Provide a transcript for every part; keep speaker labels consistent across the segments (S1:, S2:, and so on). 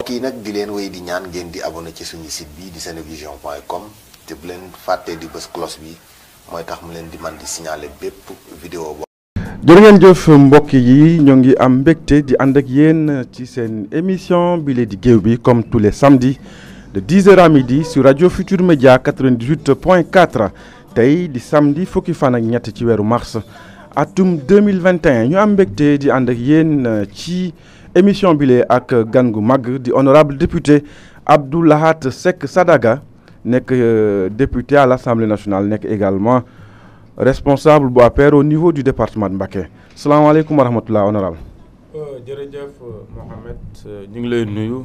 S1: kii nag di leen wéy di ñaan ngeen di abonné ci suñu site bi di senevision.com te bu leen fàttee di bës cloche bi mooy tax mu leen di man di signaler bépp vidéo bo
S2: jërë ngeen jëf mbokk yi ñoo ngi am mbégte di ànd ak yéen ci seen émission bi lee di géew bi comme tous les samedis de 10h à midi sur Radio Futur Média 98.4 tey di samedi fukki fan ak ñett ci weeru mars atum 2021 ñu am mbégte di ànd ak yéen ci émission bi lee ak gan gu mag di honorable député Abdou Lahat Seck Sadaga nekk député à l'Assemblée nationale nekk également responsable bu APR au niveau du département de Mbacké salaamaaleykum wa rahmatulah honorable
S3: jërëjëf Mohamed ñu ngi lay nuyu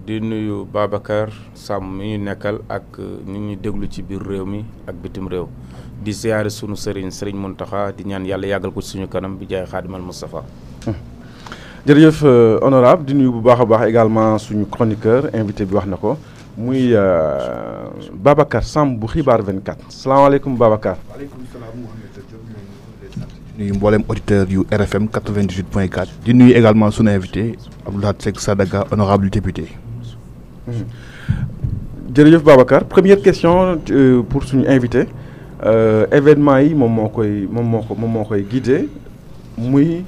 S3: di nuyu Babacar Sam mi ñu nekkal ak ñu ñuy déglu ci biir réew mi ak bitim réew di siyaare sunu Serigne Mountakha di ñaan yàlla yàggal ko ci suñu kanam bi jaay Xaadimal Moustapha.
S2: jërëjëf honorable di nuyu bu baax a baax également suñu chroniqueur invité bi wax na ko muy Babacar Samb bu xibaar 24 salaamaaleykum Babacar.
S4: waaleykum salaam Mouhamed di nuyu mboolem auditeur yu RFM 98.4 di nuyu également sunu invité Abdou Lahat Seck Sadaga honorable député.
S2: jërëjëf Babacar première question pour suñu invité événement yi moom moo koy guidé muy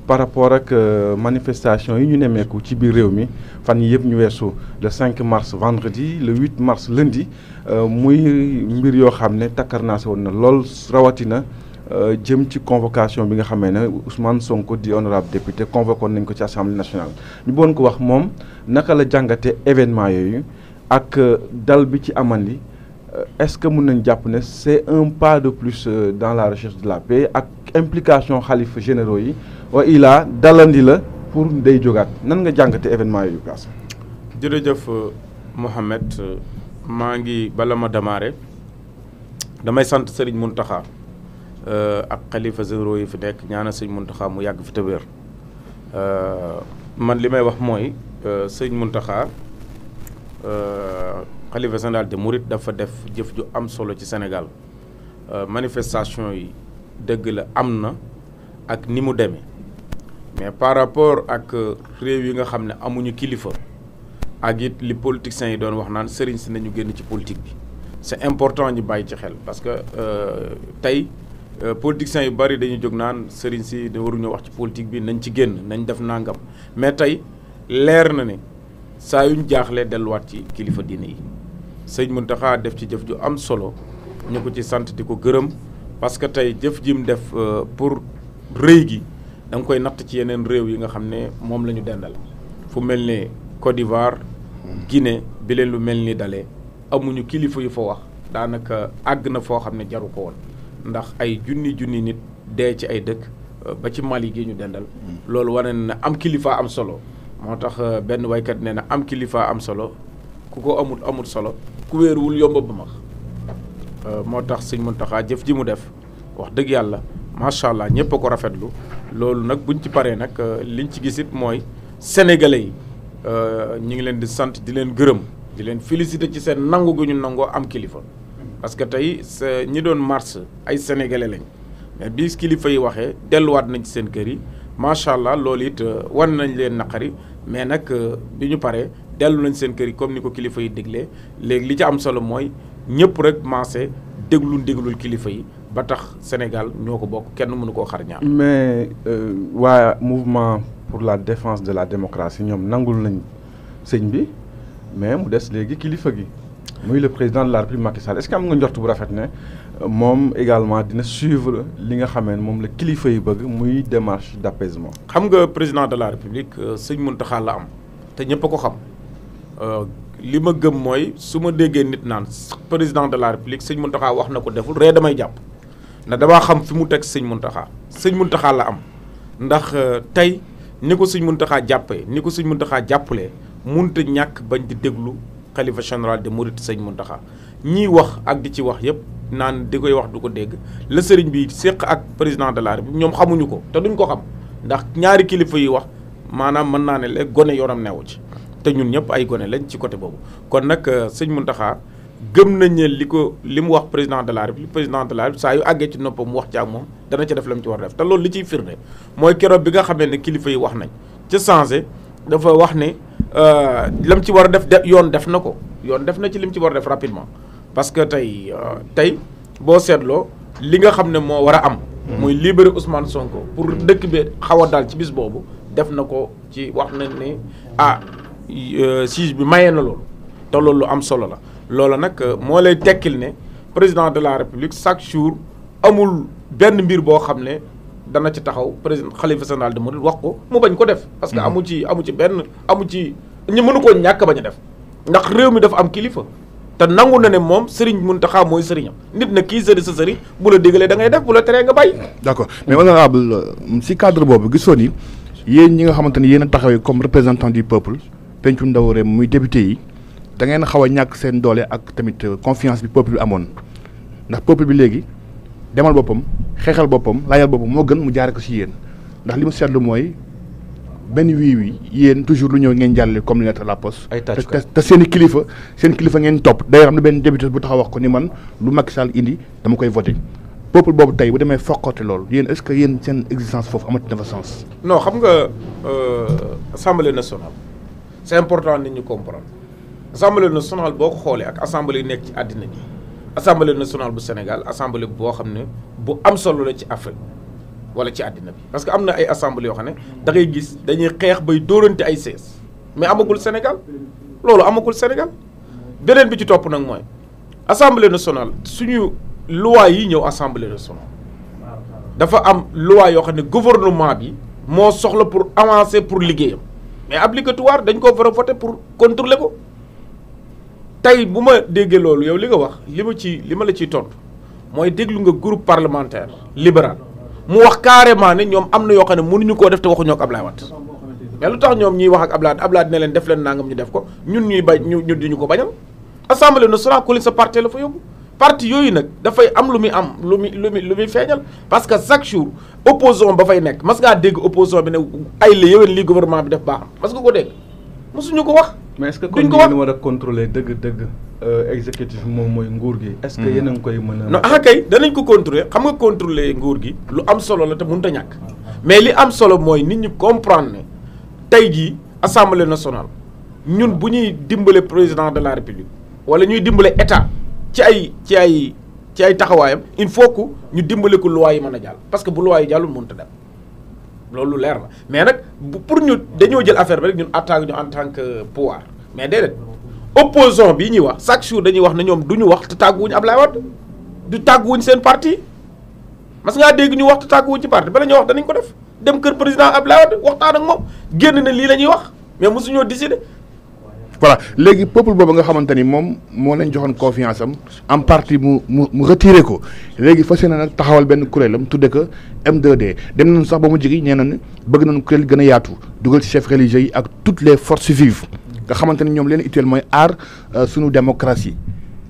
S2: par rapport ak manifestation yi ñu nemmeeku ci biir réew mi fan yi yëpp ñu weesu le 5 mars vendredi le 8 mars lundi muy mbir yoo xam ne takkarnaase woon na lool rawatina jëm ci convocation bi nga xamee ne Ousmane Sonko di honorable député convoqué nañ ko ci assemblée nationale ñu bëggoon ko wax moom naka la jàngate événement yooyu ak dal bi ci amandi est-ce que mën nañ jàpp ne c'est un pas de plus dans la recherche de la paix ak implication xalifa généraux yi wa ilaa dalandi la pour day jógaat nan nga jàngate événement yooyu kaas.
S3: jërëjëf Mohamed maa ngi bala ma démarrer damay sant Serigne Mountakha ak xalifa généraux yi fi nekk ñaana Serigne Mountakha mu yàgg fi te wér man li may wax mooy Serigne Mountakha xalifa général de Mouride dafa def jëf ju am solo ci Sénégal manifestation yi dëgg la am na ak ni mu demee mais par rapport ak réew yi nga xam ne amuñu kilifa ak it li politiciens yi doon wax naan sëriñ si nañu génn ci politique bi c'est important ñu bàyyi ci xel parce que tey politiciens yu bari dañuy jóg naan sëriñ si da waruñu wax ci politique bi nañ ci génn nañ def nangam mais tey leer na ne saa yuñ jaaxlee delluwaat ci kilifa diine yi sëñ Mountakha def ci jëf ju am solo ñu ko ci sant di ko gërëm parce que tey jëf ji mu def pour rëy gi da nga koy natt ci yeneen réew yi nga xam ne moom la ñu dendal fu mel ne Côte d'Ivoire Guinée bi leen lu mel ni dalee amuñu kilifa yu fa wax daanaka àgg na foo xam ne jaru ko woon ndax ay junni nit dee ci ay dëkk ba ci Mali gi ñu dendal loolu wane na am kilifa am solo moo tax benn waykat nee na am kilifa am solo ku ko amul solo ku wéeruwul yomb ba max moo tax sëñ Mountakha jëf ji mu def wax dëgg yàlla macha allah ñëpp a ko rafetlu loolu nag buñ ci paree nag liñ ci gisit mooy sénégalais yi ñu ngi leen di sant di leen gërëm di leen féliciter ci seen nangu gu ñu nangoo am kilifa parce que tey ñi doon mars ay sénégalais lañ mais bi kilifa yi waxee delluwaat nañ ci seen kër yi macha allah loolu it wan nañ leen naqari mais nag bi ñu paree dellu nañ seen kër yi comme ni ko kilifa yi déglee léegi li ci am solo mooy ñëpp rek maase déglul kilifa yi ba tax Sénégal ñoo ko bokk kenn mënu koo xar ñaar.
S2: mais waa mouvement pour la défense de la démocratie ñoom nangul nañ sëñ bi mais mu des léegi kilifa gi muy le président de la République Macky Sall est-ce que am nga njort bu rafet ne moom également dina suivre li nga xamee ne moom la kilifa yi bëgg muy démarche d'apaisement.
S3: xam nga président de la République sëñ Mountakha la am te ñëpp a ko xam li ma gëm mooy su ma déggee nit naan président de la République sëñ Mountakha wax na ko deful ree damay jàpp ndax damaa xam fi mu teg sëñ Mountakha la am ndax tey ni ko sëñ Mountakha jàppee ni ko sëñ Mountakha jàppalee mënut a ñàkk bañ di déglu xalifa général de Mouride sëñ Mountakha ñiy wax ak di ci wax yëpp naan di koy wax du ko dégg la sëriñ bi séq ak président de la République ñoom xamuñu ko te duñ ko xam ndax ñaari kilifa yi wax maanaam mën naa ne léegi gone yoonam newu ci te ñun ñëpp ay gone lañ ci côté boobu kon nag sëñ Mountakha gëm nañ ne li mu wax président de la République saa yu àggee ci noppam mu wax ci ak moom dana ca def la mu ci war a def te loolu li ciy firnde mooy keroog bi nga xamee ne kilifa yi wax nañ ca changé dafa wax ne lam ci war a def yoon def na ko yoon def na ci lim ci war a def rapidement parce que tey boo seetloo li nga xam ne moo war a am. muy libérer Ousmane Sonko pour dëkk bi xaw a daal ci bis boobu def na ko ci wax nañ ne juge bi mayee na loolu te loolu lu am solo la loola nag moo lay tekkil ne président de la république chaque jour amul benn mbir boo xam ne dana ci taxaw président xalifa général de Mouride wax ko mu bañ ko def. parce que amu ci ñu mënu koo ñàkk bañ a def ndax réew mi dafa am kilifa. te nangu na ne moom Serigne Mountakha mooy sëriñam nit na kii sëri sa sëriñ bu la digalee da ngay def bu la teree nga bàyyi.
S4: d'accord mais honorable si cadre boobu gisoo ni yéen ñi nga xamante ni yéen a taxawee comme représentant du peuple pencu ndaw réew muy député yi da ngeen xaw a ñàkk seen doole ak tamit confiance bi peuple bi amoon ndax peuple bi léegi demal boppam xeexal boppam laajal boppam moo gën mu jaare ko si yéen ndax li mu seetlu mooy. benn wii yéen toujours lu ñëw ngeen jàllale comme lettre à la poste. te seen kilifa ngeen topp d'ailleurs am na benn député bu taxaw wax ko ni man lu Macky Sall indi dama koy voté peuple boobu tey bu demee foqate loolu yéen est-ce que yéen seen existence foofu amati na fa sens.
S3: non xam nga assemblée nationale c'est important nit ñu comprendre assemblée nationale boo ko xoolee ak assemblée yi nekk ci àddina bi assemblée nationale bu Sénégal assemblée boo xam ne bu am solo la ci Afrique. wala ci àddina bi parce que am na ay assemblée yoo xam ne da ngay gis dañuy xeex bay dóorante ay sees mais amagul Sénégal loolu amagul Sénégal beneen bi ci topp nag mooy assemblée nationale suñu loi yi ñëw assemblée nationale dafa am loi yoo xam ne gouvernement bi moo soxla pour avancer pour liggéeyam mais obligatoire dañ ko war a voter pour contrôler ko tey bu ma déggee loolu yow li nga wax li ma la ciy tontu mooy déglu nga groupe parlementaire libéral. mu wax carrément ne ñoom am na yoo xam ne mënuñu koo def te waxuñoo ak Ablaye Wade mais lu tax ñoom ñuy wax ak Ablaye ne leen def leen nangam ñu def ko ñun ñuy bañ ñu ñu ko bañal. assemblée nationale ku leen sa parti la fa yóbbu parti yooyu nag dafay am lu muy feeñal parce que chaque jour opposition ba fay nekk mas ngaa dégg opposition bi ne ay la yéwén lii gouvernement bi def baax mas nga ko dégg mosuñu ko wax.
S2: mais est-ce que kon ngeen war a contrôler dëgg exécutif moom mooy nguur gi. est-ce que yéen a ngi koy mën a.
S3: non kay danañ ko contrôler xam nga contrôler nguur gi lu am solo la te mënut a ñàkk mais li am solo mooy nit ñi comprendre ne tey jii assemblée nationale ñun bu ñuy dimbale président de la république wala ñuy dimbale état ci ay taxawaayam il faut que ñu dimbale ko loi yi mën a jàll parce que bu loi yi jàllul mënut a dem loolu leer la mais nag pour ñu dañoo jël affaire bi rek ñun attaque ñu en tant que pouvoir mais déedéet. opposition bii ñuy wax chaque jour dañuy wax ne ñoom du ñu wax te tàgguwuñu Ablaye Wade du tàgguwuñu seen parti mas ngaa dégg ñu wax te tàgguwuñu ci parti bala ñuy wax danañ ko def dem kër président Ablaye Wade waxtaan ak moom génn na lii la ñuy wax mais mosuñoo décider.
S4: voilà léegi peuple boobu nga xamante ni moom moo leen joxoon confiance am en partie mu retiré ko léegi fas yéene nag taxawal benn kuréelam tudde ko M2D dem nañu sax ba mu jigi ñee nañ bëgg nañu kuréel gën a yaatu dugal ci chefs religieux yi ak toutes les forces vives nga xamante ni ñoom leen utile mooy aar suñu démocratie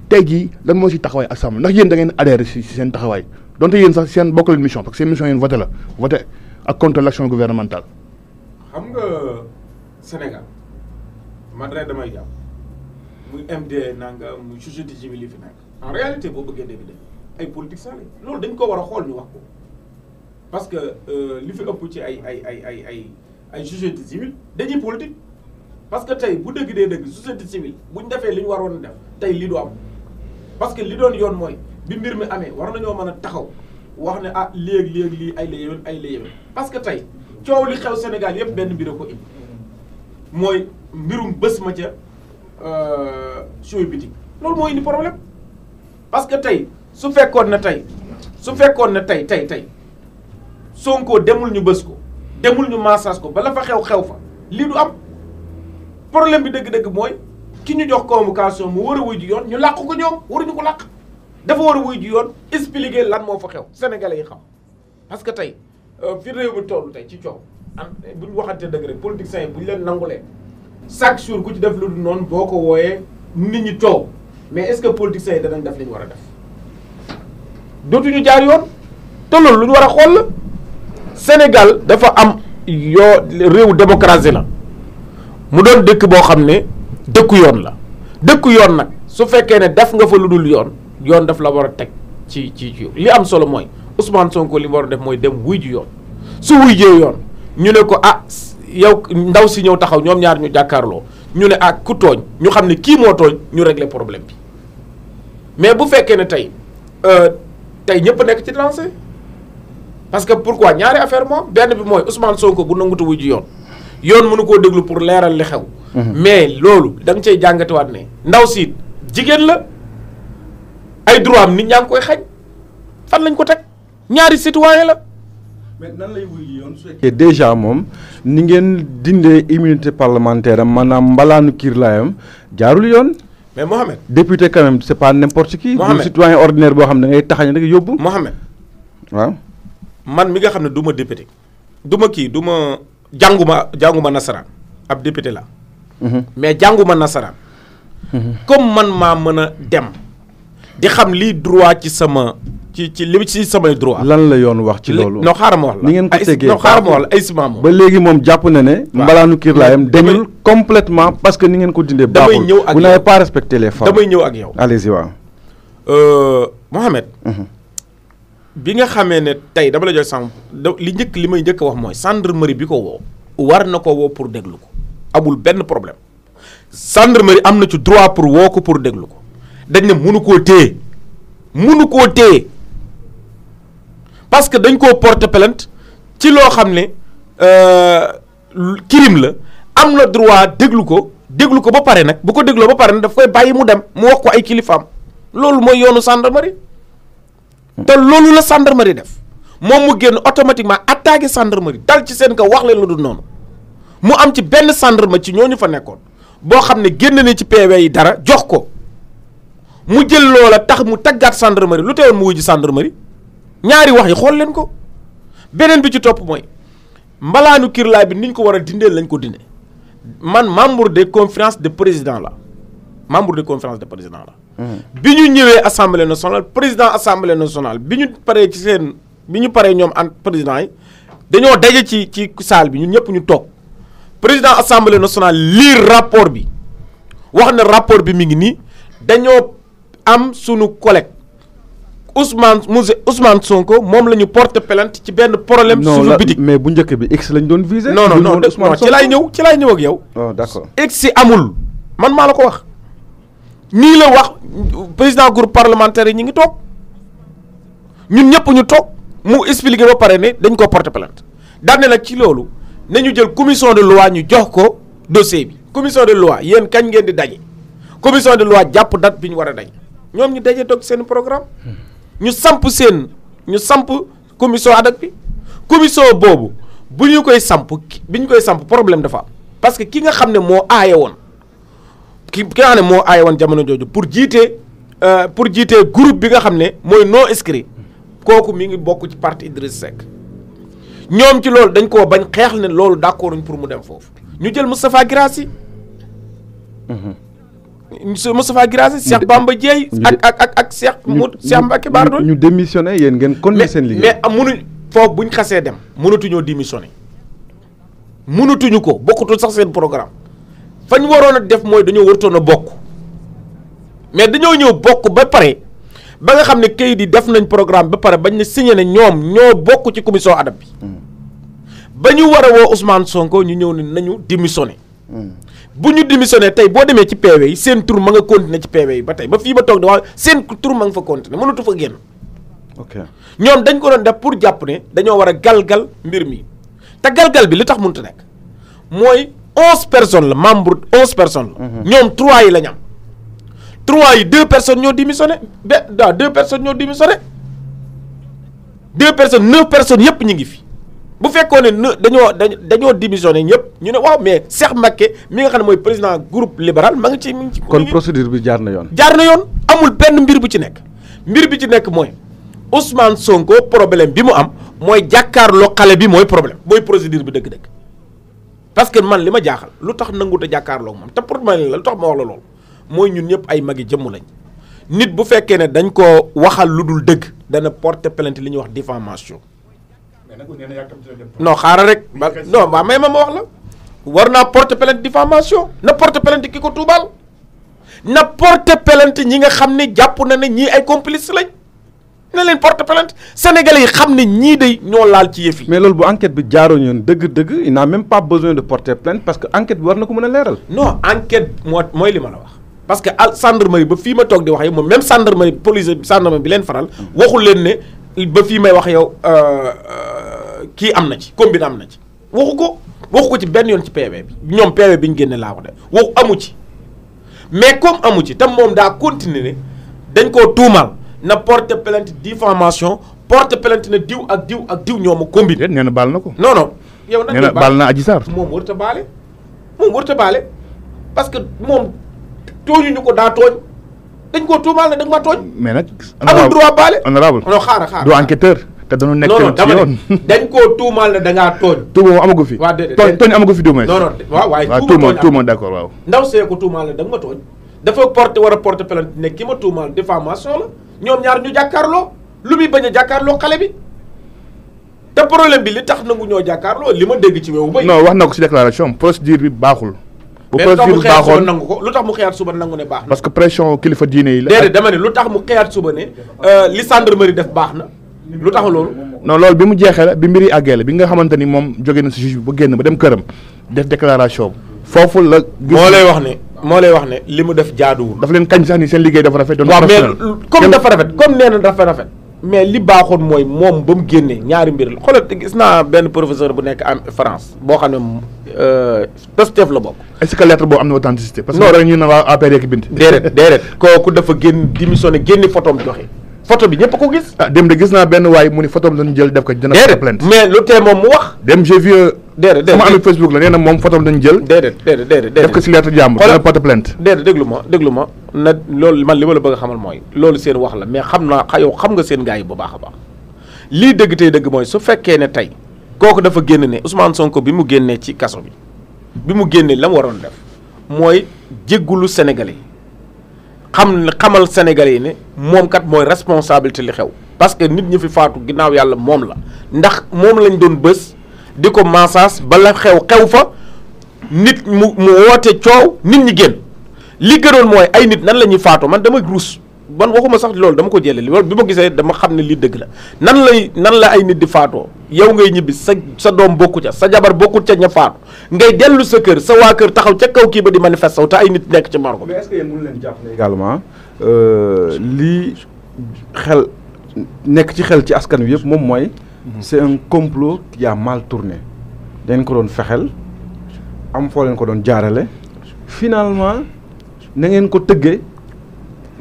S4: tey jii lan moo ci taxawaay assemblée ndax yéen da ngeen adhéré si seen taxawaay donte yéen sax seen bokk leen mission parce que seen mission yéen voté la voté ak contre l'action gouvernementale.
S3: xam nga Sénégal man rek damay jàpp muy MD nanga muy société civile yi fi nekk en réalité boo bëggee dégg ay politiciens la loolu dañ ko war a xool ñu wax ko parce que li fi ëpp ci ay société civile dañuy politique. parce que tey bu dëgg dee dëgg société civile buñ defee li ñu waroon a def tey lii du am parce que li doon yoon mooy bi mbir mi amee war nañoo mën a taxaw wax ne léegi lii ay la yéwén parce que tey coow li xew Sénégal yëpp benn mbir a ko indi mooy mbirum bés ma ca show bitik loolu moo indi problème parce que tey su fekkoon ne tey Sonko demul ñu bés ko demul ñu massage ko ba la fa xew fa lii du am. problème bi dëgg-dëgg mooy ki ñu jox convocation mu war a wuy ji yoon ñu làq ko ñoom waruñu ko làq dafa war a wuy ji yoon expliquer lan moo fa xew sénégalais yi xam parce que tey fi réew mi toll tey ci coow bu ñu waxante dëgg rek politiciens yi bu ñu leen nangulee chaque jour ku ci def lu dul noonu boo ko wooyee nit ñi coow mais est-ce que politiciens yi danañ def li ñu war a def dootuñu jaar yoon te loolu lu ñu war a xool la Sénégal dafa am réew démocratie la mu doon dëkk boo xam ne dëkku yoon la dëkku yoon nag su fekkee ne def nga fa lu dul yoon daf la war a teg ci li am solo mooy Ousmane Sonko li mu war a def mooy dem wuy ji yoon su wuy jee yoon ñu ne ko yow ndaw si ñëw taxaw ñoom ñaar ñu jàkkaarloo ñu ne ak ku tooñ ñu xam ne kii moo tooñ ñu régler problème bi mais bu fekkee ne tey ñëpp nekk ci lancé parce que pourquoi ñaari affaire moom benn bi mooy Ousmane Sonko bu nangutu wuy ji yoon mënu koo déglu pour leeral li xew. mais loolu da nga cay jàngatiwaat ne ndaw si jigéen la ay droit am nit ñaa ngi koy xañ fan lañ ko teg ñaari citoyen la.
S2: mais nan lay wuy yoon su fekkee déjà moom ni ngeen dindee immunité parlementaire am maanaam mbalaanu kiirlaayam jaarul yoon.
S3: mais Mohamed.
S2: député quand même c'est pas n'importe qui.
S3: Mohamed
S2: citoyen ordinaire boo xam ne da ngay taxañ rek yóbbu.
S3: Mohamed.
S2: waaw.
S3: man mi nga xam ne du ma député du ma jànguma nasaraan ab député la. mais jànguma nasaraan. comme man maa mën a dem di xam lii droit ci sama ci li ci samay droit.
S2: lan la yoon wax ci loolu.
S3: non xaaral ma wax la
S2: ni ngeen ko tegee
S3: non xaaral ma wax la ay ciment moom.
S2: ba léegi moom jàpp na ne. mbalaanu kiirlaayam deñul complètement parce que ni ngeen ko dindee.
S3: damay
S2: baaxul
S3: ñëw ak yow
S2: vous n'avez pas respecté les femmes.
S3: damay ñëw ak yow.
S2: allez-y waaw.
S3: Mohamed. bi nga xamee ne tey dama la jox sànq li may njëkk a wax mooy gendarmerie bi ko woo. war na ko woo pour déglu ko amul benn problème gendarmerie am na ci droit pour woo ko pour déglu ko dañ ne mënu koo téye parce que dañ koo porter plainte ci loo xam ne crime la am na droit déglu ko ba pare nag bu ko dégloo ba pare nag daf koy bàyyi mu dem mu wax ko ay kilifaam loolu mooy yoonu gendarmerie te loolu la gendarmerie def moom mu génn automatiquement attaqué gendarmerie dal ci seen kaw wax leen lu dul noonu mu am ci benn gendarme ci ñooñu fa nekkoon boo xam ne génn na ci PV yi dara jox ko mu jël loola tax mu taggaat gendarmerie lu teewoon mu wuji gendarmerie ñaari wax yi xool leen ko beneen bi ci topp mooy mbalaanu kirlaay bi niñ ko war a dindee lañ ko dindee man membre de conférence de président la bi ñu ñëwee assemblée nationale président assemblée nationale bi ñu paree ñoom an président yi dañoo daje ci salle bi ñun ñëpp ñu toog président assemblée nationale lire rapport bi wax ne rapport bi mi ngi nii dañoo am sunu collègue Ousmane Sonko moom la ñu porte plainte ci benn problème. suñu bitik
S2: mais bu njëkk bi X lañ doon viser.
S3: non ci laay ñëw ak yow.
S2: oh d'accord
S3: X si amul man maa la ko wax nii la wax président groupe parlementaire yi ñu ngi toog ñun ñëpp ñu toog mu expliqué ba pare ne dañ ko porte plainte daan ne nag ci loolu nañu jël commission de loi ñu jox ko dossier bi commission de loi yéen kañ ngeen di daje commission de loi jàpp date bi ñu war a daje ñoom ñu daje toog seen programme ñu samp commission ad hoc bi commission boobu bi ñu koy samp problème dafa am parce que ki nga xam ne moo aaye woon ki nga xam ne moo aaye woon jamono jooju pour jiite groupe bi nga xam ne mooy non inscrit kooku mi ngi bokk ci parti Idriss Seck ñoom ci loolu dañ koo bañ xeex ne loolu d'accord pour mu dem foofu ñu jël Moustapha Guirassy Moustapha Guirassy Cheikh Bamba Dièye ak Cheikh Mbacké Bara Dolly
S2: ñu démissionné yéen ngeen continuer seen liggéey
S3: mais mënuñ foofu buñ xasee dem mënatuñoo démissionné mënatuñu ko bokkutul sax seen programme fañ waroon a def mooy dañoo wartoon a bokk mais dañoo ñëw bokk ba pare ba nga xam ne kayit yi def nañ programme ba pare bañ ne signé ne ñoom ñoo bokk ci commission ad hoc bi ba ñu war a woo Ousmane Sonko ñu ñëw ne nañu démissionné bu ñu démissionné tey boo demee ci PV yi seen tur ma nga continuer ci PV yi ba tey ba fii ba toog di wax seen tur ma nga fa continuer mënatu fa génn
S2: ok
S3: ñoom dañ ko doon def pour jàpp ne dañoo war a galgal mbir mi te galgal bi li tax mënut a nekk mooy 11 personnes la membre 11 personnes la ñoom 3 yi la ñu am 3 yi 2 personnes ñoo démissionné 2 personnes ñoo démissionné 2 personnes 9 personnes yëpp ñu ngi fi bu fekkoon ne dañoo démissionné ñëpp ñu ne waaw mais Cheikh Mbacké mi nga xam ne mooy président groupe libéral mi ngi ci
S2: kon procédure bi jaar na yoon
S3: amul benn mbir bu ci nekk mooy Ousmane Sonko problème bi mu am mooy jàkkaarloo xale bi mooy problème mooy procédure bi dëgg-dëgg parce que man li ma jaaxal lu tax nangut a jàkkaarloo moom te pour ma la lu tax ma wax la loolu mooy ñun ñëpp ay magi jëmm lañ nit bu fekkee ne dañ ko waxal lu dul dëgg dana porter plainte li ñuy wax diffamation non xaaral rek non waa may ma wax la war naa porter plainte diffamation na porter plainte ki ko tuubaal na porter plainte ñi nga xam ne jàpp na ne ñii ay complice lañ na leen porte plainte sénégalais yi xam ne ñii de ñoo laal ci yëf yi.
S2: mais loolu bu enquête bi jaaroo ñoon dëgg-dëgg il n'a même pas besoin de porter plainte parce que enquête bi war na ko mën a leeral.
S3: non enquête mooy li ma la wax parce que gendarmerie ba fii ma toog di wax yow moom même gendarmerie police gendarmerie bi leen faral waxul leen ne ba fii may wax yow kii am na ci combine am na ci waxu ko ci benn yoon ci PV bi ñoom PV bi ñu génne laa wax de waxu amu ci mais comme amu ci tam moom daa continuer ne dañ koo tuumal na porte plainte diffamation porte plainte na diw ak diw ñoo ma combine.
S4: nee na baal na ko.
S3: non yow nag
S4: nee na baal na Adji Sarr.
S3: moom warut a baale parce que moom tooñuñu ko daa tooñ dañ koo tuumal ne da nga ma tooñ.
S4: mais nag.
S3: amul droit baale.
S4: honorable
S3: non xaaral
S4: du enquêteur. te dañu nekk ci yoon
S3: dañ koo tuumal ne da ngaa tooñ.
S4: tuuma moom amagu fi.
S3: waaw déedéet
S4: tooñ amagu fi du moins.
S3: non waaye
S4: tuuma d'accord waaw.
S3: ndaw see ko tuumal ne da nga ma tooñ. dafa war a porter plainte ne ki ma tuumal diffamation la ñoom ñaar ñu jàkkaarloo lu muy bañ a jàkkaarloo xale bi te problème bi li tax nangu ñoo jàkkaarloo li ma dégg ci wewu bay.
S4: non wax na ko ci déclaration procédure bi baaxul.
S3: bu procédure bi baaxoon nangu ko lu tax mu xëyaat suba nangu ne baax na.
S4: parce que pression kilifa diine yi la.
S3: déedéet dama ne lu tax mu xëyaat suba ne li gendarmerie def baax na lu tax loolu.
S4: non loolu bi mu jeexee la bi mbir yi àggee la bi nga xamante ni moom jóge na si juge bi ba génn ba dem këram def déclaration foofu la.
S3: moo lay wax ne li mu def jaaduwul.
S4: dafa leen kañ sax ni seen liggéey dafa rafet. doon
S3: waaw mais comme dafa rafet comme nee na dafa rafet. mais li baaxoon mooy moom ba mu génnee ñaari mbir la xoolal gis naa benn professeur bu nekk am France boo xam ne Pastef la bokk.
S4: est-ce que lettre boobu am na authenticité. parce que non ñu ne waa APR ki bind.
S3: déedéet kooku dafa démissionné génne photom joxe. photo bi ñëpp ko gis.
S4: dem de gis naa benn waay mu ni photo bi dañu jël def ko dina porter plainte.
S3: mais lu tee moom mu wax.
S4: dem j'ai vu.
S3: déedéet
S4: sama ami Facebook la nee na moom photo bi dañu jël.
S3: déedéet
S4: def ko si lettre jàmbur dina porter plainte.
S3: déedéet déglu ma na loolu man li ma la bëgg a xamal mooy loolu seen wax la mais xam naa yow xam nga seen gars yi bu baax a baax lii dëgg tey dëgg mooy su fekkee ne tey kooku dafa génn ne Ousmane Sonko bi mu génnee ci kaso bi mu génnee la mu waroon def mooy jéggulu Sénégalais yi xamal Sénégalais yi ne moom kat mooy responsabilité li xew parce que nit ñi fi faatu ginnaaw yàlla moom la ndax moom lañ doon bës di ko massage ba la xew fa nit mu woote coow nit ñi génn li gënoon mooy ay nit nan la ñuy faatoo man dama ruus man waxuma sax loolu dama ko jëlee loolu bi ma gisee dama xam ne lii dëgg la nan la ay nit di faatoo yow ngay ñibbi sa doom bokku ca sa jabar bokkut ca ña faatu ngay dellu sa kër sa waa kër taxaw ca kaw kii ba di manifester te ay nit nekk ci morgue.
S2: mais est-ce que yéen mënu leen jàpp ne également lii nekk ci xel ci askan wi yëpp moom mooy. c'est un complot qui a mal tourné. dañ ko doon fexel am foo leen ko doon jaarale finalement na ngeen ko tëggee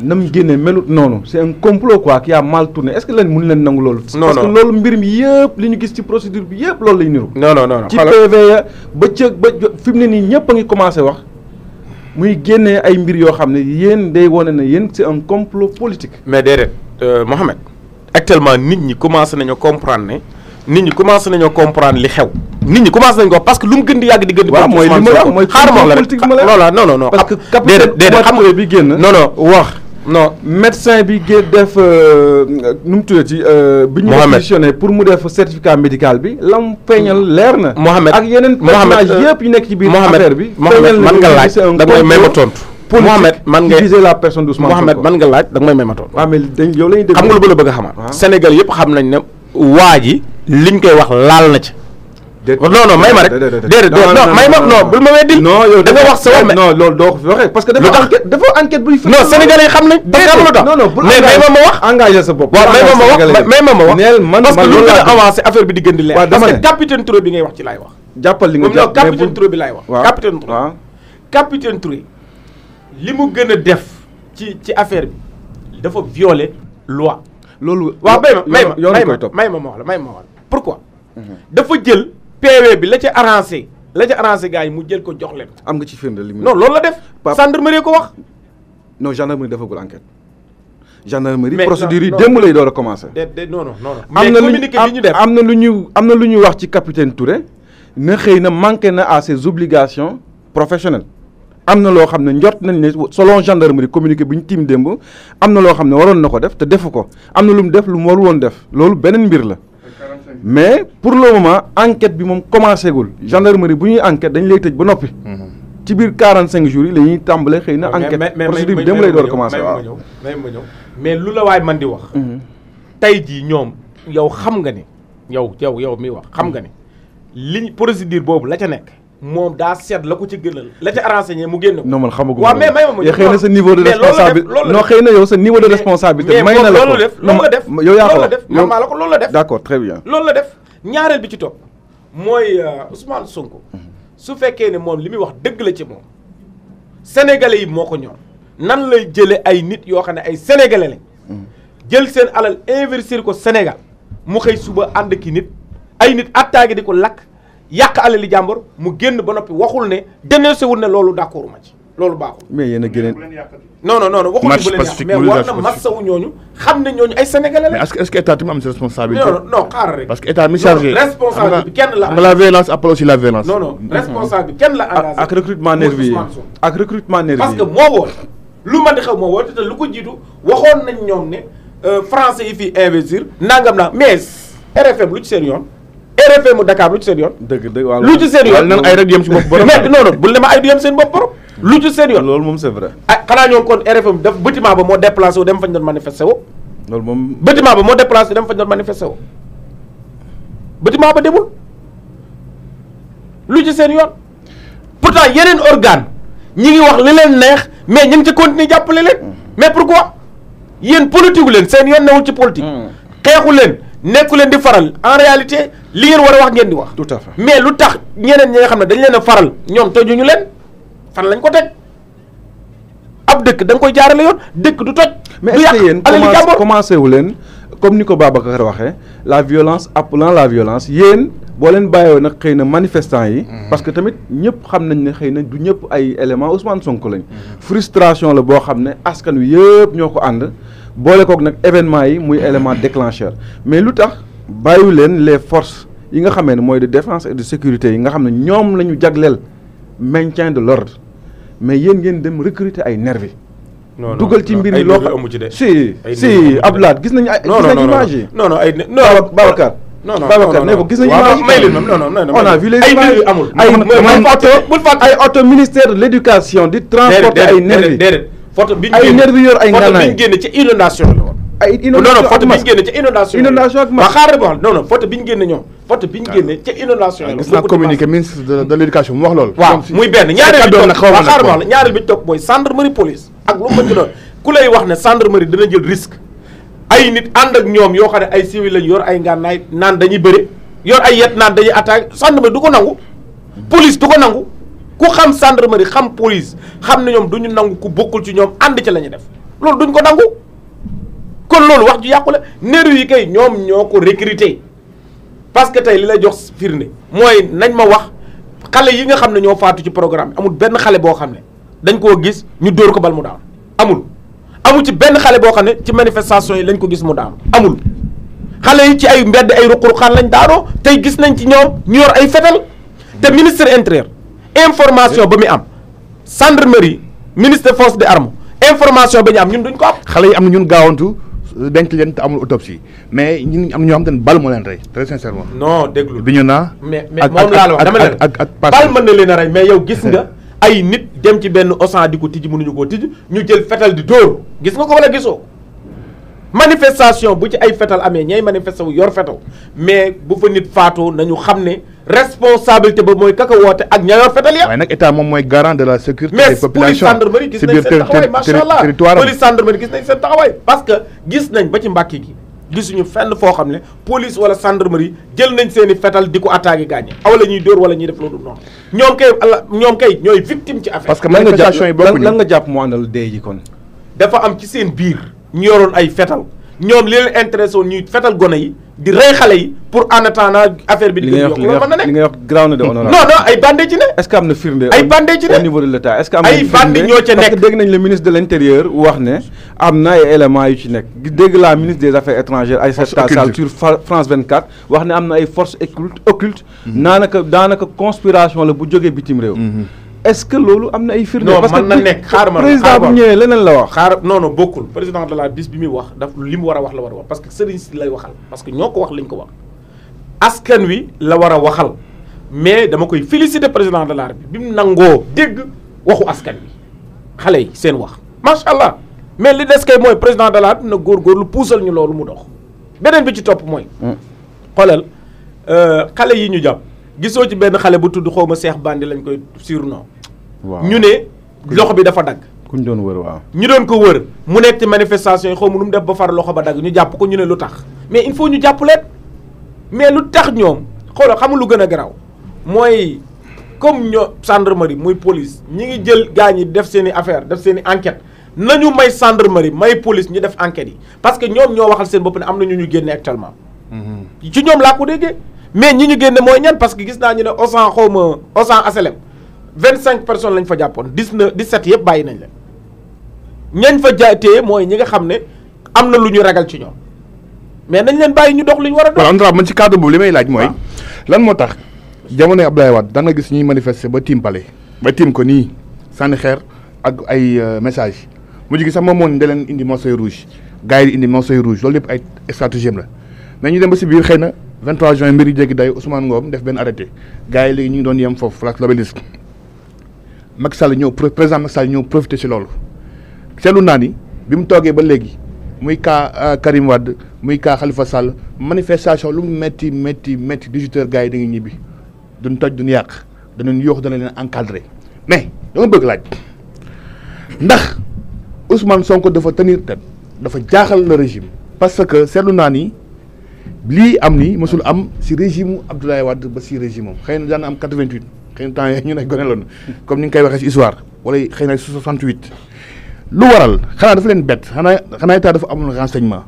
S2: nam génne melut noonu c'est un complot quoi qui a mal tourné est-ce que leen mën leen nangu loolu.
S3: non
S2: parce que loolu mbir mi yëpp li ñu gis ci procédure bi yëpp loolu lay niru.
S3: non
S2: ci PV ya ba fi mu ne nii ñëpp a ngi commencé wax muy génnee ay mbir yoo xam ne yéen day wane ne yéen c'est un complot politique.
S3: mais déedéet Mohamed actuellement nit ñi commencé nañoo comprendre li xew. nit ñi commencé nañ ko parce que lu mu gën di yàgg di gën di.
S2: waaw mooy li ma wax mooy politique bi ma la
S3: non
S2: parce que capitaine xam nga bi génn. wax. non médecin bi def nu mu tuddati. bi ñu positionné pour mu def certificat médical bi lam feeñal leer na.
S3: Mohamed
S2: ak yeneen personnage yëpp yu nekk ci biir affaire bi.
S3: Mohamed man nga laaj da nga may ma tontu. Mohamed man nga
S2: viser la personne d'Ousmane Sonko.
S3: Mohamed man nga laaj da nga may ma tontu.
S2: waaw mais dañ yow la ñuy dégg.
S3: xam nga lu ba la bëgg a xamal. Sénégal yëpp xam nañ ne waa ji liñ koy wax laal na ci. non may ma rek déedéet non may ma non bul ma weddil.
S2: non yow
S3: da nga wax sa wax
S2: non loolu doo ko fi waxee parce que dafa enquête buy.
S3: non sénégalais yi xam nañ. déedéet non bul mais may ma wax.
S2: engagé sa bopp.
S3: waaw may ma wax.
S2: neel man
S3: parce que lu gën a avancé affaire bi di gën di leer.
S2: dama ne
S3: parce que capitaine Touré bi ngay wax ci laay wax.
S2: jàppal li nga jàpp
S3: capitaine Touré bi laay wax. capitaine Touré li mu gën a def ci affaire bi dafa violer loi.
S2: loolu
S3: waaw may ma wax la pourquoi. dafa jël PV bi la ca arrangé gars yi mu jël ko jox leen.
S2: am nga ci firnde li mu.
S3: non loolu la def. gendarmerie ko wax.
S2: non gendarmerie defagul enquête. gendarmerie procédure yi démb lay door a commencé.
S3: non mais communiqué bi ñu def
S2: am na lu ñu wax ci capitaine Touré na xëy na manqué na à ses obligations professionnelles. am na loo xam ne njort nañ ne selon gendarmerie communiqué bi ñu tiim démb am na loo xam ne waroon na ko def te defu ko am na lu mu def lu mu warul woon def loolu beneen mbir la mais pour le moment enquête bi moom commencé gul gendarmerie bu ñuy enquête dañ lay tëj ba noppi. ci biir 45 jours yi la ñuy tàmbalee xëy na enquête procédure bi démb lay door a commencé waaw
S3: mais lu la waay man di wax. tey jii ñoom yow xam nga ni yow mi wax xam nga ni liñ procédure boobu la ca nekk moom daa seet la ko ci gënal la ca arrangé mu génn ko.
S2: non man xamaguma
S3: waaw mais may ma
S2: xëy na sa niveau de responsabilité non xëy na yow sa niveau de responsabilité may na la ko
S3: loolu la def
S2: yow yaa ko
S3: la def man maa la ko loolu la def
S2: d'accord très bien
S3: loolu la def ñaareel bi ci topp mooy Ousmane Sonko su fekkee ne moom li muy wax dëgg la ci moom sénégalais yi moo ko ñor nan lay jële ay nit yoo xam ne ay sénégalais lañ jël seen alal investir ko Sénégal mu xëy suba ànd ki nit ay nit attaqué di ko lakk yàq alali jàmbur mu génn ba noppi waxul ne dénoncé wul ne loolu d'accord ma ci loolu baaxul.
S2: mais yéen a gën
S3: non waxuñu bu leen yàq mais war na massawu ñooñu xam ne ñooñu ay sénégalais la.
S4: mais est-ce que état tamit am si responsabilité.
S3: non xaaral rek.
S4: parce que état mi chargé.
S3: responsable bi kenn la.
S4: xam nga la violence appelle aussi la violence.
S3: non responsable bi kenn la engagé.
S2: ak recrutement nervi yi ak recrutement nervi yi
S3: parce que moo woon lu mën di xew moo woon te lu ko jiitu waxoon nañ ñoom ne français yi fii investir nangam naa mais RFM lu ci seen yoon. RFM mu Dakar lu ci seen yoon.
S2: dëgg waaw
S3: lu ci seen yoon
S4: nan ay rek yem si bopp borom.
S3: mais non bul ne ma ay du yem seen bopp borom. lu ci seen yoon
S2: loolu moom c'est vrai.
S3: ah xanaa ñoom kon RFM daf bâtiment ba moo déplacé wu dem fañ doon manifesté wu.
S2: loolu moom
S3: bâtiment ba moo déplacé dem fañ doon manifesté wu. bâtiment ba demul lu ci seen yoon pourtant yeneen organe ñi ngi wax li leen neex mais ñu ngi ci continuer jàppale leen. mais pourquoi yéen politique leen seen yoon newul ci politique. xeexu leen. nekku leen di faral en réalité li ngeen war a wax ngeen di wax.
S2: tout à fait
S3: mais lu tax ñeneen ñi nga xam ne dañ leen a faral ñoom tojuñu leen fan lañ ko teg ab dëkk da nga koy jaarale yoon dëkk du toj.
S2: mais est-ce que yéen commencé wu leen comme ni ko Babacar waxee la violence appelant la violence yéen boo leen bàyyoo nag xëy na manifestants yi. parce que tamit ñëpp xam nañ ne xëy na du ñëpp ay éléments Ousmane Sonko lañ. frustration la boo xam ne askan wi yëpp ñoo ko ànd. boole kook nag événement yi muy élément déclencheur mais lu tax bàyyi leen les forces yi nga xamee ne mooy de défense et de sécurité yi nga xam ne ñoom la ñu jagleel maintien de l'ordre mais yéen ngeen dem recruter ay nervis dugal ci mbir mi loo xam si Abdoulaye gis nañu ay gis nañu image yi
S3: non ay
S2: Babacar Babacar ne ko gis nañu image
S3: may leen non
S2: on a vu les images
S3: amul
S2: ay auto ministère de l'éducation di transporter ay nervis
S3: photo bi ñu
S2: ay nervis yor ay nganaay
S3: photo bi ñu génne ci inondation la woon.
S2: ay inondation
S3: non photo bi ñu génne ci inondation
S2: ak
S3: waaw xaaral ma non photo bi ñu génne ñoom photo bi ñu génne ci inondation la.
S4: gis naa communiqué ministre de l'éducation mu wax loolu.
S3: waaw muy benn ñaareel bi topp waaw xaaral ma wax la ñaareel bi topp mooy gendarmerie police ak lu mu mën ci doon ku lay wax ne gendarmerie dina jël risque ay nit ànd ak ñoom yoo xam ne ay civil lañ yor ay ngànnaay naan dañuy bëri yor ay yet naan dañuy attaque gendarmerie du ko nangu police du ko nangu ku xam gendarmerie xam police xam ne ñoom du ñu nangu ku bokkul ci ñoom ànd ci la ñuy def loolu duñ ko nangu kon loolu wax ju yàqu la nervi yi kay ñoom ñoo ko recruter parce que tey li la jox firnde mooy nañ ma wax xale yi nga xam ne ñoo faatu ci programme amul benn xale boo xam ne dañ koo gis ñu dóor ko bal mu daanu amul ci benn xale boo xam ne ci manifestation yi lañ ko gis mu daanu amul xale yi ci ay mbedd ay ruq-ruqaan lañ daanoo tey gis nañ ci ñoom ñu yor ay fetal te ministre intérieur information ba muy am gendarmerie ministre des forces des armées information ba ñu am ñun duñ ko am.
S4: xale yi am na ñun gaawantu denc leen te amul autopsie mais ñun am na ñoo xam te ne bal moo leen rey très sincèrement.
S3: non déglu
S4: bi ñu naa.
S3: mais moom laa la wax dama leen
S4: ak
S3: bal mën na leen a rey mais yow gis nga ay nit dem ci benn osan di ko tijji mënuñu koo tijji ñu jël fetal di dóor gis nga ko wala gisoo. manifestation bu ci ay fetal amee ñay manifesté wu yor fetal mais bu fa nit faatoo nañu xam ne responsabilité ba mooy kaka woote ak ña yor fetal ya.
S4: waaye nag état moom mooy garant de la sécurité des populations.
S3: mais police gendarmerie gis nañ seen taxawaay macha allah police gendarmerie gis nañ seen taxawaay. parce que gis nañ ba ci Mbàkke gi gisuñu fenn foo xam ne police wala gendarmerie jël nañ seen i fetal di ko attaqué gaañe wala ñuy dóor wala ñuy def loolu noonu ñoom kay ñooy victime ci affaire.
S4: parce que manifestation yi bokkuñu
S2: lan nga jàpp mu àndal dee ji kon.
S3: dafa am ci seen biir ñu yoroon ay fetal ñoom li leen intéressé woon ñuy fetal gone yi di rey xale yi pour en attendant affaire bi di gën a yokk loolu mën na nekk
S2: li ngay wax graw na de honorable
S3: non ay bandé ci ne
S2: est-ce que am na firnde
S3: ay bandé ci ne
S2: au niveau de l'État est-ce que am na
S3: ay bandé ñoo ca nekk
S2: parce que dégg nañ le ministre de l'Intérieur wax ne am na ay éléments yu ci nekk dégg la ministre des Affaires étrangères Aïssata Tall Sall sur France 24 wax ne am na ay forces occultes daanaka conspiration la bu jógee bitim réew est-ce que loolu am na ay firnde.
S3: parce que mën na nekk xaaral ma
S2: président bu ñëwee leneen la wax.
S3: non bokkul président de la bis bi muy wax daf li mu war a wax la war a wax parce que sëriñ si lay waxal parce que ñoo ko wax lañ ko wax askan wi la war a waxal mais dama koy féliciter président de la République bi mu nangoo dégg waxu askan wi xale yi seen wax macha allah mais li des kay mooy président de la République na góorgóorlu puusal ñu loolu mu dox beneen bi ci topp mooy. xoolal xale yi ñu jàpp gisoo ci benn xale bu tudd xaw ma Cheikh Bandi lañ koy surnom.
S2: waaw
S3: ñu ne loxo bi dafa dagg.
S2: ku ñu doon wër waaw.
S3: ñu doon ko wër mu nekk ci manifestation yi xaw ma nu mu def ba far loxo ba dagg ñu jàpp ko ñu ne lu tax mais il faut ñu jàpp leen mais lu tax ñoom xoolal xamul lu gën a garaaw mooy comme ñoo gendarmerie muy police ñi ngi jël gaa ñi def seen i affaire def seen i enquête nañu may gendarmerie may police ñu def enquête yi parce que ñoom ñoo waxal seen bopp ne am na ñu génne actuellement. ci ñoom laa ko déggee mais ñi ñu génne mooy ñan parce que gis naa ñu ne Auchan xaw ma Auchan HLM 25 personnes lañ fa jàppoon 17 yëpp bàyyi nañ leen. ñañ fa jaatee mooy ñi nga xam ne am na lu ñu ragal ci ñoom mais nañ leen bàyyi ñu dox li ñu war a dox.
S4: voilà honorable man ci cadre boobu li may laaj mooy. lan moo tax jamonoy Abdoulaye Wade da nga gis ñuy manifester ba tiim palais ba tiim ko nii sànni xeer ak ay message mujj gi sax moom moo da leen indi morceau rouge gars yi di indi morceau rouge loolu yëpp ay stratégie la mais ñu dem ba si biir xëy na 23 juin mbir yi jéggi day Ousmane Ngom def benn arrêté gars yi léegi ñu ngi doon yem foofu place l'Obélisque Macky Sall ñëw président Macky Sall ñëw profité si loolu. seetlu naa ni bi mu toogee ba léegi muy cas Karim Wade muy cas Khalifa Sall manifestation lu mu métti 18h gars yi da ngi ñibbi duñ toj duñ yàq danañ yoox dana leen encadré mais dama bëgg laaj ndax Ousmane Sonko dafa tenir tête dafa jaaxal le régime parce que seetlu naa ni lii am ni mosul am si régime Abdoulaye Wade ba si régime am xëy na daan am 88 xëy na temps yii ñu ne gone loon comme ni nga koy waxee si histoire wala xëy na 68. lu waral xanaa dafa leen bett xanaa état dafa amul renseignement.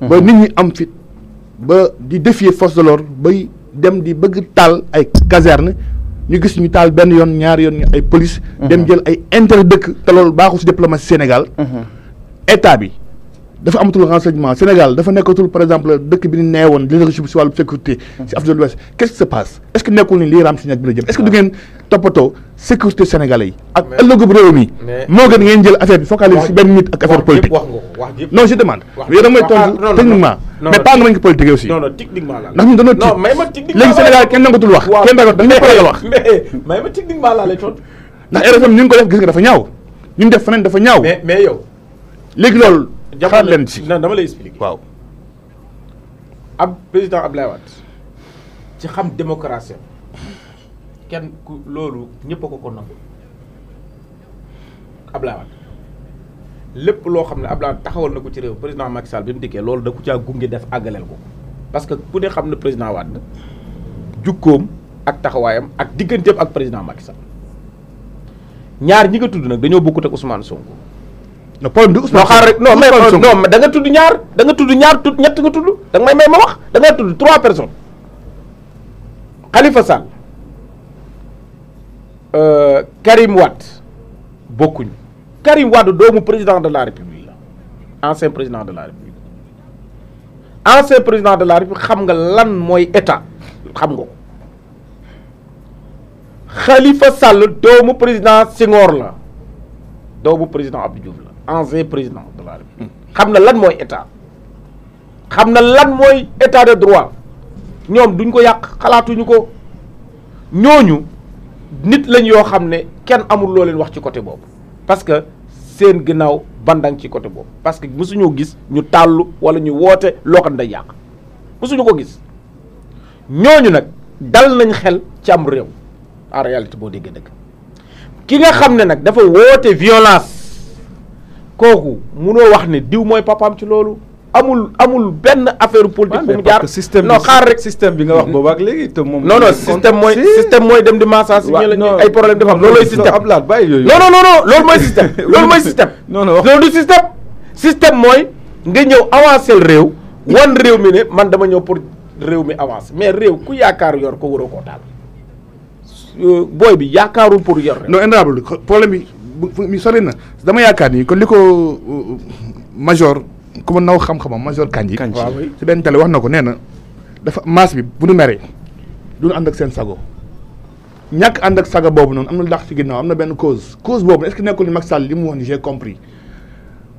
S4: ba nit ñi am fit ba di défier force de l'ordre bay dem di bëgg taal ay caserne ñu gis ñu taal benn yoon ñaari yoon ay police. dem jël ay intérêt dëkk te loolu baaxul ci diplomatie Sénégal. état bi dafa amatul renseignement Sénégal dafa nekkatul par exemple dëkk bi ni neewoon leadership si wàllu sécurité. si Afrique de l'Ouest qu'est-ce qui se passe est-ce que nekkul ni lii raam si ñag bi la jëm est-ce que du ngeen toppatoo sécurité sénégalais yi. ak ëllëgub réew mi. moo gën ngeen jël affaire bi focaliser si benn nit ak affaire politique. non je demande. yow da may tontu techniquement. mais pas nga mën ko politique aussi.
S3: non techniquement la.
S4: ndax ñun dañoo tiit
S3: non may ma techniquement
S4: léegi Sénégal kenn nangatul wax. kenn ragal da nga ragal wax.
S3: mais may ma techniquement laa lay tontu.
S4: ndax RFM ñu ngi ko def gis nga dafa ñaaw ñu def feneen dafa ñaaw.
S3: mais yow.
S4: léegi loolu. xaar leen ci
S3: non dama lay expliquer.
S4: waaw.
S3: ab président Abdoulaye Wade ci xam démocratie kenn ku loolu ñëpp a ko nangu Abdoulaye Wade lépp loo xam ne Abdoulaye Wade taxawal na ko ci réew président Macky Sall bi mu dikkee loolu da ku caa gunge def àggaleel ko parce que ku ne xam ne président Wade jukkoom ak taxawaayam ak digganteem ak président Macky Sall ñaar ñi nga tudd nag dañoo bokkut ak Ousmane Sonko.
S4: non problème du Ousmane
S3: xaar rek non mais non da nga tudd ñaar ñett nga tudd da nga may ma wax da nga tudd 3 personnes Khalifa Sall Karim Wade bokkuñu Karim Wade doomu président de la République la ancien président de la République xam nga lan mooy état xam nga ko Khalifa Sall doomu président Senghor la doomu président Abdou Diouf la ancien président de la République xam na lan mooy état xam na lan mooy état de droit ñoom duñ ko yàq xalaatuñu ko ñooñu nit lañ yoo xam ne kenn amul loo leen wax ci côté boobu parce que seen ginnaaw bandang ci côté boobu parce que mësuñoo gis ñu tàllu wala ñu woote loo xam ne day yàq mësuñu ko gis ñooñu nag dal nañ xel ci am réew en réalité boo déggee dëgg ki nga xam ne nag dafa woote violence kooku munoo wax ne diw mooy papaam ci loolu amul benn affaire politique bu mu jaar non xaar rek
S2: système bi nga wax boobu ak léegi te moom
S3: non système mooy dem di massage si ñu ay problème dafa am loolooy système
S2: Abdoulaye bàyyi yooyu
S3: non loolu mooy système loolu du système mooy nga ñëw avancer réew wan réew mi ne man dama ñëw pour réew mi avancer mais réew ku yaakaar yor ko waroo koo taal booy bi yaakaarul pour yor
S4: non honorable problème bi mi sori na dama yaakaar ni kon li ko major ku ma naw xam-xamam major Kandji ci benn télé wax na ko nee na dafa masse bi bu nu meree duñu ànd ak seen sago ñàkk ànd ak sago boobu noonu am na lu dax ci ginnaaw am na benn cause boobu est-ce que nekkul ni Macky Sall li mu wax ni j'ai compris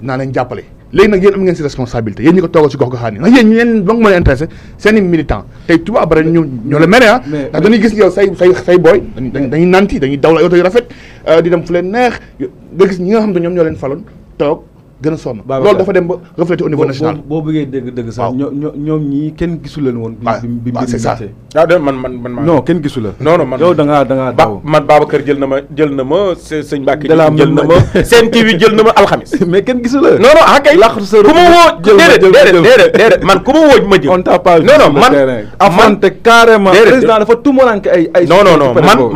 S4: naa leen jàppale léegi nag yéen am ngeen si responsabilité yéen ñi ko toogal ci gox goxaan yi ndax yéen ñeen ba nga mën a intéressé seen i militant tey tubaab bare ñoo la mere ndax dañuy gis yow say booy dañuy nanti dañuy daw la oto yu rafet di dem fu leen neex nga gis ñi nga xam ne ñoom ñoo leen faloon toog gën a sonn. loolu dafa dem ba refléter au niveau national.
S2: boo bëggee dëgg sax.
S4: waaw
S2: ñoom ñii kenn gisu leen woon. bi mbir
S4: c'est ça.
S3: man
S2: non kenn gisu la.
S3: non man
S2: yow da ngaa daw.
S3: man Babacar jël na ma sëñ Mbacke
S2: de la
S3: jël na ma Sen TV jël na ma alxamis.
S2: mais kenn gisu la.
S3: non kay ku ma woo déedéet man ku ma woo ma jël.
S2: on t'a pas
S3: non man
S2: affronté carrément. président dafa tumaranke ay
S3: non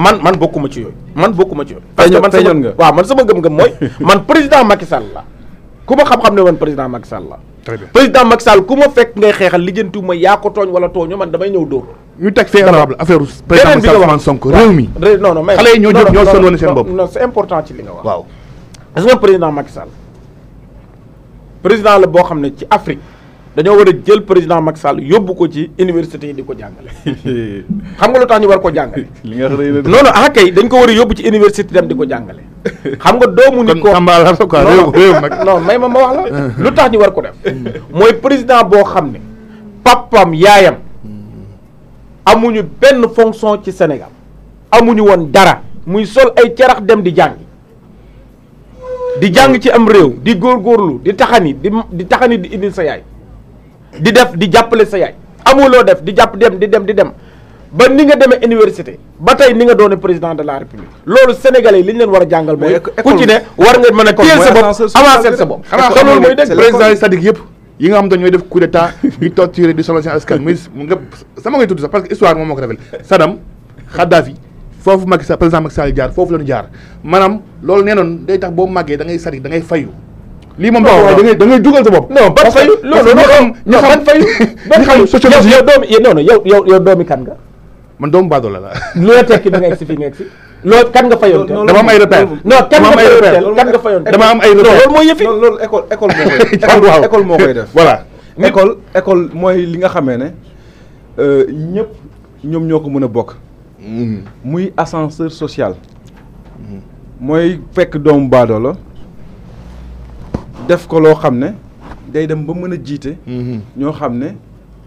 S3: man bokkuma ci yooyu. man bokkuma ci yooyu. parce que man
S2: feeñoon nga.
S3: waaw man sama gëm-gëm mooy man président Macky Sall la ku ma xam-xam ne woon président Macky Sall la.
S4: très bien
S3: président Macky Sall ku ma fekk ngay xeexal lijjantiw ma yaa ko tooñ wala tooñu man damay ñëw dóor.
S4: ñu teg fee honorable affaire président Macky Sall Ousmane Sonko réew mi.
S3: non mais
S4: xale yi ñoo jóg ñoo sonn woon seen bopp.
S3: non c'est important ci li nga wax.
S4: waaw
S3: est-ce que président Macky Sall président la boo xam ne ci Afrique dañoo war a jël président Macky Sall yóbbu ko ci université yi di ko jàngale. xam nga lu tax ñu war ko jàngale.
S2: li nga xam
S3: non kay dañ ko war a yóbbu ci université dem di ko jàngale. xam nga doomu nit ko
S4: Tamba la quoi réew nag.
S3: non may ma wax la. lu tax ñu war ko def. mooy président boo xam ne papam yaayam amuñu benn fonction ci Sénégal amuñu woon dara muy sol ay cerax dem di jàng ci am réew di góorgóorlu di taxani di taxani di indil sa yaay. di def di jàppale sa yaay amuloo def di jàpp dem di dem ba ni nga demee université ba tey ni nga doone président de la république loolu sénégalais yi li ñu leen war a jàngal mooy ku ci ne war nga mën a téye sa bopp avancer sa bopp xanaa loolu mooy dégg
S4: président yi c'est-à-dire yëpp yi nga xam te ñooy def coup d'état di torturer di sonal seen askan muy nga sama ngay tudd sax parce que histoire moom moo ko révélé Saddam Kadhafi foofu Macky Sall président Macky Sall jaar foofu la ñu jaar maanaam loolu nee noon day tax boo màggee da ngay sari da ngay fayu lii moom da ngay dugal sa bopp.
S3: non ban fayu loolu ñu xam fayu ban fayu sociologie yow doomi kan nga.
S4: man doomu baadoola la.
S3: lu la tekki da nga egsi fii nga egsi. loolu kan nga fayoon teel.
S4: dama am ay repère.
S3: non kan nga fayoon teel kan nga fayoon teel.
S4: dama am ay repère
S3: loolu mooy yëfi.
S2: loolu école moo koy def.
S4: voilà
S2: école mooy li nga xamee ne ñëpp ñoom ñoo ko mën a bokk. muy ascenseur social. mooy fekk doomu baadoola def ko loo xam ne day dem ba mën a jiite. ñoo xam ne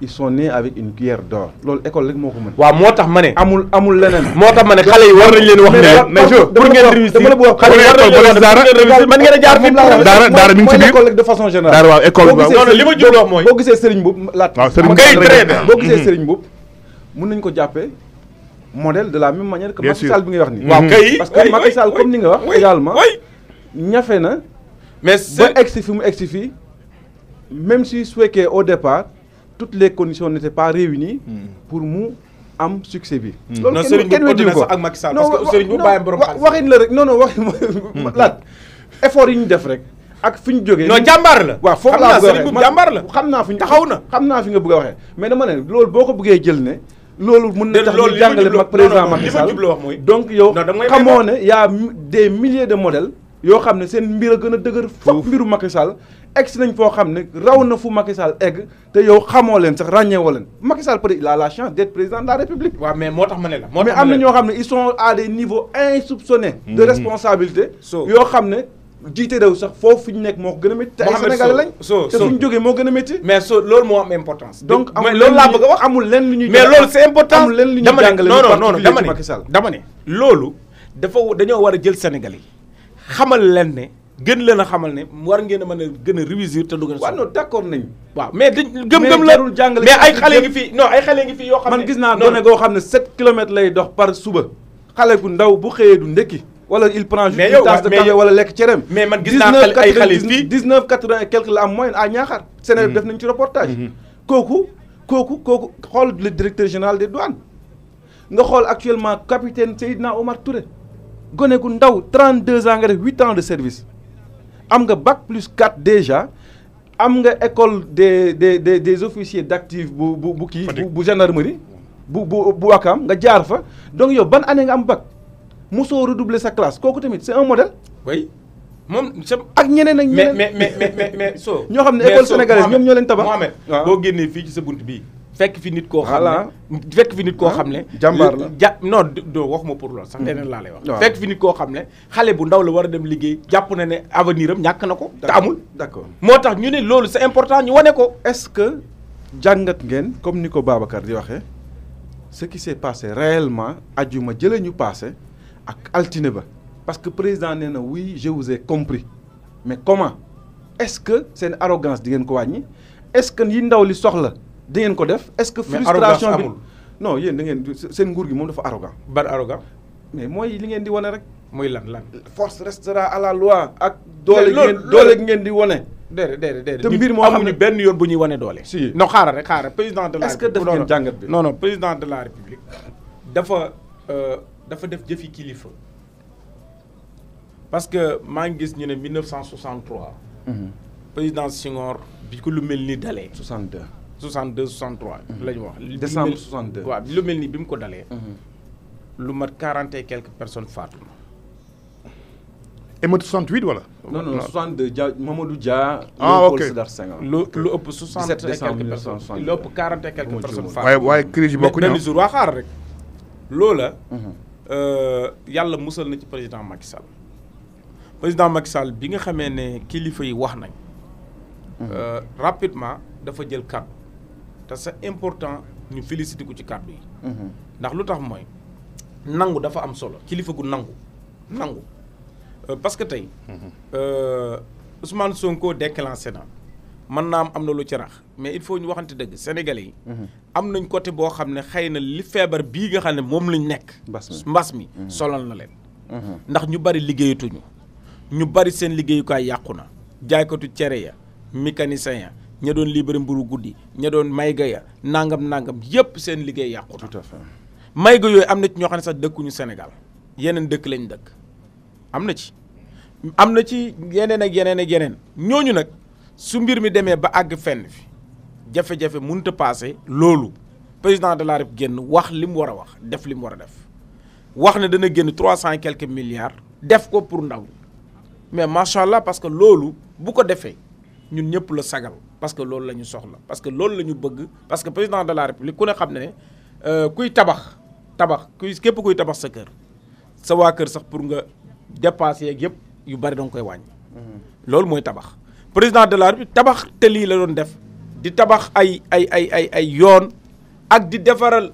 S2: ils sont nés avec une cuillère d'or loolu école rek moo ko mën.
S3: waaw moo tax ma ne.
S2: amul leneen.
S3: moo tax ma ne xale yi war nañ leen wax ne.
S4: mais
S3: pour ngeen réussir xale yi war nañ leen wax ne man ngeen a jaar fi.
S4: daara mi ngi ci biir
S2: école rek de façon générale.
S4: daara waaw école waaw
S3: non li ma jubloo wax mooy.
S2: boo gisee Serigne Mboup laat.
S4: waaw Serigne
S2: boo gisee Serigne Mboup mun nañ ko jàppee modèle de la même manière que Macky Sall bi ngay wax nii.
S3: waaw kay
S2: parce que Macky Sall comme ni nga wax également ñafe na.
S3: mais
S2: ba egsi fi mu egsi fii même si su fekkee au départ toutes les conditions n'étaient pas réunies pour mu am succès bi.
S3: loolu kenn weddiwu ko ak Macky Sall parce que Serigne bu bàyyi borom xaalis
S2: waxin la rek non waxin laat effort yi ñu def rek ak fi ñu jógee.
S3: non jàmbaar la.
S2: waaw foofu laa bëgg a
S3: waxee jàmbaar la.
S2: xam naa fi ñu
S3: taxaw na
S2: xam naa fi nga bëgg a waxee mais dama ne loolu boo ko bëggee jël ne. loolu mën na tax ñu jàngale mag président Macky Sall donc yow xamoo ne y a des milliers de modèles yoo xam ne seen mbir a gën a dëgër foofu mbiru Macky Sall egg si nañ foo xam ne raw na fu Macky Sall egg te yow xamoo leen sax ràññeewoo leen Macky Sall peut-être il a la chance d'être président de la République.
S3: waaw mais moo tax ma ne la.
S2: mais am na ñoo xam ne ils sont à des niveaux insoupçonnés de responsabilité. yoo xam ne jiite réew sax foofu fi ñu nekk moo ko gën a métti. te ay Sénégalais lañ. te fu ñu jógee moo gën a métti.
S3: mais loolu moo am importance.
S2: donc
S3: loolu laa bëgg a wax
S2: amul lenn lu ñuy.
S3: mais loolu c'est important
S2: amul lenn lu ñuy jàngale.
S3: non dama ne loolu dañoo war a jël Sénégalais yi xamal leen ne gën leen a xamal ne war ngeen a mën a gën a réussir te du ngeen.
S2: waaw non d'accord nañ.
S3: waaw mais dañ gëm-gëm la mais ay xale ngi fii non ay xale ngi fii yoo xam ne
S2: man gis naa gone goo xam ne 7 kilomètres lay dox par suba xale bu ndaw bu xëyee du ndekki wala il prend juste une tasse de café wala lekk cereem.
S3: mais man gis naa ay xale fii
S2: 19 80 et quelque la am moyenne à Niakhar. Sénégal def nañ ci reportage. kooku xool le directeur général des douanes nga xool actuellement capitaine Seydina Omar Touré gone gu ndaw 32 ans nga def 8 ans de service am nga bac plus 4 déjà am nga école des officiers d'active bu kii bu gendarmerie bu Wakam nga jaar fa donc yow ban année nga am bac mosoo redoubler sa classe kooku tamit c'est un modèle.
S3: oui moom
S2: ak ñeneen ak ñeneen
S3: mais so
S2: ñoo xam ne école sénégalaise ñoom ñoo leen tabax.
S3: Mohamed boo génnee fii ci sa bunt bii. fekk fi nit koo xam ne fekk fi nit koo xam ne.
S2: jàmbaar la
S3: non do waxuma pour loolu sax leneen laa lay wax. fekk fi nit koo xam ne xale bu ndaw la war a dem liggéey jàpp na ne avenir am ñàkk na ko. te amul
S2: d'accord
S3: moo tax ñu ne loolu c'est important ñu wane ko.
S2: est-ce que jàngat ngeen comme ni ko Babacar di waxee ce qui s'est passé réellement ajjuma jëlee ñu passé ak altine ba parce que président nee na oui je vous ai compris mais comment est-ce que seen arrogance di ngeen ko wàññi est-ce que yi ndaw li soxla di ngeen ko def est-ce que frustration bi non yéen da ngeen seen nguur gi moom dafa arrogant.
S3: ban arrogant.
S2: mais mooy li ngeen di wane rek.
S3: mooy lan.
S2: force restera à la loi ak. doole ngeen di wane.
S3: déedéet
S2: te mbir moo xam ne
S3: amuñu benn yoon bu ñuy wane doole.
S2: si
S3: non xaaral président de la.
S2: est-ce que def ngeen jàngat bi.
S3: non président de la république dafa def jëfi kilifa. parce que maa ngi gis ñu ne 1963. président Senghor bi ko lu mel ni dalee. 62 63. la ñu wax.
S2: décembre 62
S3: waaw lu mel ni bi mu ko dalee. lu mat 40 et quelques personnes faatu na.
S4: émeute 68 wala.
S2: non 62 Dia Mamadou Dia.
S4: ok
S2: Sédar Senghor.
S3: lu ëpp 60 et quelques personnes. lu ëpp 40 et quelques personnes faatu.
S4: waaye crise yi bokkuñu
S3: benn jour waa xaar rek. loola. yàlla musal na ci président Macky Sall. président Macky Sall bi nga xamee ne kilifa yi wax nañ. rapidement dafa jël kàddu te c'est important ñu féliciter ko ci kàddu yi. ndax lu tax mooy nangu dafa am solo kilifa gu nangu parce que tey Ousmane Sonko déclenché na mën naa am na lu ci rax mais il faut ñu waxante dëgg Sénégalais yi. am nañ côté boo xam ne xëy na li feebar bii nga xam ne moom lañ nekk. mbas mi solal na leen. ndax ñu bari liggéeyatuñu. ñu bari seen liggéeyukaay yàqu na jaaykatu cere ya mécanicien ya ña doon libéré mburu guddi ña doon mayga ya nangam yépp seen liggéey yàqu na.
S2: tout à fait
S3: mayga yooyu am na ci ñoo xam ne sax dëkkuñu Sénégal yeneen dëkk lañ dëkk am na ci yeneen ak yeneen ñooñu nag su mbir mi demee ba àgg fenn fi jafe-jafe mënut a passé loolu président de la République génn wax li mu war a wax def li mu war a def wax ne dana génn 300 et quelques milliards def ko pour ndaw mais macha allah parce que loolu bu ko defee ñun ñëpp la sagal parce que loolu la ñu soxla parce que loolu la ñu bëgg parce que président de la République ku ne xam ne kuy tabax képp kuy tabax sa kër sa waa kër sax pour nga dépasser yeeg yëpp yu bari danga koy wàññi. loolu mooy tabax président de la République tabax te lii la doon def di tabax ay yoon ak di defaral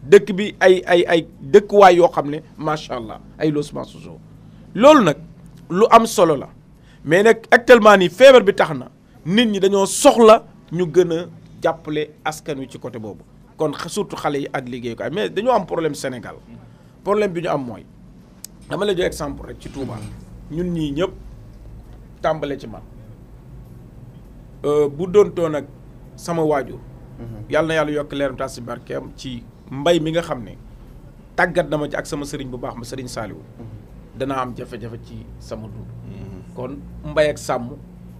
S3: dëkk bi ay dëkkuwaay yoo xam ne macha allah ay logements sociaux loolu nag lu am solo la mais nag actuellement nii feebar bi tax na nit ñi dañoo soxla ñu gën a jàppale askan wi ci côté boobu kon surtout xale yi ak liggéeyukaay mais dañoo am problème Sénégal problème bi ñu am mooy dama la jox exemple rek ci Touba ñun ñii ñëpp tàmbale ci man bu doon toon ak sama waajur yàlla na yàlla yokk leeram taas si barkeem ci mbay mi nga xam ne tàggat na ma ci ak sama sëriñ bu baax ma sëriñ Saliou danaa am jafe-jafe ci sama dund kon mbay ak sàmm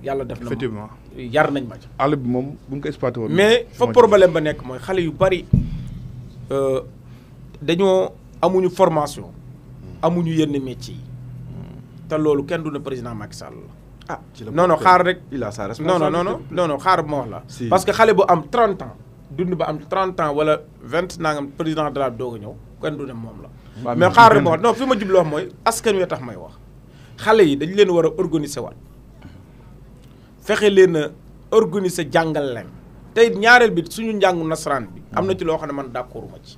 S3: yàlla def na
S4: effectivement
S3: yar nañ ma ci
S4: àll bi moom bu ñu ko exploité woon
S3: mais fa problème ba nekk mooy xale yu bari dañoo amuñu formation amuñu yenn métiers yi te loolu kenn du ne président Macky Sall la non xaar rek
S2: il a sa responsabilité
S3: non xaar ma wax la parce que xale bu am 30 ans dund ba am 30 ans wala 20 nangam président de la doog a ñëw kenn du ne moom la mais xaar rek ma wax non fi ma jublu wax mooy askan wi tax may wax xale yi dañ leen war a organiser waat fexe leen a organiser jàngal leen tey ñaareel bi suñu njàngu nasaraan bi am na ci loo xam ne man d'accord ma ci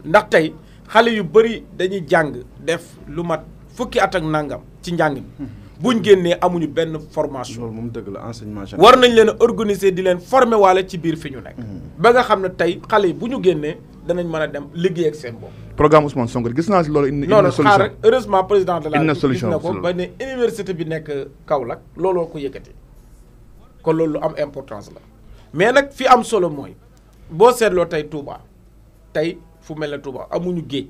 S3: ndax tey xale yu bari dañuy jàng def lu mat fukki at ak nangam ci njàng mi buñ génnee amuñu benn formation.
S2: loolu moom dëgg la enseignement général
S3: war nañ leen a organiser di leen former waale ci biir fi ñu nekk. ba nga xam ne tey xale yi bu ñu génnee danañ mën a dem liggéey ak seen bopp.
S4: programme Ousmane Sonko gis naa si loolu. indi
S3: non
S4: solution
S3: xaar rek heureusement président de la
S4: République
S3: gis na ko ba ne université bi nekk Kaolack looloo ko yëkkati kon loolu lu am importance la mais nag fi am solo mooy boo seetloo tey Touba tey fu mel ne Touba amuñu géej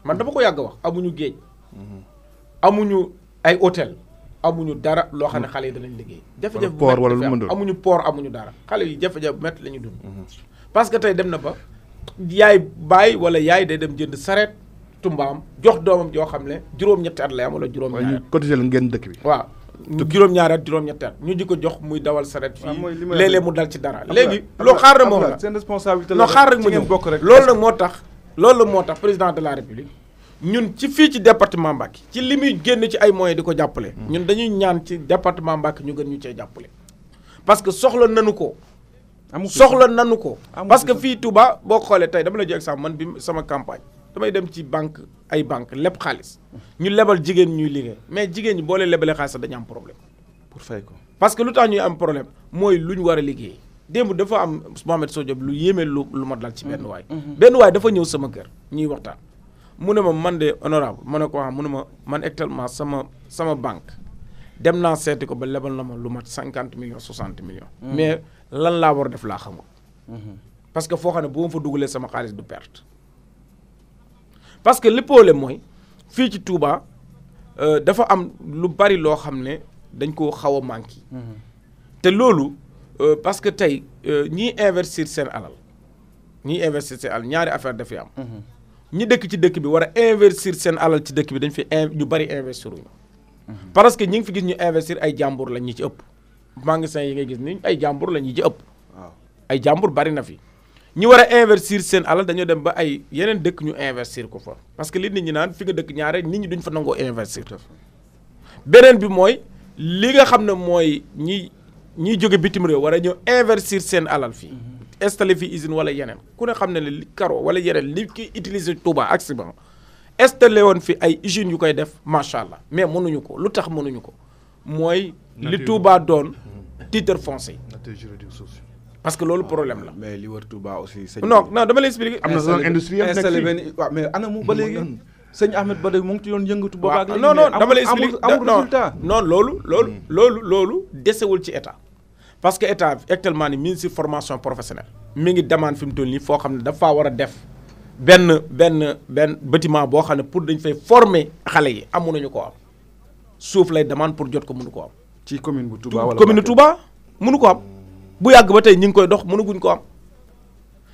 S3: man dama ko yàgg wax amuñu géej amuñu ay hôtel amuñu dara loo xam ne xale yi danañ liggéey. jafe-jafe bu
S4: port wala lu mu doon
S3: amuñu port amuñu dara xale yi jafe-jafe bu métti la ñu dund. parce que tey dem na ba yaay baay wala yaay day dem jënd sareet tumbaam jox doomam joo xam ne juróom-ñetti at lay am wala juróom-ñaari at.
S4: ñu cotiser leen ngeen dëkk bi.
S3: waaw juróom-ñaari at juróom-ñetti at ñu di ko jox muy dawal sareet fii léeg-léeg mu dal ci dara. léegi loo xaar rek moom la
S2: seen responsabilité la
S3: loo xaar rek mu ñëw
S2: bokk rek
S3: loolu nag moo tax président de la république ñun ci fii ci département Mbacké ci li muy génn ci ay moyens di ko jàppale. ñun dañuy ñaan ci département Mbacké ñu gën ñu cee jàppale. parce que soxla nanu ko. soxla nanu ko. parce que fii Touba boo xoolee tey dama la jox exemple man bi sama campagne damay dem ci banque ay banque leb xaalis ñu lebal jigéen ñuy liggéey mais jigéen ñi boo leen lebalee xaalis sax dañu am problème
S2: pour fay ko
S3: parce que lu tax ñuy am problème mooy lu ñu war a liggéey démb dafa am Mohamed Sow Diop lu yéeme lu ma dal ci benn waay dafa ñëw sama kër ñuy waxtaan mu ne ma man de honorable ma ne ko mu ne ma man actuellement sama banque dem naa seeti ko ba lebal na ma lu mat 50 millions 60 millions mais lan laa war a def laa xamul parce que foo xam ne bu ma fa dugalee sama xaalis du perte parce que li problème mooy fii ci Touba dafa am lu bari loo xam ne dañ koo xaw a manqué te loolu parce que tey ñiy investir seen alal ñaari affaire dafay am ñi dëkk ci dëkk bi war a investir seen alal ci dëkk bi dañ fi ñu bari investir uñu parce que ñi ngi fi gis ñu investir ay jàmbur la ñi ci ëpp magasin yi ngay gis ni ay jàmbur la ñi ci ëpp waaw ay jàmbur bari na fi ñi war a investir seen alal dañoo dem ba ay yeneen dëkk ñu investir ko fa parce que li nit ñi naan fi nga dëkk ñaare nit ñi duñ fa nangoo investir beneen bi mooy li nga xam ne mooy ñiy jóge bitim réew war a ñëw investir seen alal fii installé fii usine wala yeneen ku ne xam ne ne li karo wala yeneen li ki utiliser Touba accident installé woon fi ay usines yu koy def macha allah mais mënuñu ko lu tax mënuñu ko mooy li Touba doon titre foncier parce que loolu problème la.
S2: mais li wër Touba aussi.
S3: non dama lay expliquer.
S4: am na zone industrielle
S2: installé benn waaw mais anamu ba léegi. sëñ Ahmed Ba de mu ngi ci doon yëngatu. booba ak léegi
S3: non dama lay expliquer
S2: amul résultat.
S3: non loolu desewul ci état. parce que état actuellement ni ministre formation professionnelle mi ngi demande fi mu toll nii foo xam ne dafa war a def benn bâtiment boo xam ne pour dañ fay former xale yi amuñu ko am suuf lay demande pour jot ko mënu ko am.
S2: ci commune bu Touba wala
S3: commune Touba mënu ko am. bu yàgg ba tey ñi ngi koy dox mënaguñ ko am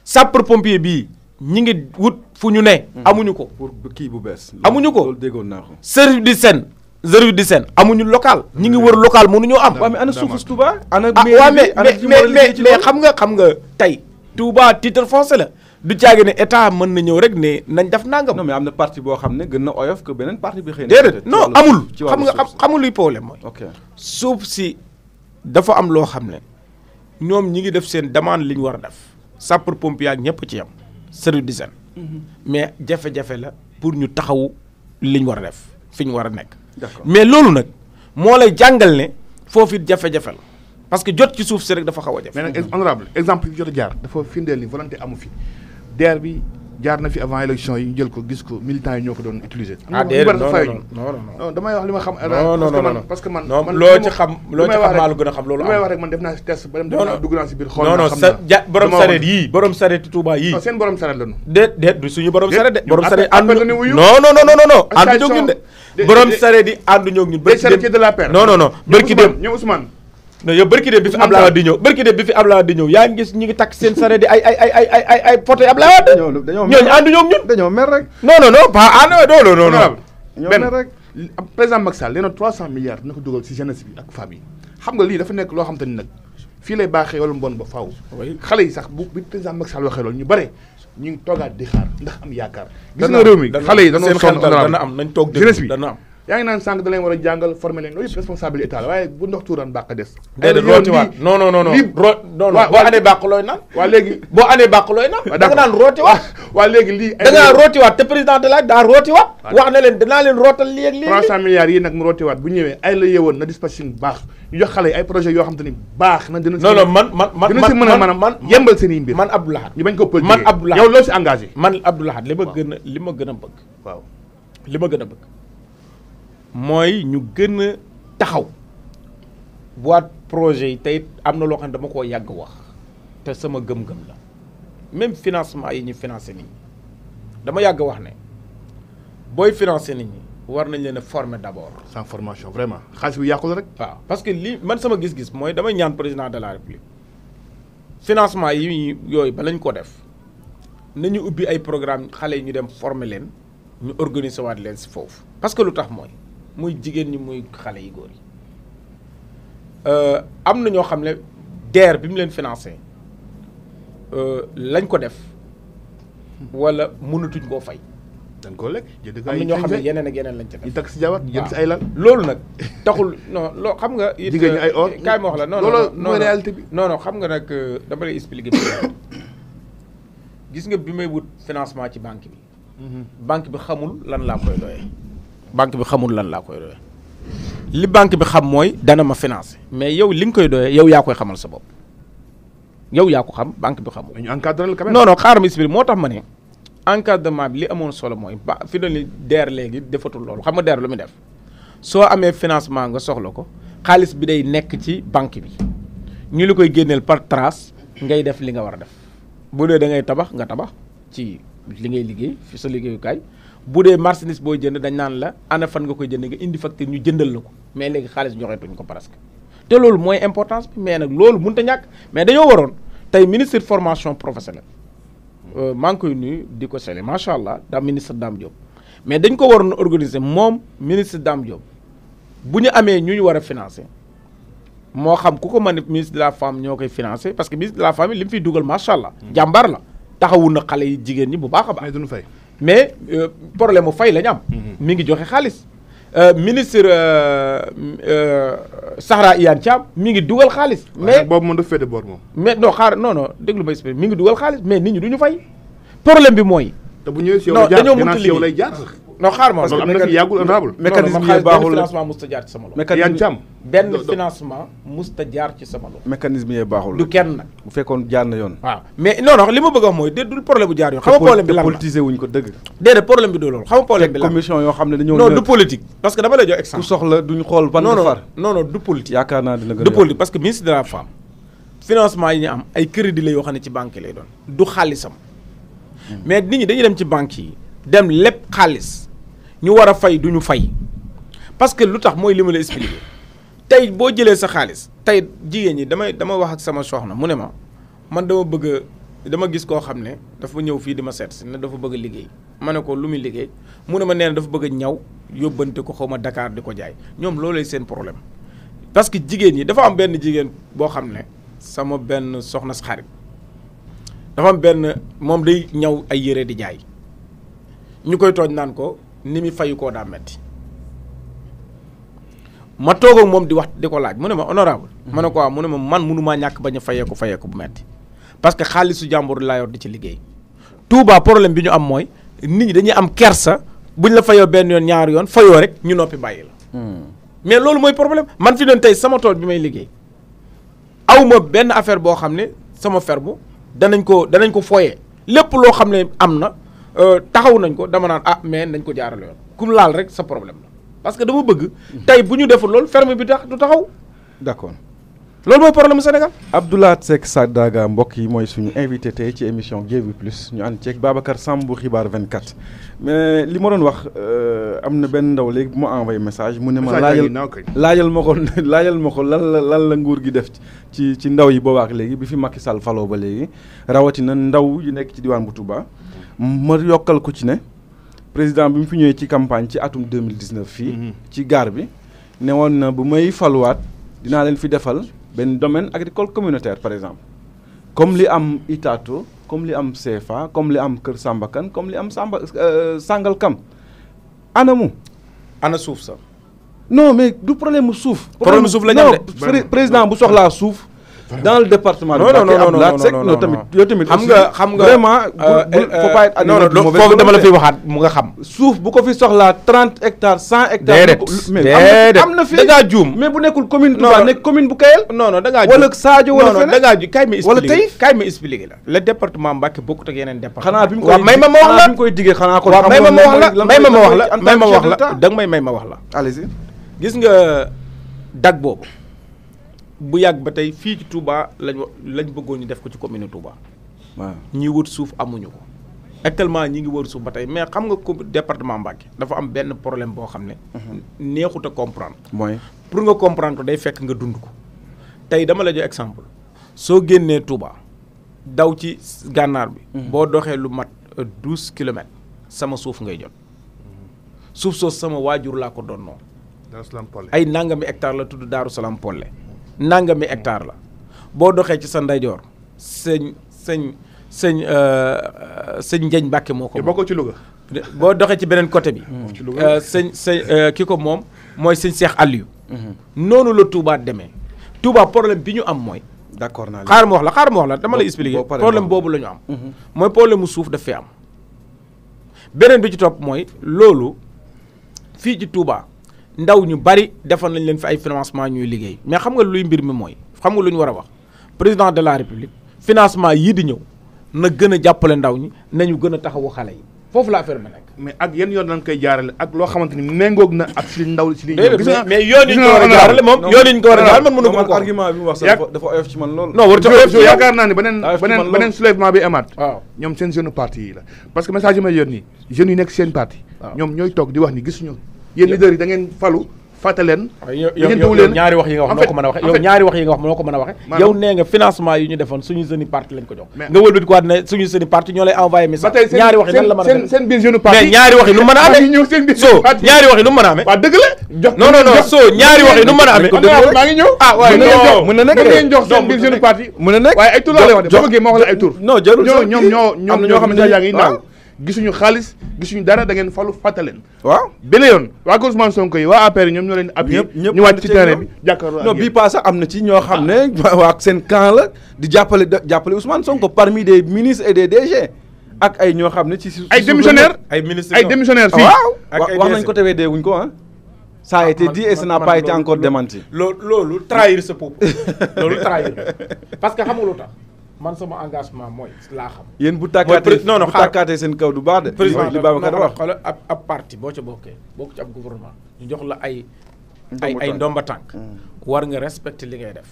S3: sapeur pompier bii ñi ngi wut fu ñu ne. amuñu ko
S2: pour kii bu bees.
S3: amuñu ko
S2: loolu déggoon naa ko.
S3: service d'hygiène amuñu local. ñi ngi wër local mënuñoo am.
S2: waaw mais ana suufu Touba. ana
S3: mais xam nga tey Touba titre foncier la du caagi ne état mën na ñëw rek ne nañ def nangam.
S2: non mais am na partie boo xam ne gën na oyof que beneen partie bi xëy na.
S3: déedéet non amul. xamul luy problème mooy.
S2: ok
S3: suuf si dafa am loo xam ne. ñoom ñi ngi def seen demande li ñu war a def sapeur pompier ak ñëpp ci yam service d'hygiène mais jafe-jafe la pour ñu taxawu li ñu war a def fi ñu war a nekk. mais loolu nag moo lay jàngal ne foofu it jafe-jafe la parce que jot ci suuf si rek dafa xaw a jafe.
S4: mais nag honorable exemple yi jot a jaar dafa firndeel ni volonté amu fi DER bi jaar na fi avant élection yi ñu jël ko gis ko militants yi ñoo ko doon utiliser.
S3: déedéet
S4: non damay wax li ma xam. parce que man
S3: loo ci xam maa lu gën a xam loolu.
S4: li may wax rek man def naa si test ba dem dugg naa si biir. xool
S3: naa xam naa borom sareet yii borom sareet Touba yii.
S4: non seen borom sareet la ñu.
S3: déet du suñu borom sareet de. borom sareet àndu
S4: non
S3: àndu ñoo ñun de. borom sareet yi àndu ñoo ñun. barki dem
S4: ñoom Ousmane.
S3: non yow barki dem bi fi Abdoulaye Wade di ñëw yaa ngi gis ñi ngi takk seen sareet yi ay photo Abdoulaye Wade. ñooñu àndu ñoo ñun.
S2: dañoo mer rek.
S3: non pas ànd non.
S4: benn président Macky Sall nee na 300 milliards dina ko dugal si jeunesse bi ak famille xam nga lii dafa nekk loo xam te ni nag fii lay baaxee wala mbon ba faaw. xale yi sax bi président Macky Sall waxee loolu ñu bare ñu ngi toogaat di xaar ndax am yaakaar. gis nga réew mi xale yi dañoo sonn
S3: dana am nañ toog
S4: jeunesse bi
S3: dana am.
S4: yaa ngi naan sànq da leen war a jàngal former leen loolu yëpp responsabilité état la waaye bu ndox tuuraan bàq des.
S3: déedéet rootiwaat non boo andee bàq looy naan.
S4: waa léegi
S3: boo andee bàq looy naan. da nga naan rootiwaat.
S4: waa léegi lii.
S3: da nga naan rootiwaat te président de la daa rootiwaat. wax na leen danaa leen rootal lii ak lii.
S4: 300 milliards yi nag mu rootiwaat bu ñëwee ay la yeewoon na dispatching baax ñu jox xale yi ay projet yoo xam te ni baax na. dina si mën a maanaam yembal seen i mbir.
S3: man Abdou Lahad
S4: ñu bañ ko politique
S3: man Abdou Lahad
S4: yow loo si engagé.
S3: man Abdou Lahad li ma gën a bëgg.
S4: waaw
S3: li ma gën a bëgg mooy ñu gën a taxaw boîte projet yi tey am na loo xam ne dama koo yàgg wax te sama gëm-gëm la même financement yi ñu financé nit ñi dama yàgg wax ne booy financé nit ñi war nañ leen a former d'abord.
S4: sans formation vraiment xaalis bi yàqul rek.
S3: waaw parce que li man sama gis-gis mooy damay ñaan président de la république financement yi yooyu ba lañ ko def nañu ubbi ay programme xale yi ñu dem former leen ñu organiser waat leen si foofu parce que lu tax mooy. muy jigéen ñi muy xale yi góor yi am na ñoo xam ne DER bi mu leen financé lañ ko def wala mënatuñ koo fay.
S4: dañ koo lekk
S3: am na ñoo xam ne yeneen ak yeneen lañ ca def.
S4: ñu takk si jabar jënd si ay lal.
S3: loolu nag taxul non loo xam nga. it
S4: jigéen ñi ay or
S3: kaay ma wax la non
S4: loolu mooy réalité bi.
S3: non xam nga nag dama lay expliquer gis nga bi may wut financement ci banque bi. banque bi xamul lan laa koy doyee. banque bi xamul lan laa koy doyee li banque bi xam mooy dana ma financer mais yow li nga koy doyee yow yaa koy xamal sa bopp yow yaa ko xam banque bi xamul.
S4: ñu encadré la quand même.
S3: non non xaaral ma expliqué moo tax ma ne encadrement bi li amoon solo mooy ba fi doon ni DER léegi defatul loolu xam nga DER lu muy def soo amee financement nga soxla ko xaalis bi day nekk ci banque bi ñu li koy génneel par trace ngay def li nga war a def bu dee da ngay tabax nga tabax ci li ngay liggéey fi sa liggéeyukaay bu dee marchandise booy jënd dañ naan la ana fan nga koy jënd nga indi facture ñu jëndal la ko mais léegi xaalis joxeetuñ ko presque te loolu mooy importance bi mais nag loolu mënut a ñàkk mais dañoo waroon tey ministre formation professionnelle maa ngi koy nuyu di ko sele macha allah da ministre Dame Diop mais dañ ko waroon organiser moom ministre Dame Diop bu ñu amee ñu war a financer moo xam ku ko mën ministre de la femme ñoo koy financer parce que ministre de la femme li mu fiy dugal macha allah jàmbaar la taxawu na xale yi jigéen ñi bu baax a baax.
S4: mais duñu fay.
S3: mais problème mu fay la ñu am. mi ngi joxe xaalis. ministre Sahra Iyane Thiam mi ngi dugal xaalis. mais
S4: boobu moom dafa féete boor moom.
S3: mais non xaar non déglu ma expliqué mi ngi dugal xaalis mais nit ñi du ñu fay. problème bi mooy.
S4: te bu ñëwee si yow
S3: non
S4: lay jaar
S3: dañoo
S4: gannaaw
S3: mënut
S4: si yow lay jaar sax.
S3: non xaar ma
S4: parce que am na fi yàggul honorable.
S2: mécanisme yi baaxul
S3: benn financement musta jaar ci sama loxo.
S4: Iyane Thiam.
S3: benn financement musta jaar ci sama loxo.
S2: mécanisme yi baaxul.
S3: du kenn nag.
S2: bu fekkoon jaar na yoon.
S3: waaw mais non non li ma bëgg a wax mooy du problème bu jaar yoon. xam nga problème bi lan la
S2: politiser wuñ ko dëgg.
S3: déedéet problème bi du loolu xam nga problème bi lan
S2: commission yoo xam ne dañoo.
S3: non du politique. parce que dama lay jox
S2: ku
S3: exemple.
S2: soxla duñ xool ban
S3: non
S2: nga
S3: non
S2: far.
S3: non non du politique.
S2: yaakaar naa dina gën a
S3: du politique parce que ministre de la femme financement yi ñu am ay crédit la yoo xam ne ci banque lay doon du xaalisam mais nit ñi dañuy dem ci banque yi dem lépp xaalis ñu war a fay du ñu fay parce que lu tax mooy li ma la expliqué tey boo jëlee sa xaalis tey jigéen ñi dama wax ak sama soxna mu ne ma man dama gis koo xam ne dafa ñëw fii di ma seet si ne dafa bëgg a liggéey ma ne ko lu muy liggéey mu ne ma nee na dafa bëgg a ñaw yóbbante ko xaw ma Dakar di ko jaay ñoom loolay seen problème parce que jigéen ñi dafa am benn jigéen boo xam ne sama benn soxna sa xarit dafa am benn moom day ñaw ay yére di jaay ñu koy tooñ naan ko ni mi fayu koo daa metti ma toog ak moom di wax di ko laaj mu ne ma honorable ma ne ko waaw mu ne ma man mënumaa ñàkk bañ a fayeeku bu metti parce que xaalisu jàmbur laa yor di ci liggéey Touba problème bi ñu am mooy nit ñi dañuy am kersa buñ la fayoo benn yoon ñaari yoon fayoo rek ñu noppi bàyyi la mais loolu mooy problème man fi doon tey sama tool bi may liggéey awma benn affaire boo xam ne sama ferme danañ ko foyee lépp loo xam ne am na taxaw nañ ko dama naan mais nañ ko jaarale yoon kum laal rek sa problème la parce que dama bëgg tey bu ñu deful loolu ferme bi tax du taxaw
S2: d'accord
S3: loolu mooy problème Sénégal.
S2: Abdou-Lahad Seck Sadaga mbokk yi mooy suñu invité tey ci émission Guewi Plus ñu ànd ceeg Babacar Samb bu xibaar 24 mais li ma doon wax am na benn ndaw léegi bu ma envoyé message mu ne ma laajal ma ko lan la nguur gi def ci ndaw yi boobaak léegi bi fi Macky Sall faloo ba léegi rawatina ndaw yu nekk ci diwaan bu Touba ma yokkal ko ci ne président bi mu fi ñëwee ci campagne ci atum 2019 fii ci gaar bi ne woon na bu may faluwaat dinaa leen fi defal benn domaine agricole communautaire par exemple comme li am Itato comme li am CFA comme li am Kër Sambakan comme li am Sangalkam
S3: ana suuf sa
S2: non mais du problème mu suuf.
S3: problème suuf la ñu am de
S2: président bu soxlaa suuf. dans le département.
S3: non
S2: tamit yow tamit.
S3: xam nga
S2: vraiment. faut pas être
S3: non foofu dama la fiy waxaat mu nga xam.
S2: suuf bu ko fi soxlaa 30 hectares 100 hectares.
S3: déedéet
S2: am na fi
S3: da ngaa juum.
S2: mais bu nekkul commune Touba nekk commune bu Kayel.
S3: non da ngaa juum
S2: wala Sadio wala feneen.
S3: da ngaa juum kaay ma expliqué
S2: wala Taïf
S3: kaay ma expliqué la. le département Mbacké bokkut ak yeneen département.
S2: xanaa bi mu
S3: koy may ma wax la
S2: bi mu koy diggee xanaa kon.
S3: may ma wax la may ma wax la da nga may ma wax la.
S2: allez-y.
S3: gis nga dag boobu bu yàgg ba tey fii ci Touba lañ bëggoon ñu def ko ci commune Touba.
S2: waaw
S3: ñi wër suuf amuñu ko. actuellement ñi ngi wër suuf ba tey mais xam nga ko département Mbacké dafa am benn problème boo xam ne. neexut a comprendre.
S2: mooy
S3: pour nga comprendre ko day fekk nga dund ko. tey dama la jox exemple soo génnee Touba daw ci gànnaar bi. boo doxee lu mat 12 kilomètres sama suuf ngay jot. suuf soosu sama waajur laa ko donnoo. ay nangami hectare la tudd Daaru Salaam Polle. nangami hectare la boo doxee ci sa ndeyjoor sëñ Njañ Mbàkke moo ko moom.
S4: bokk ci Louga.
S3: boo doxee ci beneen côté bi. ki ko moom mooy sëñ Cheikh Aliou. noonu la Touba demee. Touba problème bi ñu am mooy.
S2: d'accord naa
S3: xaaral ma wax la dama lay expliquer problème boobu la ñu am. mooy problème mu suuf daf fi am. beneen bi ci topp mooy loolu fii ci Touba ndaw ñu bari defal nañ leen fi ay financement ñuy liggéey mais xam nga luy mbir mi mooy xam nga lu ñu war a wax président de la république financement yii di ñëw na gën a jàppale ndaw ñi nañu gën a taxawu xale yi foofu la affaire bi nekk.
S4: mais ak yenn yoon lañ koy jaarale ak loo xamante ni méngoog na ak si ndaw si li
S3: gis nga mais yoon yi ñu ko war a jaarale moom yoon yi ñu ko war a jaarale man mënu ko ko
S2: argument bi mu wax sax dafa oyof ci man lool.
S3: non warut a oyof ci
S4: yaakaar naa ni beneen soulèvement bi amaat ñoom seen jeune parti yi la parce que message yi may yoon nii jeunes yi nekk seen parti ñoom ñooy toog di wax ni gisuñu yéen leaders yi da ngeen falu fàttaleen
S3: yow ñaari wax yi nga wax noo ko mën a waxe yow ñaari wax yi nga wax noo ko mën a waxe yow nee nga financement yi ñu defoon suñu jeune parti lañ ko jox nga wëlbati ko ne suñu jeune parti ñoo lay envoyé message ñaari wax yi nan la mën a amee
S4: seen biir jeune parti
S3: mais ñaari wax yi nu mën a amee so ñaari wax yi nu mën a amee
S4: waaw dëgg la
S3: non non non so ñaari wax yi nu mën a amee
S4: maa ngi ñëw
S3: ah waaye
S4: mën na nekk mën ngeen jox seen biir jeune parti
S2: mën na nekk
S4: waaye ay tur la lay wax de boo bëggee ma wax la ay tur
S2: non jarul
S4: ñoom ñoo xam ne yaa ngi naaw gisuñu xaalis gisuñu dara da ngeen falu fàttaleen
S2: waaw
S4: beneen yoon waa Ousmane Sonko yi waa APR ñoom ñoo leen appuyé ñu wàcc ci terrain bi jàkkaarloo
S2: non bii passé am na ci ñoo xam ne waa seen camp la di jàppale Ousmane Sonko parmi des ministres et des DG ak ay ñoo xam ne ci
S4: ay démissionnaires
S3: ay ministres
S4: ay démissionnaires fii
S2: waaw wax nañ ko tewee dee wuñ ko ah ça a été dit et ça n'a pas été encore démenti
S3: loolu trahir sa peuple loolu trahir parce que xam nga lu tax man sama engagement mooy laa xam.
S2: yéen bu tàkkaatee seen kaw du baax de.
S3: président
S2: li Babacar wax
S3: xoolal ab parti boo ca bokkee bokk ci ab gouvernement ñu jox la ay ndomba tànk war nga respecter li ngay def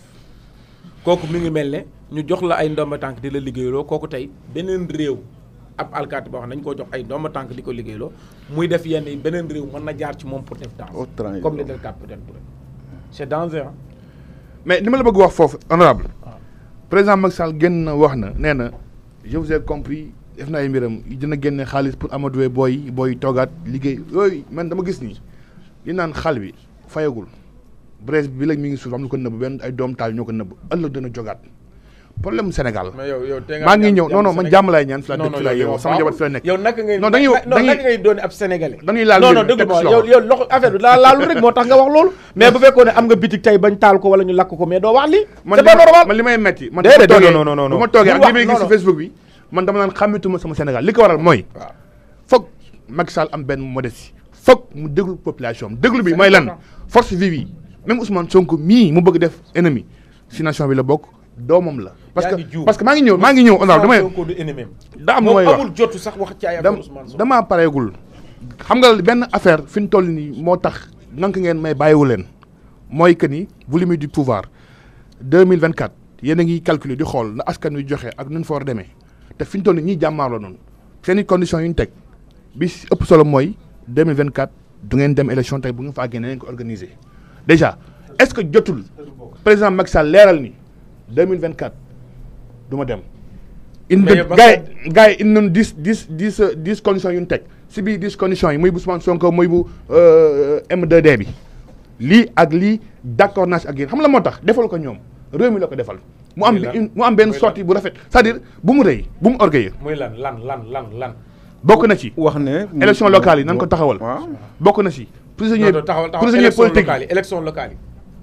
S3: kooku mi ngi mel ne ñu jox la ay ndomba tànk di la liggéeyloo kooku tey beneen réew ab alkaati boo xam ne dañu koo jox ay ndomba tànk di ko liggéeyloo muy def yenn yi beneen réew mën na jaar ci moom pour def danse comme li del capitaine Touré c'est dangereux.
S4: mais li ma la bëgg wax foofu honorable président Macky Sall génn na wax na nee na je vous ai compris def na ay mbiram dina génne xaalis pour amadoué booy toogaat liggéey yooyu man dama gis nii li naan xal bi fayagul brèche bi la mi ngi suuf am lu ko nëbb benn ay doom taal ñoo ko nëbb ëllëg dina jogaat problème Sénégal maa ngi ñëw non man jàmm laay ñaan fi la dëkk fi la yow sama jabar fi la nekk
S3: yow naka ngay
S4: non naka
S3: ngay doon ab sénégalais
S4: dañuy laal
S3: non dëgg ma yow loxo affaire bi laalul rek moo tax nga wax loolu mais bu fekkoon ne am nga bitik tey bañ taal ko wala ñu lakk ko mais doo wax lii c'est pas normal
S4: man li may metti man
S3: non
S4: bu ma toogee ak li may gis ci Facebook bi man dama naan xàmmituma sama Sénégal li ko waral mooy foog Macky Sall am benn modestie foog mu déglu population am déglu bi mooy lan force vive yi même Ousmane Sonko mii mu bëgg def ennemi si nation bi la bokk doomam la parce que maa ngi ñëw honorable damay daa am lu may wax
S3: amul jotu sax wax ci ay affaire Ousmane Sonko
S4: damaa pareegul xam nga benn affaire fi ñu toll nii moo tax nank ngeen may bàyyiwu leen mooy que ni volume du pouvoir 2024 yéen a ngi calculer di xool na askan wi joxe ak nun fa war a demee te fi ñu toll nii ñiy jàmmaarloo noonu seen i conditions yu ñu teg bi ëpp solo mooy 2024 du ngeen dem élection tey bu ngeen fa àggee na ngeen ko organiser déjà est-ce que jotul président Macky Sall leeral ni 2024 du ma dem. gars yi indi nañu 10 conditions yu ñu teg si biir 10 conditions yi muy bu Ousmane Sonko muy bu M2D bi lii ak lii d'accord naa si ak yéen xam la moo tax defal ko ñoom réew mi la ko defal. mu am benn sortie bu rafet c'est-à-dire bu mu rëy bu mu orgueilleux.
S3: muy lan.
S4: bokk na ci.
S2: wax ne
S4: élection locale yi nan ko taxawal. bokk na ci. prisonnier politique
S3: yi élection locale yi.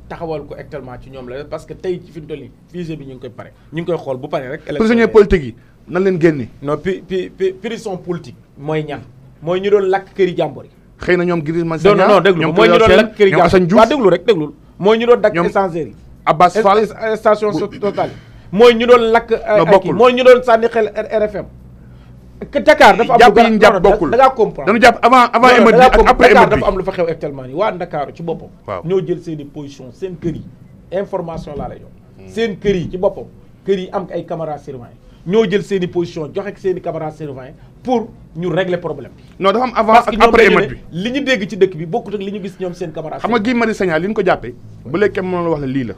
S3: taxawal ko actuellement ci ñoom la parce que tey ci fi mu toll nii fusée bi ñu ngi koy pare ñu ngi koy xool bu pare rek.
S4: prisonnier politique yi nan leen génne.
S3: non prison politique mooy ñan mooy ñu doon lakk këri jàmbur yi.
S4: xëy na ñoom Guy Marius Sagna
S3: non déglu mooy ñu doon lakk këri jàmbur waaw déglu rek déglul mooy ñu doon dakk essencerie yi.
S4: Abbas Fall
S3: station Total yi mooy ñu doon lakk ay mooy ñu doon sànni xel RFM. Dakar dafa am
S4: jàpp yi ñu jàpp bokkul
S3: da ngaa comprendre
S4: dañu jàpp avant émeute bi ak après émeute bi
S3: dafa am lu fa xew actuellement nii waa Dakar ci boppam ñoo jël seen i position seen kër yi information laa lay jox seen kër yi ci boppam kër yi am ay caméras surveillance ñoo jël seen i position joxe seen i caméras surveillance pour ñu régler problème bi
S4: non dafa am avant ak après émeute bi
S3: li ñu dégg ci dëkk bi bokkut ak li ñu gis ñoom seen caméras
S4: xam nga Guy Marius Sagna li ñu ko jàppee ba léegi kenn mënoon la wax la lii la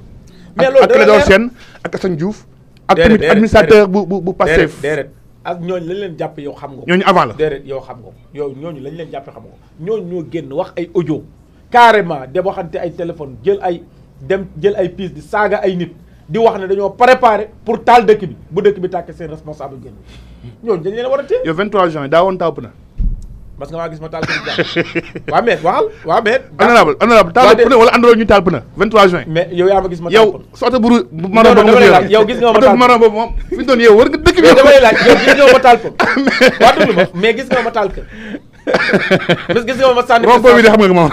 S3: mais loolu
S4: ak Clédor Sène ak Assane Diouf ak tamit administrateur bu Pastef
S3: ak ñooñu lañ leen jàppe yow xam nga ko
S4: ñooñu avant la
S3: déedéet yow xam nga ko yow ñooñu lañ leen jàppe xam nga ko ñooñu ñoo génn wax ay audio carrément de waxante ay téléphone jël ay pièces di saaga ay nit di wax ne dañoo préparé pour taal dëkk bi bu dëkk bi tàkkee seen responsable génn ñooñu dañ leen war a téye
S4: yow 23 juin daa woon taw na
S3: parce que maa gis ma taal pneu jàpp waa mais waxal waa mais
S4: honorable taal pneu wala andaloo ñu taal pneu 23 juin
S3: mais yow yaa ma gis ma taal
S4: yow soto bu marron boobu nga
S3: yow gis nga ma taal
S4: marron boobu moom fi ñu doon yow war nga dëkk bi
S3: dama lay laaj yow gis nga ma taal pneu waa déglu ma mais gis nga ma taal kër parce que gis nga ma sànni.
S4: rond-point bi de xam nga moom.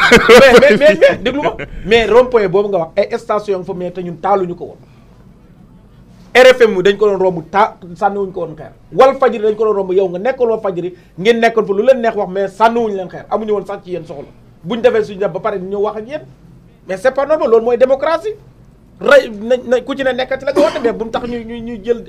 S3: mais déglu ma mais rond-point boobu nga wax ay station fa mais te ñun taaluñu ko woon. RFM dañ ko doon romb sànniwuñ ko woon xeer Walfadjri dañ ko doon romb yow nga nekkoon Walfadjri ngeen nekkoon fa lu leen neex wax mais sànniwuñu leen xeer amuñu woon sax ci yéen soxla buñ defee suñu def ba pare ñëw wax ak yéen mais c'est pas normal loolu mooy démocratie rey na ku ci ne nekkati la nga woote mais bu mu tax ñuy jël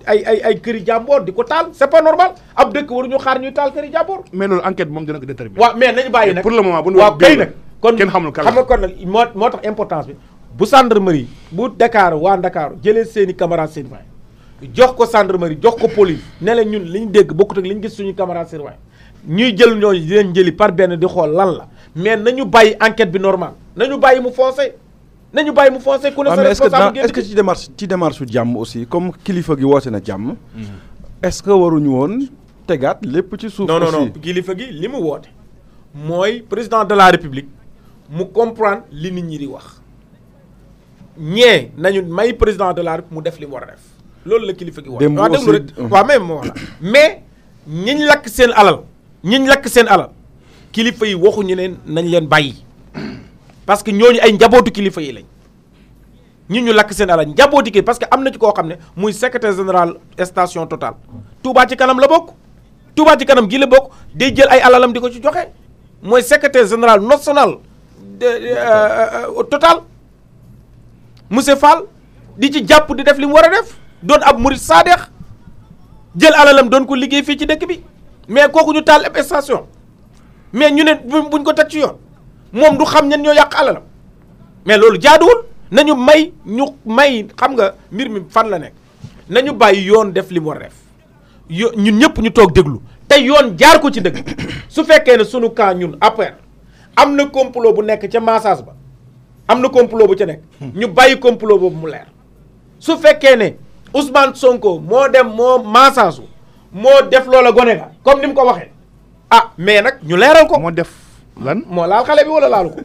S3: ay këri jàmboor di ko taal c'est pas normal ab dëkk waruñu xaar ñuy taal këri jàmboor.
S4: mais loolu enquête moom dina ko déterminer.
S3: waaw mais nañu bàyyi nag
S4: pour le moment bu ñu
S3: waaw kay nag kon
S4: kenn xamul kan
S3: xam nga kon nag moo tax importance bi bu gendarmerie bu Dakar waa Dakar jëlee seen i camarades surveillants jox ko gendarmerie jox ko police ne leen ñun li ñu dégg bokkut ak li ñu gis suñu camarades surveillants ñuy jël ñooñu di leen jëli par benn di xool lan la mais nañu bàyyi enquête bi normal nañu bàyyi mu foncé nañu bàyyi mu foncé ku ne sa responsable
S2: est-ce que ci démarche su jàmm aussi comme kilifa gi woote na jàmm est-ce que waruñu woon tegaat lépp ci suuf aussi
S3: non kilifa gi li mu woote mooy président de la république mu comprendre li nit ñi di wax ñee nañu may président de la république mu def li mu war a def loolu la kilifa gi woote waaw déglu rek waaw même moo wax mais ñiñ lakk seen alal kilifa yi waxuñu leen nañ leen bàyyi parce que ñooñu ay njabootu kilifa yi lañ ñu lakk seen alal njabooti kii parce que am na ci koo xam ne muy secrétaire général station Total Touba ci kanam la bokk Touba ci kanam gi la bokk day jël ay alalam di ko ci joxe mooy secrétaire général national Total monsieur Fall di ci jàpp di def li mu war a def doon ab murid saadeex jël alalam doon ko liggéey fii ci dëkk bi mais kooku ñu taal ab station mais ñu ne buñ ko teg ci yoon moom du xam ñen ñoo yàq alalam mais loolu jaaduwul nañu may xam nga mbir mi fan la nekk nañu bàyyi yoon def li mu war a def ñun ñëpp ñu toog déglu te yoon jaar ko ci dëgg su fekkee ne sunu cas ñun après am na complot bu nekk ca massage ba am na complot bu ca nekk ñu bàyyi complot boobu mu leer su fekkee ne Ousmane Sonko moo dem moo massage moo def loola gone ga comme ni mu ko waxee ah mais nag ñu leeral ko
S4: moo def lan
S3: moo laal xale bi wala laalu ko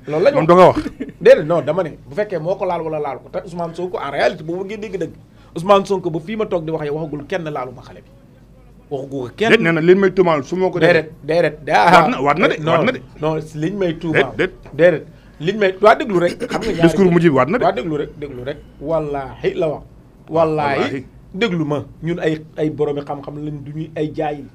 S3: loolu la ñu
S4: moom da nga wax
S3: déedéet non dama ne bu fekkee moo ko laal wala laalu ko te Ousmane Sonko en réalité bu bëggee dégg dëgg Ousmane Sonko ba fii ma toog di waxee waxagul kenn laalu ma xale bi waxagul kenn.
S4: déet nee na liñ may tuumaal su ma ko defee
S3: déedéet
S4: waat na de
S3: non liñ may tuumaal déedéet liñ may waa déglu rek xam nga ñaari
S4: discours mujj bi waat na de
S3: waa déglu rek wallaahi la wax wallaahi déglu ma ñun ay boroomi xam-xam lañ du ñuy ay jaayil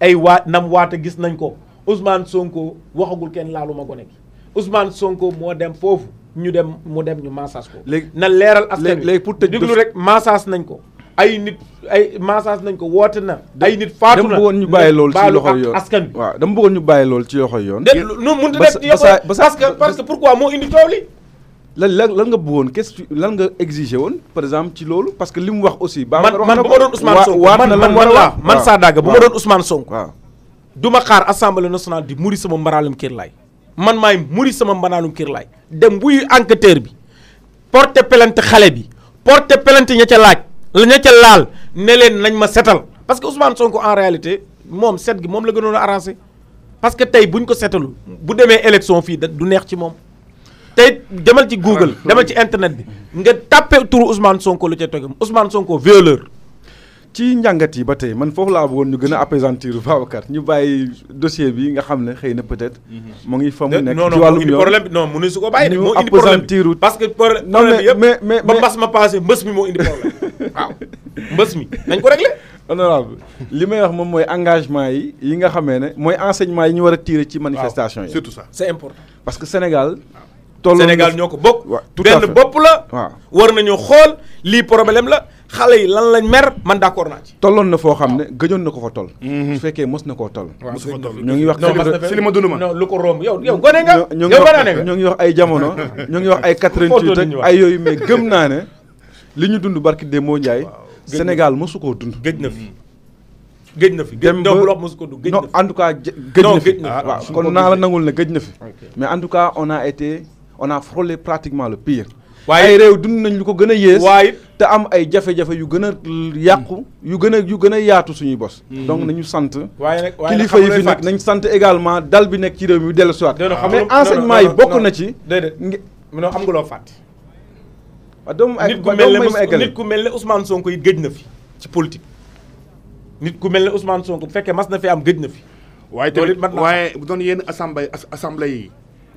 S3: ay nam waata gis nañ ko Ousmane Sonko waxagul kenn laalu ma gone gi Ousmane Sonko moo dem foofu mu dem ñu massage ko.
S2: léegi
S3: na leeral askan wi
S2: léegi pour tëj
S3: déglu rek massage nañ ko ay massage nañ ko woote na. ay nit faatu na
S2: dama bëggoon ñu bàyyi lool ci loxoy yoon
S3: askan bi
S2: waaw dama bëggoon ñu bàyyi lool ci loxoy yoon.
S3: nu mënut a def parce que pourquoi moo indi coow li.
S2: lan nga bëggoon lan nga exiger woon par exemple ci loolu parce que li mu wax aussi.
S3: man bu ma doon Ousmane Sonko man Sadaga bu ma doon Ousmane Sonko. waaw du ma xaar assemblée nationale di muri sama mbaraalum kër laay man maay muri sama mbaraalum kër laay dem buy enquêteur bi porter plainte xale bi porter plainte ña ca laal ne leen nañ ma setal parce que Ousmane Sonko en réalité moom set gi moom la gënoon a arrangé parce que tey buñ ko setalul bu demee élection fii du neex ci moom tey demal ci Google demal ci internet bi nga tàppe turu Ousmane Sonko lu ca toog Ousmane Sonko violeur.
S2: ci njàngat yi ba tey man foofu laa bëggoon ñu gën a apaisantir Babacar ñu bàyyi dossier bi nga xam ne xëy na peut-être mu ngi fa mu nekk ci wàllum yoon
S3: problème bi non mënu su ko bàyyi moo indi problème bi parce que problème bi yëpp mais ba mbas ma passé mbës mi moo indi problème waaw mbës mi nañ ko réglé.
S2: honorable li may wax moom mooy engagement yi nga xamee ne mooy enseignement yi ñu war a tirer ci manifestation yi.
S4: surtout ça
S3: c'est important.
S2: parce que Sénégal.
S3: Sénégal ñoo ko bokk.
S2: tout à fait
S3: benn bopp la.
S2: waaw
S3: war nañoo xool lii problème la. xale yi lan lañ mer man d'accord naa ci.
S2: tolloon na foo xam ne gëjoon na ko fa toll. su fekkee mos na koo toll.
S3: waaw
S4: mosu fa toll
S2: ñoo ngi wax.
S4: si li ma dund ma
S3: non lu ko romb yow gone nga.
S2: ñoo ngi wax ay jamono. ñoo ngi wax ay 88 ak ay yooyu mais gëm naa ne li ñu dund barki Demba Ndiaye. Sénégal mosu koo dund.
S3: gëj na fi.
S2: dem ba
S3: non mosu ko dund gëj na fi.
S2: en tout cas gëj na fi. waaw kon naa la nangul ne gëj na fi. mais en tout cas on a frôlé pratiquement le pire. waaye ay réew dund nañ lu ko gën a yées.
S3: waaye
S2: te am ay jafe-jafe yu gën a yàqu yu gën a yaatu suñuy bos. donc nañu sant.
S3: waaye nag
S2: kilifa yi fi nekk nañ sant également dal bi nekk ci réew mi dellu siwaat. mais enseignement yi bokk na ci.
S3: déedéet non xam nga loo fàtte.
S2: waaw doomu ay
S3: nit ku mel ne Ousmane Sonko yi gëj na fi ci politique. nit ku mel ne Ousmane Sonko bu fekkee mas na fi am gëj na fi.
S4: waaye tamit waaye bu doon yenn assemblée yi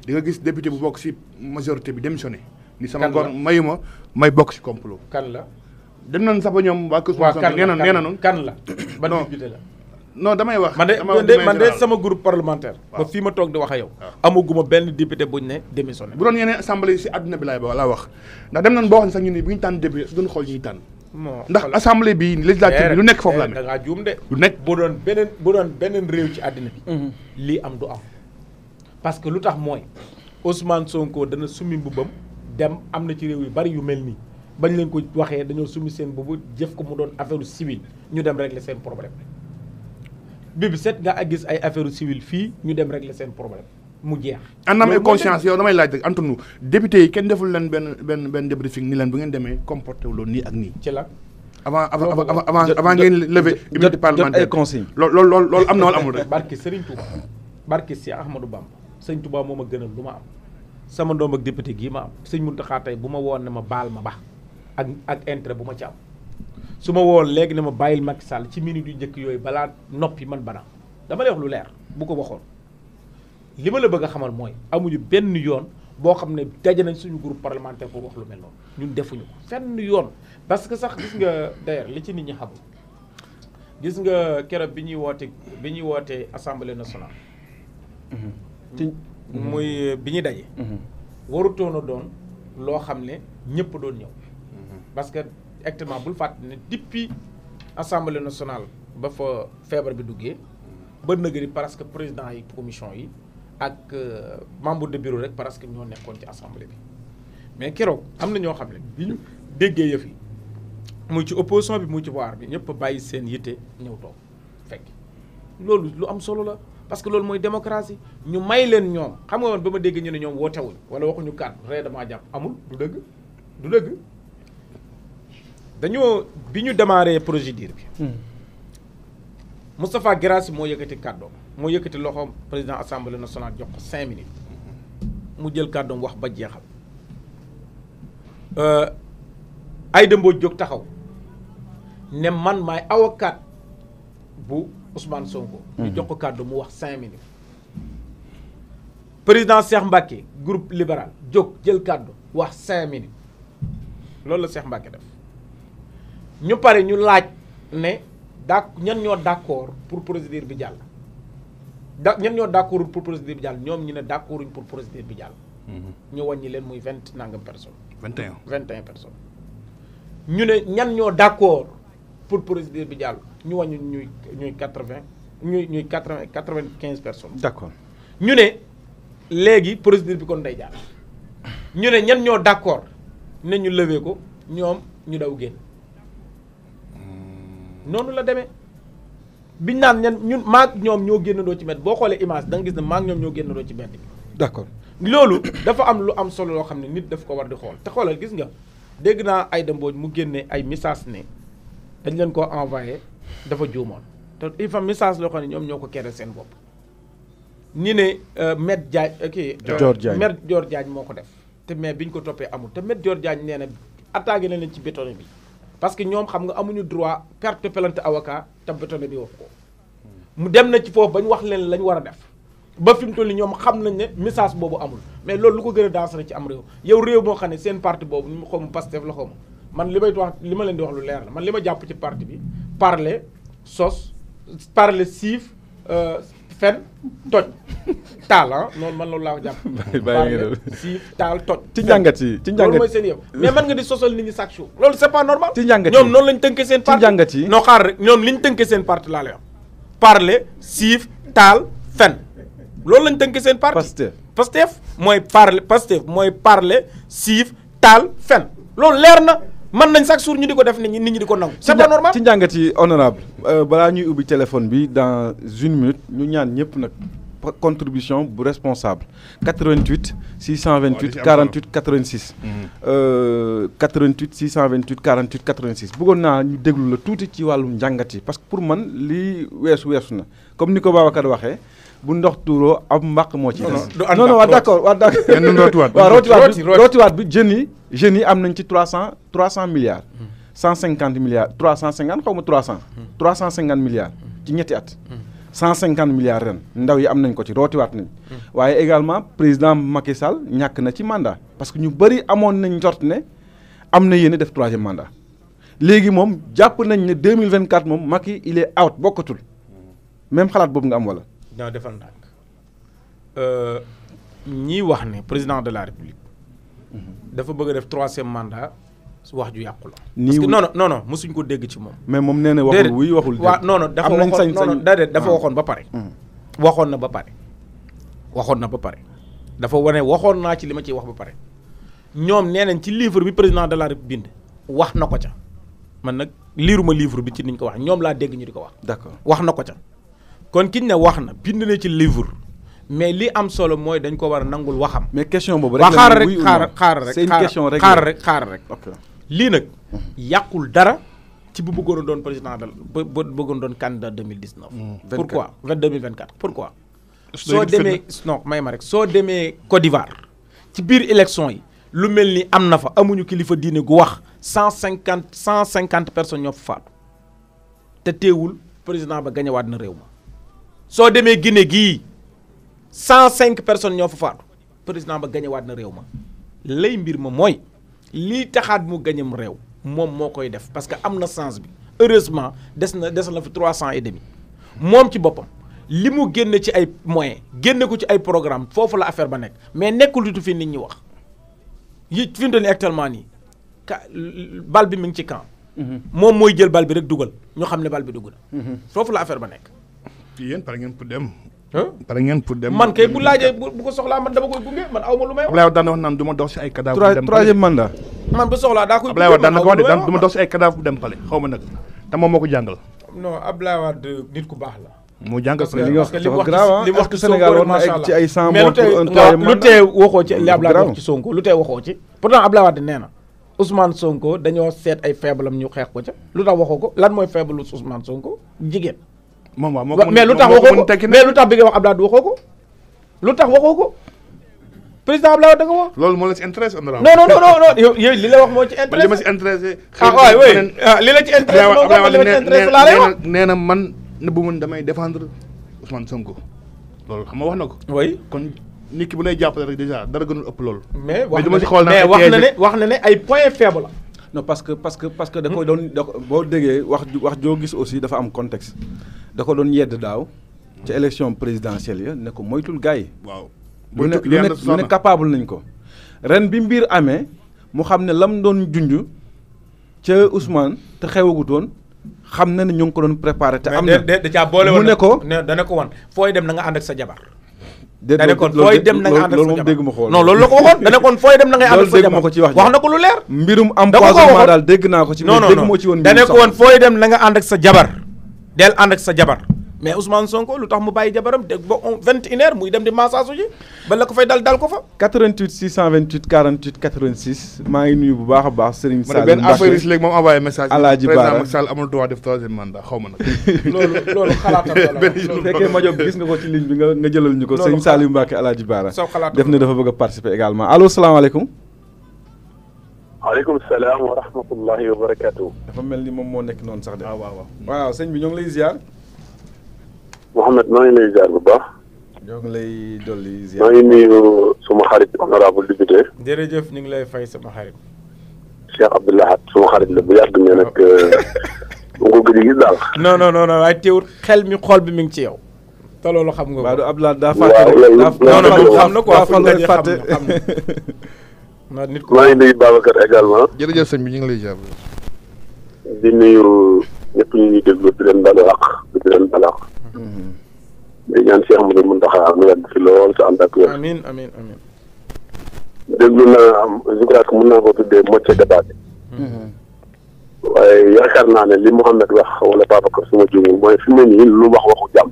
S4: di nga gis député bu bokk ci majorité bi démissionné. ni sama ngor mayuma may bokk ci complot.
S3: kan la.
S4: dem nañ sax ba ñoom waa Kër Sonko nee na noonu
S3: kan la ban député la.
S4: non damay wax.
S3: man de sama groupe parlementaire. ba fii ma toog di wax ak yow. amaguma benn député buñ ne démissionné.
S4: bu doon yeneen assemblée yi ci àdduna bi laa wax ndax dem nañ boo xam ne sax ñu ni bu ñu tànn député su doon xool ñuy tànn. ndax assemblée bi législative bi lu nekk foofu la ne.
S3: da ngaa juum de.
S4: lu nekk
S3: bu doon beneen réew ci àddina bi. lii am du am. parce que lu tax mooy Ousmane Sonko dana summi mbubbam dem am na ci réew yu bari yu mel nii bañ leen ko waxee dañoo summi seen mbubb jëf ko mu doon affaire civile ñu dem régler seen problème. bi set nga gis ay affaire civile fii ñu dem régler seen problème mu jeex.
S4: ànd am conscience yow damay laaj rek entre nous député yi kenn deful leen benn débriefing ni leen bu ngeen demee comporté wu loolu nii ak nii.
S3: ci la
S4: avant ngeen lever immunité parlementaire
S2: jot ay consignes.
S4: loolu am na wala amul rek.
S3: barki Serigne Touba barki Cheikh Ahmadou Bamba sëñ Touba moo ma gënal lu ma am sama doom ak député gii ma am sëñ Mountakha tey bu ma woon ne ma baal ma ba ak intérêt bu ma ci am. su ma woon léegi ne ma bàyyil Macky Sall ci minute yu njëkk yooyu balaa noppi man bana dama lay wax lu leer bu ko waxoon li ma la bëgg a xamal mooy amuñu benn yoon boo xam ne daje nañ suñu groupe parlementaire pour wax lu mel noonu ñun defuñu ko fenn yoon. parce que sax gis nga d'ailleurs li ci nit ñi xamul gis nga keroog bi ñuy woote assemblée nationale. muy bi ñuy daje. warutoon a doon loo xam ne ñëpp doon ñëw. parce que actuellement bul fàtte ne depuis assemblée nationale ba fa feebar bi duggee ba nëgëri parce que président yi commission yi ak membre de bureau rek parce que ñoo nekkoon ci assemblée bi mais keroog am na ñoo xam ne bi ñu déggee yëf yi muy ci opposition bi muy ci pouvoir bi ñëpp bàyyi seen yitte ñëw toog fekk loolu lu am solo la parce que loolu mooy démocratie ñu may leen ñoom xam nga woon ba ma dégg ñu ne ñoom wootewuñ wala waxuñu kàddu ree damaa jàpp amul du dëgg dañoo bi ñu démarré procédure bi Moustapha Guirassy moo yëkkati kàddoom moo yëkkati loxoom président assemblée nationale jox ko 5 minutes mu jël kàddoom wax ba jeexal Aïda Mbodj jóg taxaw ne man maay avocat bu Ousmane Sonko. ñu jox ko kàddu mu wax 5 minutes. président Cheikh Mbacké groupe libéral jóg jël kàddu wax 5 minutes loolu la Cheikh Mbacké def ñu pare ñu laaj ne ñan ñoo d'accord pour procédure bi jàll. ñan ñoo d'accord pour procédure bi jàll ñoom ñu ne d'accorduñ pour procédure bi jàll. ñu wàññi leen muy 20 nangam personnes. 21 personnes. ñu ne ñan ñoo d'accord pour procédure bi jàll ñu wàññi ñuy 80 ñuy 95 personnes.
S2: d'accord
S3: ñu ne léegi procédure bi kon day jàll. ñu ne ñan ñoo d'accord ne ñu lever ko ñoom ñu daw génn. noonu la demee biñ naan ñun maag ñoom ñoo génnandoo ci mbedd boo xoolee image da nga gis ne maag ñoom ñoo génnandoo ci mbedd bi.
S2: d'accord
S3: loolu dafa am lu am solo loo xam ne nit daf ko war di xool te xoolal gis nga dégg naa Aïda Mbodj mu génne ay message ne dañ leen koo envoyé dafa juumoon te il faut message loo xam ne ñoom ñoo ko kere seen bopp. ni ne Maître Diagne kii. Maître Dior Diagne moo ko def te mais biñ ko toppee amul te Maître Dior Diagne nee na attaqué na leen ci bétonné bi. parce que ñoom xam nga amuñu droit carte plainte avocat te bétonné bi wax ko mu dem na ci foofu ba ñu wax leen la ñu war a def ba fi mu toll nii ñoom xam nañ ne message boobu amul mais loolu lu ko gën a dangereux ci am réew yow réew moo xam ne seen parti boobu ñu xaw ma Pastef la xaw ma man li may wax li ma leen di wax lu leer la man li ma jàpp ci parti bi parler sos parler siif fen toj taal noonu man loolu laa ko jàpp. parler siif taal toj.
S2: ci njàngat yi ci njàngat
S3: loolu mooy seen yow mais mën nga di sosal nit ñi chaque jour loolu c'est pas normal.
S2: ci njàngat yi
S3: ñoom noonu lañ tënkee seen parti
S2: ci njàngat yi
S3: non xaar rek ñoom li ñu tënkee seen parti laa lay wax parler siif taal fen loolu lañ tënkee seen parti. Pastef mooy parler siif taal fen loolu leer na mën nañ chaque jour ñu di ko def nit ñi di ko nangu. c'est pas normal
S2: ci njàngat yi honorable balaa ñuy ubbi téléphone bi dans 1 minute ñu ñaan ñëpp nag contribution bu responsable 88 628 48 86. 88 628 48 86 bëggoon naa ñu déglu la tuuti ci wàllu njàngat yi parce que pour man lii weesu na comme ni ko Babacar waxee. bu ndox tuuroo ab mbaq moo ci des. non waa d'accord waa d'accord. waaw rootiwaat bi jeunes yi am nañ ci 300 milliards. 150 milliards 350 xaw ma 300. 350 milliards ci ñetti at. 150 milliards ren ndaw yi am nañ ko ci rootiwaat nañ. waaye également président Macky Sall ñàkk na ci mandat parce que ñu bëri amoon nañ njort ne am na yéene def 3e mandat léegi moom jàpp nañ ne 2024 moom Macky il est out bokkatul même xalaat boobu nga am wala.
S3: non defal ndànk ñii wax ne président de la république dafa bëgg a def 3e mandat wax ju yàqu la. parce que non mosuñ ko dégg ci moom.
S2: mais moom nee na waxul wuy waxul.
S3: waaw non dafa
S2: am nañ
S3: waxoon
S2: sañ-sañ
S3: déedéet dafa waxoon ba pare. waxoon na ba pare. dafa wane waxoon naa ci li ma ciy wax ba pare ñoom nee nañ ci livre bi président de la république bind wax na ko ca man nag liiruma livre bi ci niñ ko wax ñoom laa dégg ñu di ko wax.
S2: d'accord
S3: wax na ko ca kon kiñ ne wax na bind na ci livre mais li am solo mooy dañ ko war a nangul waxam.
S2: mais question boobu
S3: rek xaaral rek
S2: ok
S3: lii nag yàqul dara ci bu bëggoon a doon président de bëggoon doon candidat 2019. 2024 pourquoi. soo demee non may ma rek soo demee Côte d'Ivoire ci biir élection yi lu mel ni am na fa amuñu kilifa diine gu wax 150 personnes ñoo fa faatu te teewul président ba gañewaat na réew ma. soo demee Guinée gii 105 personnes ñoo fa faatu président ba gañewaat na réew ma lay mbir ma mooy lii taxaat mu gañem réew moom moo koy def parce que am na sens bi heureusement des na fi 300 et demi moom ci boppam. li mu génne ci ay moyens génne ko ci ay programme foofu la affaire ba nekk mais nekkul du fi nit ñi wax yi fi mu toll nii actuellement nii bal bi mi ngi ci camp. moom mooy jël bal bi rek dugal ñu xam ne bal bi dugg na. foofu la affaire ba nekk.
S4: yéen pare ngeen pour dem. pare ngeen pour dem.
S3: man kay bu laajee bu ko soxlaa man dama koy gunge man aw ma lu may wax.
S4: Abdoulaye Wade daan na wax naan du ma dox si ay cadavre bu dem
S2: troisième mandat.
S3: man bu soxlaa daa koy gunge
S4: Abdoulaye Wade daan na ko wax de daan du ma dox si ay cadavre bu dem pale xaw ma nag te moom moo ko jàngal.
S3: non Abdoulaye Wade nit ku baax la.
S4: moo jàngal
S2: li nga wax dafa grave li wax ci Sénégal war na egg ci ay 100 morts pour un troisième mandat
S3: lu tee waxoo ci li Abdoulaye wax ci Sonko lu tee waxoo ci pourtant Abdoulaye Wade nee na Ousmane Sonko dañoo seet ay faible am ñu xeex ko ca lu tax waxoo ko lan mooy faible Ousmane Sonko jigéen.
S4: moom waaw moo ko
S3: mais lu tax waxoo ko mais lu tax bi nga wax Abdoulaye waxoo ko lu tax waxoo ko président Abdoulaye da nga wax.
S4: loolu moo la ci intéressé honorable.
S3: non yow li la wax moo ci intéressé.
S4: li ma ci intéressé.
S3: waay oui li la ci intéressé moo ko li ma ci intéressé laa lay wax.
S4: nee na man ne bu mun damay défendre Ousmane Sonko loolu xam nga wax na ko.
S3: oui
S4: kon nit ki bu lay jàppale rek déjà dara gënul ëpp loolu.
S3: mais wax na ne ay points faibles la.
S2: non parce que da koy doon boo déggee wax joo gis aussi dafa am contexte da ko doon yedd daaw ci élection présidentielle ya ne ko moytul gars yi.
S4: waaw
S2: lu ne capable nañ ko ren bi mbir amee mu xam ne lam doon junj ca Ousmane te xewagutoon xam na ne ñu ngi ko doon préparé. te am na
S3: da caa boole woon
S2: mu ne ko
S3: dana ko wan fooy dem na nga ànd ak sa jabar.
S2: dana
S3: kon fooy dem na nga ànd ak sa jabar
S2: loolu moom dégg ma ko.
S3: non loolu la ko waxoon dana kon fooy dem na nga ànd ak sa jabar
S2: ko ci wax
S3: na ko lu leer.
S2: mbirum empoisonnement daal dégg naa ko ci.
S3: non
S2: dégg moo ci woon
S3: dana ko woon fooy dem na nga ànd ak sa jabar del ànd ak sa jabar mais Ousmane Sonko lu tax mu bàyyi jabaram dégg ba 21h muy dem di massage ji ba la ko fay dal ko fa. 88 628 48 86 maa ngi nuyu bu baax a baax Serigne Sall.
S4: benn affaire léegi moom envoyé message.
S2: Alaaji Baara
S4: président Macky Sall amul droit def troisième mandat xaw ma nag.
S3: loolu xalaatam la
S2: bu fekkee ma jóg gis nga ko ci ligne bi nga jëlal ñu ko. Serigne Saliou Mbacké Alaaji Baara. def na dafa bëgg a participer également allo salaamaaleykum.
S5: waaleykum salaam wa rahmatullahi wa barakaatu.
S2: dafa mel ni moom moo nekk noonu sax de. waaw sëñ bi ñoo ngi lay ziar.
S5: Mouhamed maa ngi lay ziar bu baax.
S2: ñoo ngi lay dolli ziar.
S5: maa ngi nuyu suma xarit honorable député.
S3: jërëjëf ñu ngi lay fay sama xarit.
S5: Cheikh Abdoulahat suma xarit la bu yàgg mais nag bu ko gëj a gis daal.
S3: non waaye teewul xel mi xool bi mi ngi ci yow. te loolu xam nga ko.
S2: waaw Abdoulaye daa fàtte
S5: waaw
S3: xam na quoi
S2: daa fàtte
S3: maa nit
S5: ngi nuyu Babacar également.
S4: jërëjëf sëñ bi ñu ngi lay ziar.
S5: di nuyu ñëpp ñu ñuy déglu di leen balu àq di leen balu àq. di ñaan Cheikh Mouhamadou Mountakha mu yàgg fi lool te ànd ak wér.
S3: amiin
S5: déglu naa am je crois que mën naa ko tuddee moitié débat bi. waaye yaakaar naa ne li Mouhamed wax wala Babacar suma juumul mooy fi mu ne nii lu wax waxu jàmm.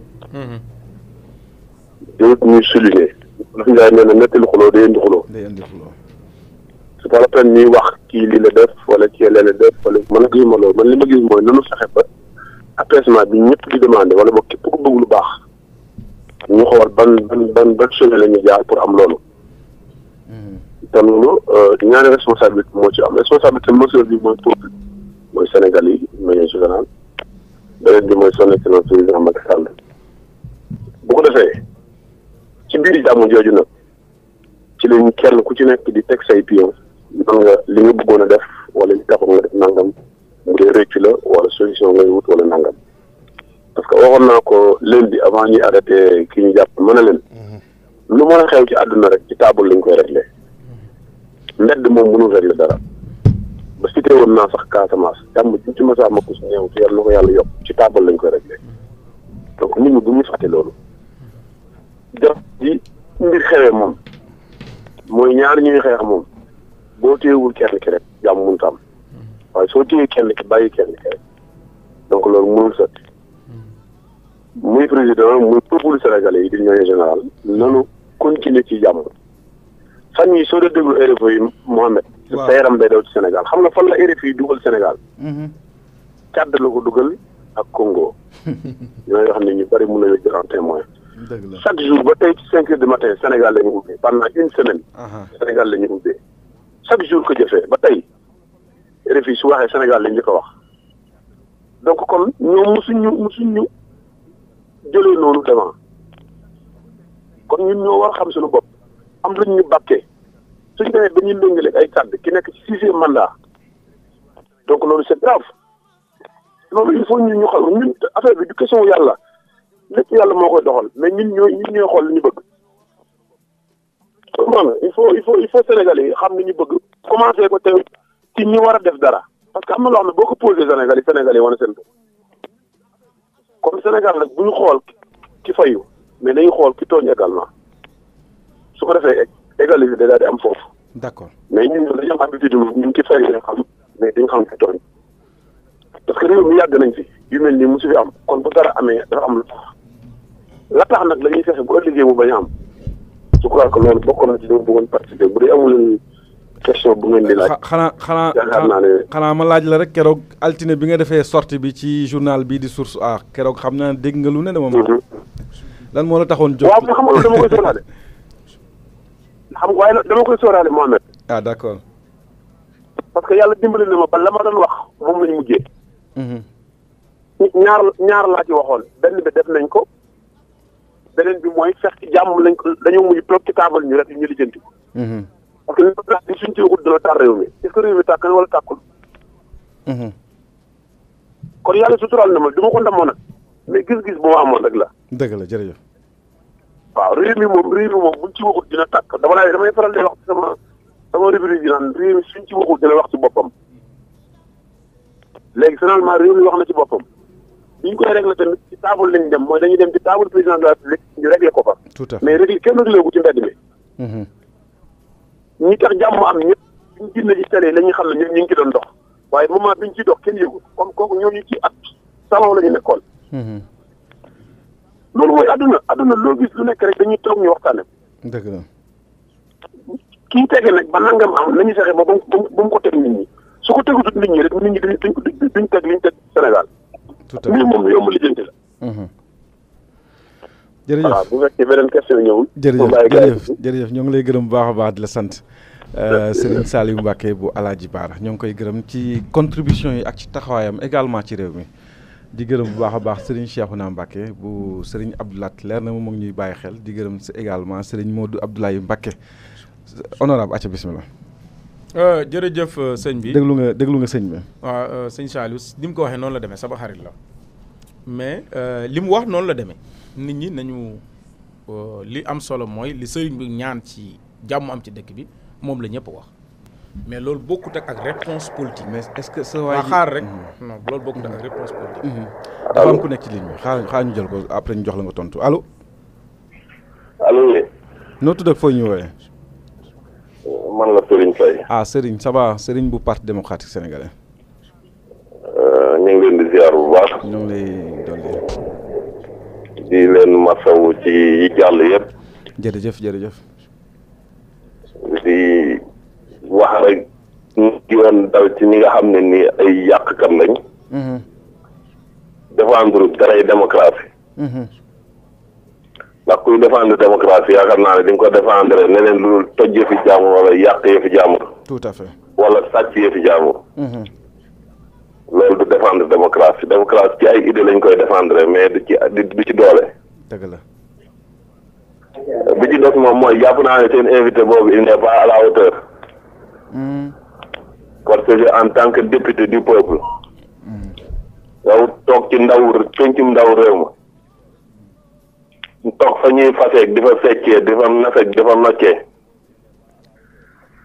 S5: jërut ñuy souligner. lu fi Ndiaye nee na nettali xuloo day indi xuloo. c'est pas la peine ñuy wax kii lii la def wala kii lee la def wala man gisuma loolu man li ma gis mooy nanu fexe ba apaisement bi ñëpp di demandé wala boog képp ku bëgg lu baax ñu xool ban chemin la ñuy jaar pour am loolu. te loolu ñaari responsabilité moo ci am responsabilité majeure bi mooy peuple mooy Sénégal yi manière générale beneen bi mooy son excellence président Macky Sall bu ko defee ci biir jàmm jooju nag ci lañ kenn ku ci nekk di teg say pion man nga li nga bëggoon a def wala li taxoon nga def nangam bu dee rëccu la wala solution ngay wut wala nangam parce que waxoon naa ko lundi avant ñuy arrêté ki ñu jàpp mën a leen lu mën a xew ci àdduna rek ci table lañ koy réglé mbedd moom mënul réglé dara ba cité woon naa sax Casamance jàmm ci ci masaa makus ñëw ci yàlla na ko yàlla yokk ci table lañ koy réglé donc nit ñi bu ñu fàtte loolu def ji mbir xewee moom mooy ñaar ñuy xeex moom boo téyewul kenn ki rek jàmm mënut am waaye soo téyee kenn ki bàyyi kenn ki rek donc loolu mënul sotti muy président muy peuple sénégalais yi di ñooy général nanu continuer ci jàmm fan yi soo dee déglu RFI yi Mohamed sa yaram day daw ci Sénégal xam nga fan la RFI yi dugal Sénégal Tchad la ko dugal ak Congo ñooy xam ne ñu bari mën nañu jël en témoin chaque jour ba tey ci 5 heures du matin Sénégal la ñu ubbee pendant une semaine Sénégal la ñu ubbee chaque jour ko jëfee ba tey RFI su waxee Sénégal lañ ñu ko wax donc comme ñoom musuñ ñu jëlee noonu devant kon ñun ñoo war xam suñu bopp am luñ ñu bàkkee suñ demee ba ñuy méngale ay kàddu ki nekk ci 6e mandat donc loolu c'est grave loolu il faut ñu xam ñun affaire bi du question yàlla lépp yàlla moo koy doxal mais ñun ñooy xool li ñu bëgg. comprendre il faut Sénégalais yi xam ni ñu bëgg commencé ko tey ci ñi war a def dara parce que am na loo xam ne boo ko posé Sénégalais yi wane seen bopp comme Sénégal nag bu ñu xool ki fayu mais dañuy xool ki tooñ également su ko defee égalité da daal di am foofu.
S2: d'accord
S5: mais ñun dañu am habitude ñun ki fayu dañ xam mais dañ xam ki tooñ parce que réew mi yàgg nañ fi yu mel nii mosu fi am kon bu dara amee dafa am la tax nag la ñuy fexe bu ëllëgee mu bañ a am je crois que loolu bokk na ci li ma bëggoon participer bu dee amul question bu ngeen di laaj.
S2: xanaa ma laaj la rek keroog altine bi nga defee sortie bi ci journal bii di Source A keroog xam naa dégg nga lu ne dama ma lan moo la taxoon jóg.
S5: waaw xam nga dama koy sóoraale waaye nag dama koy sóoraale Mohamed.
S2: ah d'accord.
S5: parce que yàlla dimbali na ma ba la ma doon wax moom lañu mujjee. ñaar laa ci waxoon benn bi def nañ ko beneen bi mooy fex ci jàmm lañ ko dañoo mujj toog ci taabal ñu rek ñu lijjanti ko. parce que li suñ ci waxut dina tar réew mi est-ce que réew mi tàkk na wala tàkkul. kon yàlla suturaal na ma du ma ko ndamoo nag mais gis-gis bu ma amoon rek la.
S2: dëgg la jërëjëf.
S5: waaw réew mi moom buñ ci waxut dina tàkk damay faral di wax ci sama rubrique yi naan réew mi suñ ci waxut dina wax ci boppam. léegi finalement réew mi wax na ci boppam biñ koy réglé tamit ci table lañ dem mooy dañuy dem ci table président de la République ñu réglé ko fa.
S2: tout à fait
S5: mais réglé kenn réglé gu ci mbedd mi. ñi tax jàmm am ñëpp ñu génne ci télé la ñuy xam ne ñun ñu ngi ci doon dox waaye moment biñ ciy dox kenn yëgu comme kooku ñooñu ci at salon la ñu nekkoon. loolu mooy adduna loo gis lu nekk rek dañuy toog ñu waxtaane.
S2: dëgg la.
S5: kii tege nag ba nangam am nañu fexe ba mu ko teg nit ñi su ko tegutut nit ñi rek nit ñi duñ teg liñ teg Sénégal.
S2: tout à fait
S5: mbir moom yomb lijjanti la.
S2: jërëjëf
S5: voilà bu fekkee beneen question ñëwul.
S2: jërëjëf ñoo ngi lay gërëm bu baax a baax di la sant Serigne Saliou Mbacké bu Alaaji Baara ñoo ngi koy gërëm ci contribution yi ak ci taxawaayam également ci réew mi di gërëm bu baax a baax Serigne Cheikhouna Mbacké bu Serigne Abdoulaat leer na ma ngi ñuy bàyyi xel di gërëm également Serigne Modou Abdoulaye Mbacké honorable acca bismillah.
S3: jërëjëf sëñ bi
S2: déglu nga sëñ bi.
S3: waaw sëñ Saliou ni mu ko waxee noonu la demee sama xarit la mais li mu wax noonu la demee nit ñi nañu li am solo mooy li sëriñ bi ñaan ci jàmm am ci dëkk bi moom la ñëpp wax mais loolu bokkut ak réponse politique.
S2: mais est-ce que sa waay
S3: xaar rek. non loolu bokkut ak réponse politique.
S2: dafa am ku nekk ci ligne bi xaar ñu jël ko après ñu jox la nga tontu allo.
S5: allo.
S2: noo tudd ak fooy ñu woowee.
S5: man la Serigne Faye.
S2: ah Serigne ça va Serigne bu parti démocratique sénégalais.
S5: ñu ngi leen di ziar bu baax.
S2: ñoo ngi lay dolli.
S5: di leen masawu ci yi jàll yëpp.
S2: jërëjëf.
S5: di wax rek ñu yoon daw ci ñi nga xam ne ni ay yàqkat lañ. défendre daray démocratie. ndax kuy défendre démocratie yaakaar naa ne di nga ko défendre neneen lu toj yëfi jàmbur wala yàq yëfi jàmbur.
S2: tout à fait.
S5: wala sàcc yëfi jàmbur. loolu du défendre démocratie ci ay idée lañ koy défendre mais du ci doole.
S2: dëgg la.
S5: bi ci des moom mooy jàpp naa ne seen invité boobu il n'est pas à la hauteur. parce que en tant que député du peuple. yow toog ci pencum ndaw réew ma. toog fa ñuy faseeg di fa feccee di fa naseg di fa noccee.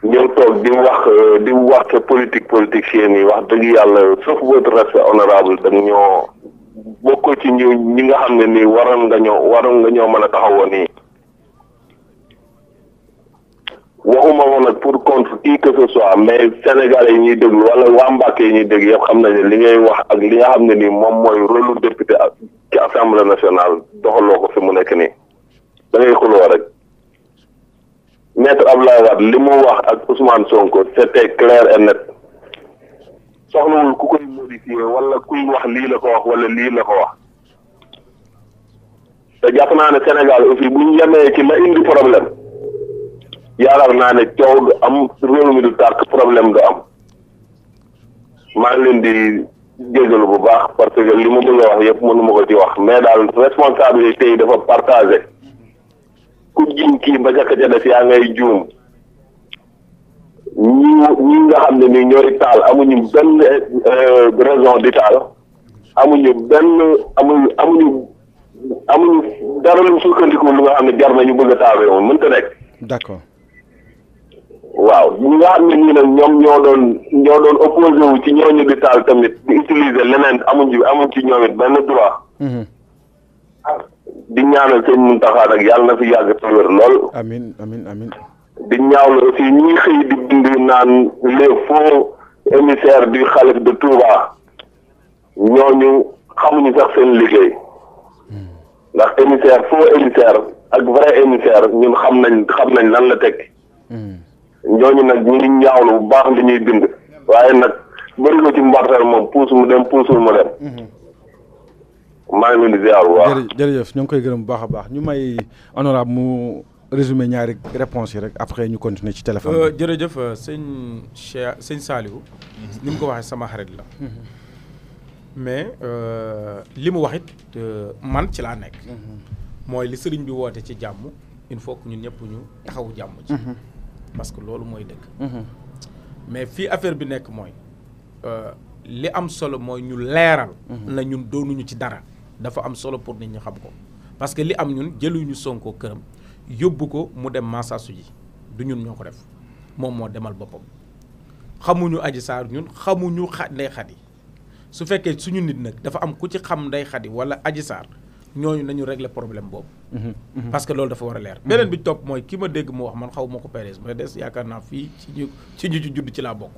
S5: ñëw toog di wax politicien yi wax dëgg yàlla sauf votre respect honorable da ñoo bokkul ci ñi nga xam ne nii waroon nga ñoo mën a taxawoo nii. waxuma woon nag pour contre qui que ce soit mais Sénégalais yi ñuy déglu wala waa Mbàkke yi ñuy dégg yëpp xam nañ ne li ngay wax ak li nga xam ne nii moom mooy rôle lu député ci assemblée nationale doxaloo ko fi mu nekk nii da ngay xuloo rek. Maître Abdoulaye Wade li mu wax ak Ousmane Sonko c'était clair et net soxlawul ku koy modifier wala kuy wax lii la ko wax wala lii la ko wax te jàpp naa ne Sénégal aussi bu ñu yemee ci la indi problème yaakaar naa ne coow du am réew mi du tàkk problème du am maa ngi leen di jégalu bu baax parce que li ma bëgg a wax yëpp mënu ma ko ci wax mais daal responsabilité yi dafa partagé. ku jiñ kii ba ca def yaa ngay juum ñi nga xam ne ni ñooy taal amuñu benn raison di taal amuñu dara lu sukkandiku lu nga xam ne jar nañu bëgg a taal réew mi mënta nekk.
S2: d'accord.
S5: waaw ñi nga xam ne nii nag ñoom ñoo doon opposé wu ci ñooñu di taal tamit di utiliser leneen amuñ ci ñoom it benn droit. di ñaanal sëñ Mountakha nag yàlla na fi yàgg te wér lool.
S2: amiin amiin amiin.
S5: di ñaawlu aussi ñi xëy di bind naan les faux émissaires du khalife de Touba ñooñu xamuñu sax seen liggéey ndax faux émissaire ak vrai émissaire ñun xam nañ lan la teg ñooñu nag ñu ngi ñaawlu bu baax li ñuy bind waaye nag bëri ko ci mbartal moom puus mu dem puusul mu dem. maa ngi leen di ziar bu baax.
S2: jërëjëf ñu ngi koy gërëm bu baax a baax ñu may honorable mu résumé ñaari réponses yi rek après ñu continuer ci téléphone bi.
S3: jërëjëf sëñ Saliou. ni mu ko waxee sama xarit la. mais li mu wax it man ci laa nekk. mooy li sëriñ bi woote ci jàmm il faut que ñun ñëpp ñu taxawu jàmm ci. parce que loolu mooy dëgg. mais fii affaire bi nekk mooy li am solo mooy ñu leeral. na ñun doonuñu ci dara. dafa am solo pour nit ñi xam ko parce que li am ñun jëluñu Sonko këram yóbbu ko mu dem Massasou ji du ñun ñoo ko def moom moo demal boppam xamuñu Adji Sarr ñun xamuñu Ndeye Khady su fekkee suñu nit nag dafa am ku ci xam Ndeye Khady wala Adji Sarr ñooñu nañu régler problème boobu. parce que loolu dafa war a leer. beneen bi topp mooy ki ma dégg mu wax man xaw ma ko PDS mais des yaakaar naa fii ci ñu judd ci laa bokk.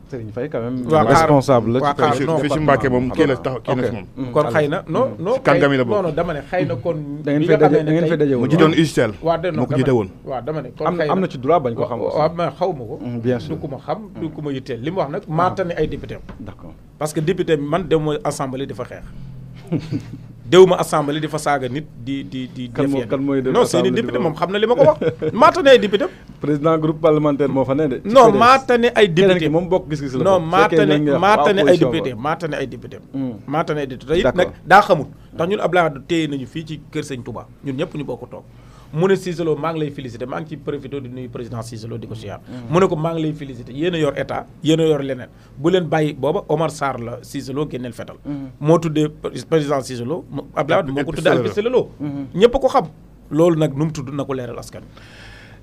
S2: Serigne Faye quand même.
S3: responsable
S2: la
S3: ci
S4: fii si Mbacke moom kii la tax kii na si moom.
S3: kon xëy na non
S4: kàngami la bokk
S3: non dama ne xëy na kon.
S2: da ngeen fay daje woon
S4: mu jiitoon UGTEL.
S3: moo
S4: ko jiite woon.
S3: waaw dama ne kon xëy na
S2: am na ci droit bañ ko xam.
S3: waaw mais xaw ma ko.
S2: bien sûr
S3: du ku ma xam du ku ma yitteel li mu wax nag maa tane ay député am.
S2: d'accord
S3: parce que député man dem ma assemblée di fa xeex. déw ma assemblée di fa saaga nit di.
S2: kan mooy
S3: non seeni député moom xam na li ma ko wax. maa tane ay député.
S2: président groupe parlementaire moo fa ne de.
S3: non maa tane ay député
S2: moom bokk gis-gis la.
S3: non maa tane ay député maa tane ay député. maa tane ay député it nag daa xamul. ndax ñun Abdoulaye Wade téye nañu fii ci kër Sëñ Touba ñun ñëpp ñu bokk toog mu ne Cissé Lo maa ngi lay félicité maa ngi ci profité di nuyu président Cissé Lo di ko siyaar mu ne ko maa ngi lay félicité yéen a yor état yéen a yor leneen bu leen bàyyi booba Omar Sarr la Cissé Lo génneel fetal moo tuddee président Cissé Lo Abdoulaye Wade moo ko tuddee Alpha Cissé Lo ñëpp ko xam loolu nag nu mu tudd na ko leeral askan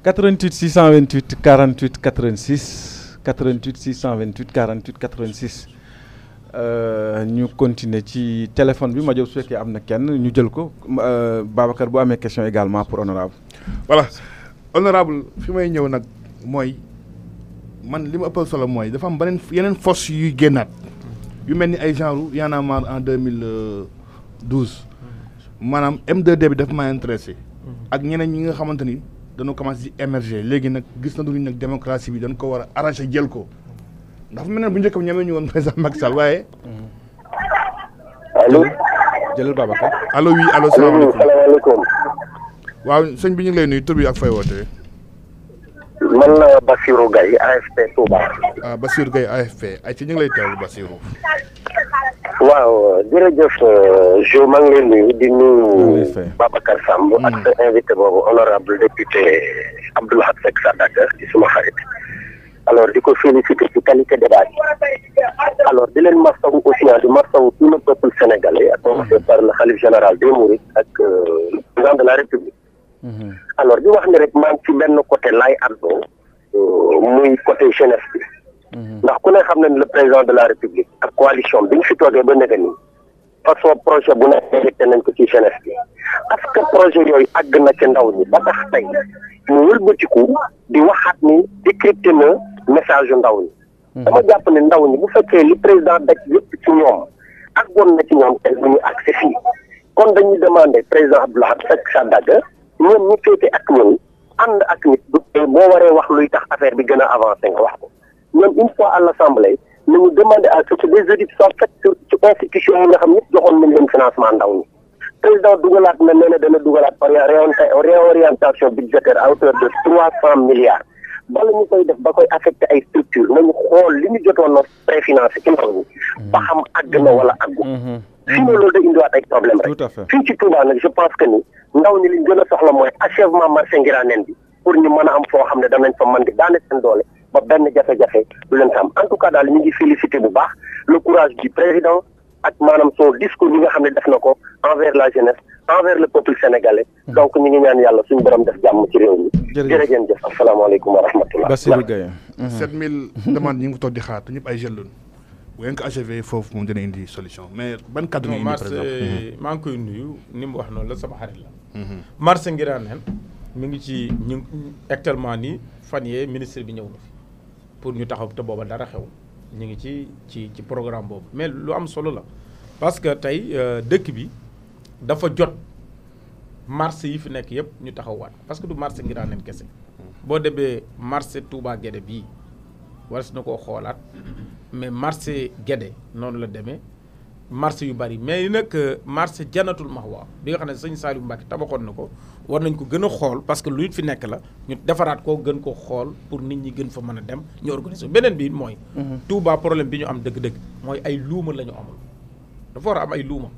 S2: 88 628 48 86 88 628 48 86 ñu continuer ci téléphone bi ma jox su fekkee am na kenn ñu jël ko Babacar bu amee question également pour honorable
S4: voilà honorable fi may ñëw nag mooy man li ma ëppal solo mooy dafa am yeneen force yuy génnaat yu mel ni ay genre Y'en a marre en 2012 maanaam M2D bi dafa ma intéressé ak ñeneen ñi nga xamante ni dañoo commencé di émerger léegi nag gis na duñu nag démocratie bi dañ ko war a arracher jël ko ndax mel ne bu njëkk ñamee ñu woon président Macky Sall waaye.
S5: allo.
S2: jëlal Babacar.
S4: allo oui allo salaamaaleykum.
S5: salaamaaleykum.
S4: waaw sëñ bi ñu ngi lay nuyu tur bi ak fay wootee.
S5: man
S6: man la Bassirou Gaye AFP Touba.
S4: Bassirou Gaye AFP ay ci ñu ngi lay teewlu Bassirou.
S6: waaw jërëjëf jo maa ngi leen nuyu di nuyu Babacar Samb ak sa invité boobu honorable député Abdou Lahad Seck Sadaga di suma xarit. alors di ko féliciter ci qualité débat yi alors di leen masawu aussi di masawu tout le peuple sénégalais à commencer par le khalife général des Mourides ak le président de la République. alors di wax ni rek maa ngi ci benn côté laay àddoo muy côté jeunesse bi. ndax ku ne xam na ne le président de la République ak coalition bi ñu fi toogee ba nekk nii façon projet bu nekk respecté nañ ko ci jeunesse bi parce que projet yooyu àgg na ci ndaw ñi ba tax tey mu wëlbatiku di waxaat ni décrypté na message yu ndaw ñi. dama jàpp ne ndaw ñi bu fekkee li président daj yëpp ci ñoom àggoon na ci ñoom tey bu ñu accès fii kon dañuy demandé président Abdou Lahad Seck Sadaga ñoom ñu féete ak ñun ànd ak nit bu boo waree wax luy tax affaire bi gën a avancé nga wax ko. ñoom une fois à l'Assemblée nañu demander à ce que des audits soient faits ci institution yi nga xam ñëpp joxoon nañ leen financement ndaw ñi président dugalaat na nee na dana dugalaat par réorientation budgétaire à hauteur de 300 milliards bala ñu koy def ba koy affecté ay structure nañu xool li ñu jotoon a préfinancé ci ndaw ñi ba xam àgg na wala àggu sinon loolu da indiwaat ay problème rek fii ci Touba nag je pense que ni ndaw ñi liñ gën a soxla mooy achèvement marché Ngiraneen bi pour ñu mën a am foo xam ne danañ fa mën di daane seen doole ba benn jafe-jafe du leen am en tout cas daal ñu ngi félicité bu baax le courage du président ak maanaam son discours yi nga xam ne def na ko envers la jeunesse envers le peuple sénégalais donc ñu ngi ñaan yàlla suñu borom def jàmm ci réew mi. jërëjëf jëf asalaamaaleykum wa rahmatullah.
S2: Bassirou Gaye.
S4: 7000 demandes ñu ngi toog di xaar te ñëpp ay jeunes lañu bu ngeen ko achevé foofu moom dina indi solution mais ban kàddu nga indi par exemple.
S3: maa ngi koy nuyu ni mu wax noonu la sama xarit la. marché Ngiraneen mi ngi ci ñu actuellement nii fan yee ministre bi ñëw na fi pour ñu taxaw te booba dara xew ñu ngi ci programme boobu mais lu am solo la parce que tey dëkk bi dafa jot marché yi fi nekk yëpp ñu taxawaat parce que du marché Ngiraneen kese boo demee marché Touba Guédé bii war na koo xoolaat mais marché Guédé noonu la demee marché yu bari mais nag marché Jannatul Mahwa bi nga xam ne sëñ Saliou Mbacké tabaxoon na ko war nañ ko gën a xool parce que lu fi nekk la ñu defaraat ko gën ko xool pour nit ñi gën fa mën a dem ñu organiser beneen bi mooy. Touba problème bi ñu am dëgg-dëgg mooy ay luuma la ñu amul dafa war a am ay luuma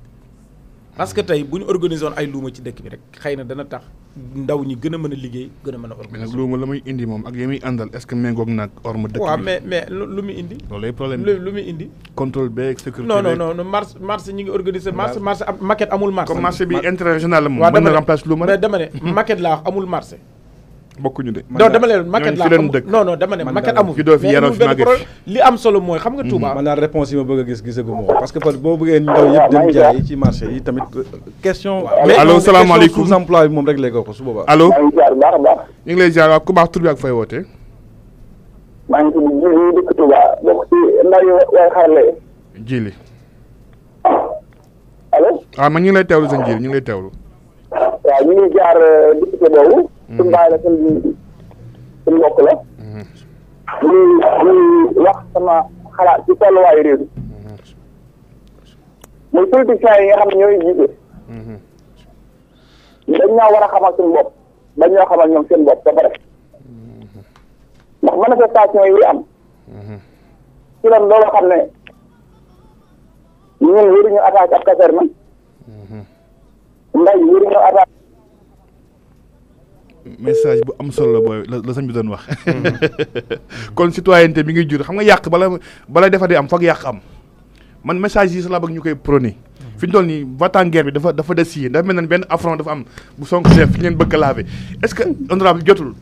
S3: parce que tey bu ñu organisé woon ay luuma ci dëkk bi rek xëy na dana tax ndaw ñi gën a mën a liggéey gën a mën a organiser.
S4: mais nag luuma la muy indi moom ak yi muy àndal est-ce que méngoog nag orma dëkk bi.
S3: waaw mais lu muy indi.
S4: loolu lay problème
S3: lu muy indi.
S4: contrôle beeg sécurité
S3: non marché ñi ngi organiser marché maquette amul marché.
S4: comme marché bi interrégional la moom mën na remplacer luuma
S3: mais dama ne maquette laa wax amul marché.
S4: bokkuñu de.
S3: non dama leen maquette laa amul non dama ne maquette amul. li am solo mooy xam nga Touba.
S2: man daal réponse yi ma bëgg a gis gisaguma ko parce que boo bëggee ndaw yëpp dem jaay ci marché yi tamit question.
S4: allo salaamaaleykum
S2: sous emploi bi moom réglé ko su boobaa.
S4: allo ñu ngi lay ziar waaw ku baax tur bi ak fay wootee.
S6: maa ngi tudd Jili dëkk Touba bokk ci ndaw yi waay xarale.
S4: Jili.
S6: allo.
S4: waaw man ñu ngi lay teewlu sëñ Jili ñu ngi lay teewlu.
S6: waaw ñu ngi jaar député boobu. suñu bàyyi la suñu mbokk la. muy wax sama xalaat ci tolluwaayu réew mi. muy politiciens yi nga xam ne ñooy jiite. dañ ñoo war a xamal suñu bopp dañ ñoo xamal ñoom seen bopp ba pare. ndax manifestation yi am. ci lan loolu xam ne ñun waruñu attaque ab caserne. ndaw yi waruñu attaque.
S4: message bu am solo la booy la sëñ bi doon wax. kon citoyenneté mi ngi jur xam nga yàq bala defa di am foog yàq am man message yi sa laa bëgg ñu koy prôné. fi ñu toll nii va-t-en guerre bi dafa des si yéen dafa mel ne benn affront dafa am bu Sonko def fi ngeen bëgg a laver est-ce que honorable jotul.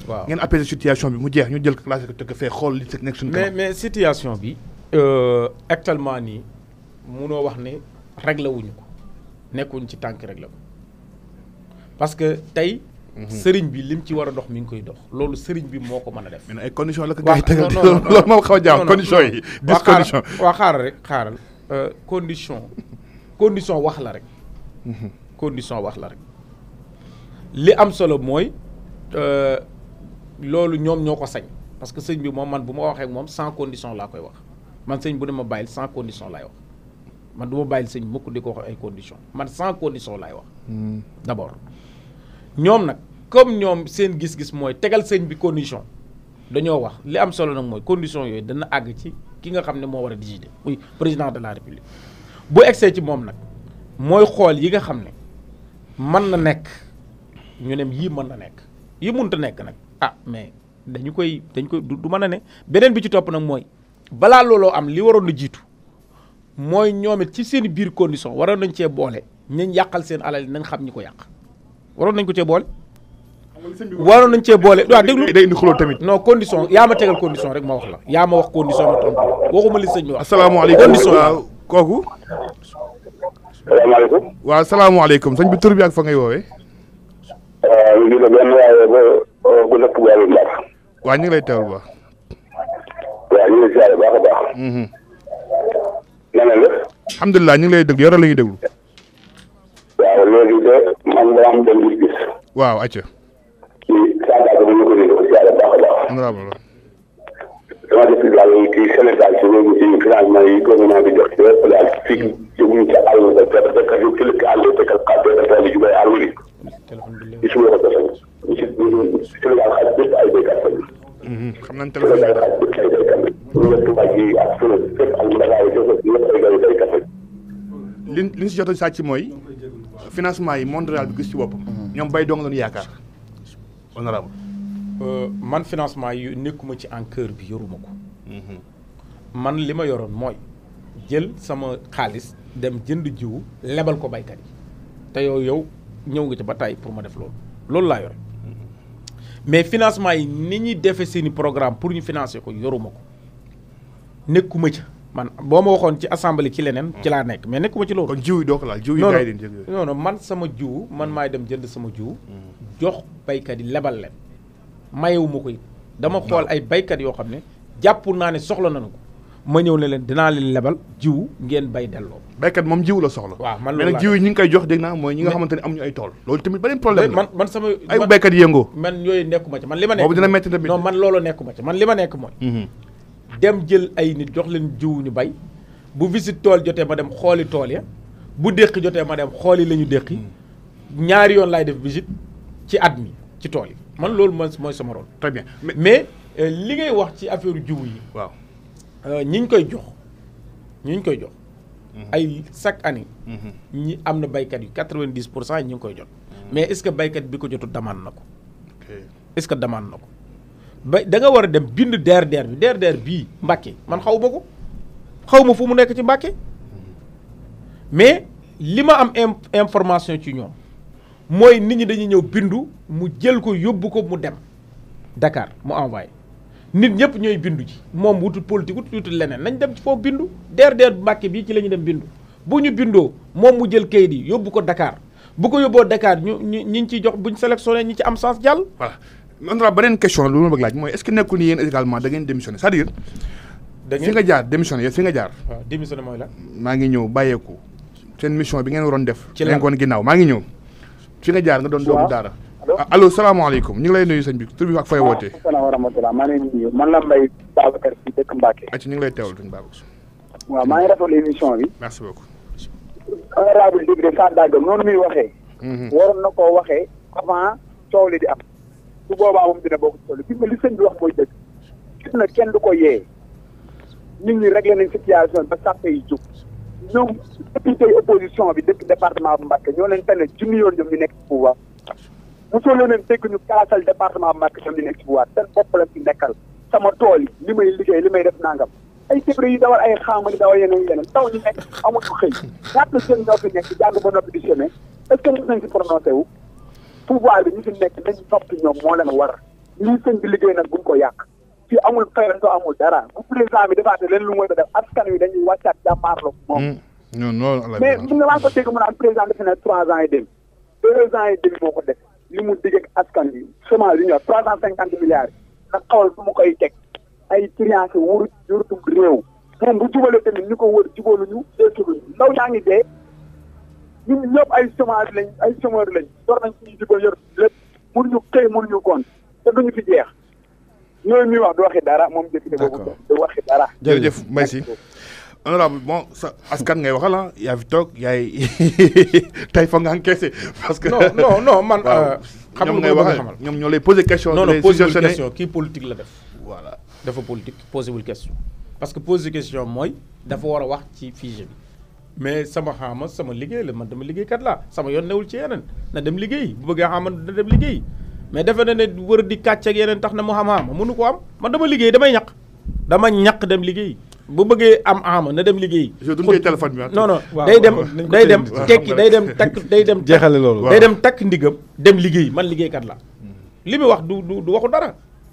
S4: waaw ngeen apaiser situation bi mu jeex ñu jël classé ko tëgg fee xool li nekk suñu kanam.
S3: mais situation bi actuellement nii munoo wax ne réglé wuñu ko nekkuñ ci tànk réglé ko parce que tey. sëriñ bi lim ci war a dox mi ngi koy dox loolu sëriñ bi moo ko mën a def.
S4: mais ay conditions la ko gars yi tegal loolu moom xaw a jaaw conditions yi. dis conditions
S3: waaw xaaral condition wax la rek. condition wax la rek li am solo mooy loolu ñoom ñoo ko sañ parce que sëñ bi moom man bu ma waxee ak moom sans condition laa koy wax man sëñ bu ne ma bàyyil sans condition laay wax man du ma bàyyil sëñ mukk di ko wax ay condition man sans condition laay wax d'abord. ñoom nag comme ñoom seen gis-gis mooy tegal sëñ bi condition dañoo wax li am solo nag mooy condition yooyu dana àgg ci ki nga xam ne moo war a décider muy président de la république bu egsee ci moom nag mooy xool yi nga xam ne mën na nekk ñu ne yii mën na nekk yi mënta nekk nag mais dañ koy du mën a ne beneen bi ci topp nag mooy balaa looloo am li waroon na jiitu mooy ñoom it ci seen biir condition waroon nañ cee boole ñañ yàqal seen alal nañ xam ñi ko yàq waroon nañ ko cee boole. waroon nañ cee boole waaw déglu
S4: day indi xuloo tamit.
S3: non condition yaa ma tegal condition rek ma wax la yaa ma wax condition ma tontu waxuma li sëñ bi wax.
S4: asalaamaaleykum
S3: condition
S4: waaw kooku.
S5: salaamaaleykum.
S4: waaw salaamaaleykum sëñ bi tur bi ak fa ngay woowee.
S5: ñu ngi la benn waaye bu nekk bu yàlla ndax.
S4: waaw ñu ngi lay teewlu ba.
S5: waaw ñu ngi siyaare baax a baax. na nga def.
S4: alhamdulilah ñu ngi lay déglu yore la ñuy déglu.
S5: waaw léegi de man daa am benn gis-gis.
S4: waaw acca.
S5: ci Sadaga bu ñu ko déggee siyaare baax a baax.
S4: honorable.
S5: dama def daal ci Sénégal ci loolu ci financement yi gouvernement bi jox ci lépp daal fii ci buñ ci àll ba fekk yu kiliki àll fekkal xaar tool yi jubay àll bi gisuma ko defal ci Sénégal xaaj bépp ay béykat lañu.
S4: xam nañ téléphone
S5: Sénégal xaaj bépp ay béykat lañu. ñu nekk Touba gi ak Fula fépp ak Dakar yi fépp ñëpp ay gayu béykat lañu.
S4: li ñu si jot a sàcc mooy financement yi monde rural bi gis ci boppam. ñoom bay dong lañu yaakaar. honorable.
S3: man financement yi nekkuma ci en cœur bi yoruma ko. man li ma yoroon mooy jël sama xaalis dem jënd jiwu lebal ko baykat yi te yow ñëw nga ci ba tey pour ma def loolu laa yore mais financement yi ni ñuy defee seeni programme pour ñu financer ko yoruma ko nekkuma ca man boo ma waxoon ci assemblée ci leneen ci laa nekk mais nekkuma ci loolu.
S4: kon jiw yi doo ko laal jiw yi gars yi di jël
S3: non man sama jiwu man maay dem jënd sama jiwu jox baykat yi lebal leen mayewuma ko it dama xool ay baykat yoo xam ne jàpp naa ne soxla nañu ko ma ñëw ne leen dinaa leen lebal jiwu ngeen bay delloo.
S4: baykat moom jiw la soxla.
S3: waaw man
S4: mais nag jiw yi ñi ngi koy jox dégg naa mooy ñi nga xamante ne amuñu ay tool. loolu tamit beneen problème la
S3: man sama
S4: ay baykat yëngoo.
S3: man yooyu nekkuma ci man li ma nekk
S4: boobu dina métti tamit.
S3: non man loolu nekkuma ci man li ma nekk mooy. dem jël ay nit jox leen jiwu ñu bay bu visite tool jotee ma dem xooli tool ya bu déqi jotee ma dem xooli la ñu déqi ñaari yoon laay def visite ci at mi ci tool yi man loolu mooy sama rôle.
S4: très bien
S3: mais li ngay wax ci affaire jiwu yi.
S4: waaw
S3: ñi ñu koy jox ay chaque année. ñi am na baykat yu 90% ñi ngi koy jot. mais est-ce que baykat bi ko jotul demande na ko. est-ce que demande na ko da nga war a dem bind DRDR bi DRDR bii Mbàkke man xaw ma ko xaw ma fu mu nekk ci Mbàkke mais li ma am information ci ñoom mooy nit ñi dañuy ñëw bindu mu jël ko yóbbu ko mu dem Dakar mu envoyé. nit ñëpp ñooy bindu ji moom wutul politique wutul leneen nañ dem ci foofu bindu DRDR Mbàkke bii ci la ñu dem bindu bu ñu bindoo moom mu jël kayit yi yóbbu ko Dakar bu ko yóbboo Dakar ñi ngi ciy jox buñ sélectionné ñi ci am sens jàll.
S4: voilà maintenant beneen question lu ma bëgg laaj mooy est-ce que nekkul ni yéen également da ngeen démissionné c'est-à-dire. fi nga jaar démissionné yow fi nga jaar.
S3: waaw démissionné mooy la.
S4: maa ngi ñëw bàyyeeku seen mission bi ngeen waroon def.
S3: ci la
S4: ngoon ginnaaw maa ngi ñëw. fi nga jaar nga doon doomu daara. allo salaamaaleykum ñu ngi lay nuyu sëñ bi tur bi ak fay wootee.
S7: waaw wa rahmatulah maa ngi leen di nuyu man la Mbaye Babacar si dëkk Mbacke.
S4: ñu ngi lay teewal sëñ Babacar.
S7: waaw maa ngi rafetlu émission bi.
S4: merci beaucoup.
S7: honorable député Sadaga noonu muy waxee. waroon na koo waxee avant coow li di am. su boobaa moom dina bokk ci coow li gis nga li sëñ bi wax mooy dëgg. gis na kenn du ko yee. nit ñi réglé nañ situation ba sàppe yi jóg. ñoom député opposition bi dëkk département bu Mbacke ñoo leen tane junni yoon ñoom ñu nekk ci pouvoir. mosoo leen dégg ñu kaasal département Mbacke ñoom ñu nekk ci pouvoir seen bopp la ci nekkal sama tool yi li may liggéey li may def nangam ay tébri yi dawal ay xaama di dawal yeneen taw ñu nekk amuñu xëy ñaata seen ñoo fi nekk jàng ba noppi di semé est-ce que mos nañ si prononcé wu pouvoir bi ñu fi nekk nañ noppi ñoom moo leen war lii sëñ bi liggéey nag buñ ko yàq fii amul fayantoo amul dara bu président bi defaate leen lu mooy ko def askan wi dañuy wàccaat jàmmaarloo moom mais bu nga maa ko dégg mu naan président defe ne 3 ans et demi 2 ans et demi moo ko def li mu digg ak askan bi semence yi ñor 350 milliards nag xawal fu mu koy teg ay triance wurutum réew moom bu jubalee tamit ñu ko wër jubaluñu deetuluñu ndaw ñaa ngi dee ñun ñëpp ay chômage lañ ay chômeur lañ door nañ suñu jubal yor lépp mënuñu xëy mënuñu goon te duñu fi jeex ñooñu muy wax du waxi dara moom député boobu du waxi dara.
S4: jërëjëf Mbaye Sy honorable bon sa askan ngay waxal ah yaa fi toog yaay tey foog nga encaissé parce que.
S3: non man.
S4: xam nga ngay waxal ñoom ñoo lay poser question.
S3: non posé wul question kii politique la def.
S4: voilà
S3: dafa politique posé wul question. parce que poser question mooy dafa war a wax ci figé bi mais sama xaama sama liggéey la man dama liggéeykat laa sama yoon newul ci yeneen na dem liggéey bu bëggee xaama na dem liggéey mais defe na ne wër di kàcc ak yeneen tax na mu xam-xama mënu ko am man dama liggéey damay ñaq dem liggéey bu bëggee am xaama na dem liggéey.
S4: je donne téléphone bi
S3: non day dem tekki day dem jeexale loolu day dem takk ndigam dem liggéey man liggéeykat laa li muy wax du waxu dara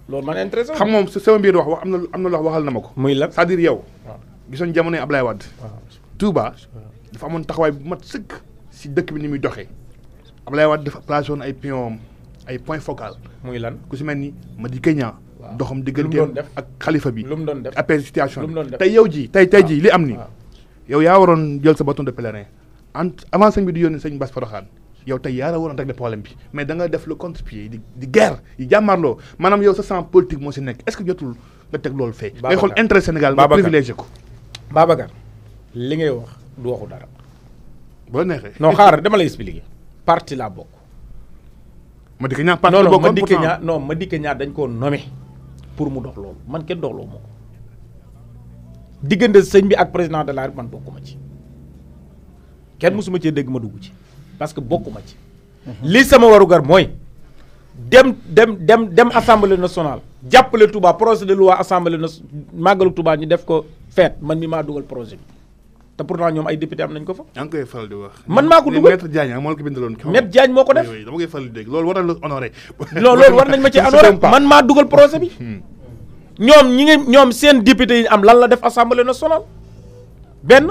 S3: loolu man intéressé
S4: xam moom sama biir wax am na loo waxal na ma ko.
S3: muy la
S4: c'est-à-dire yow. gisoon jamonoy Ablaye Wade. Touba dafa amoon taxawaay bu mat sëkk si dëkk bi ni muy doxee Ablaye Wade dafa placé woon ay pion ay point focal.
S3: muy lan
S4: ku si mel ni Madické Niang. doxam digganteem ak xalifa bi.
S3: lu mu doon def
S4: appel situation bi tey yow ji tey jii li am ni yow yaa waroon jël sa bâton de pèlerin avant sëñ bi di yónni sëñ Bass Porokhane yow tey yaa la waroon régler problème bi mais da nga def le contre-pied di guerre yi jàmmarloo maanaam yow sa sang politique moo si nekk est-ce que jotul nga teg loolu fee. ngay xool intérêt Sénégal nga privilégié ko.
S3: Babacar li ngay wax du waxu dara.
S4: boo neexee
S3: non xaaral dama lay expliquer. parti laa bokk.
S4: Madické Niang parti la bokkoon
S3: Madické Niang dañ koo nommé pour mu dox loolu man kenn doxloo ma ko diggante sëñ bi ak président de la République man bokkuma ci kenn mësuma cee dégg ma dugg ci parce que bokkuma ci. lii sama warugar mooy dem assemblée nationale jàppale Touba projet de loi assemblée nationale màggalu Touba ñu def ko feet man mi maa dugal projet bi te pourtant ñoom ay député am nañ ko fa.
S4: yaa ngi koy faral di wax.
S3: man maa ko dugal
S4: Maître Diagne moo la ko bindaloon.
S3: Maître Diagne moo ko def.
S4: dama koy faral di dégg loolu war na la honoré.
S3: non loolu war nañ ma ci honoré man maa dugal projet bi. ñoom seen député yi am lan la def assemblée nationale benn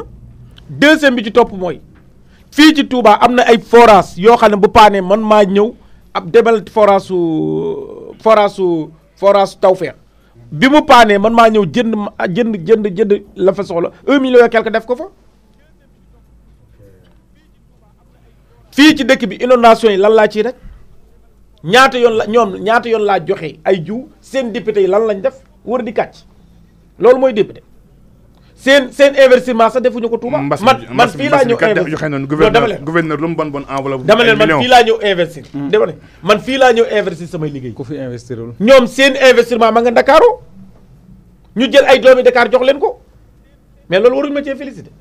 S3: deuxième bi ci topp mooy fii ci Touba am na ay forage yoo xam ne bu paanee man maa ñëw ab demal forage su Tawfekh bi mu paanee man maa ñëw jënd la fa soxla 1 million et quelque def ko fa. fii ci dëkk bi inondation yi lan laa ciy rek ñaata yoon laa joxe ay jiw seen député yi lan lañ def wër di kàcc loolu mooy député seen investissement sax defuñu ko Touba. man fii laa ñëw investir
S4: gouverneur lu mu bon enveloppe.
S3: dama leen man fii laa ñëw investir. dama ne man fii laa ñëw investir samay liggéey.
S2: ku fi investirul.
S3: ñoom seen investissement ma nga Ndakaaru ñu jël ay doomi Dakar jox leen ko mais loolu waruñu ma cee félicité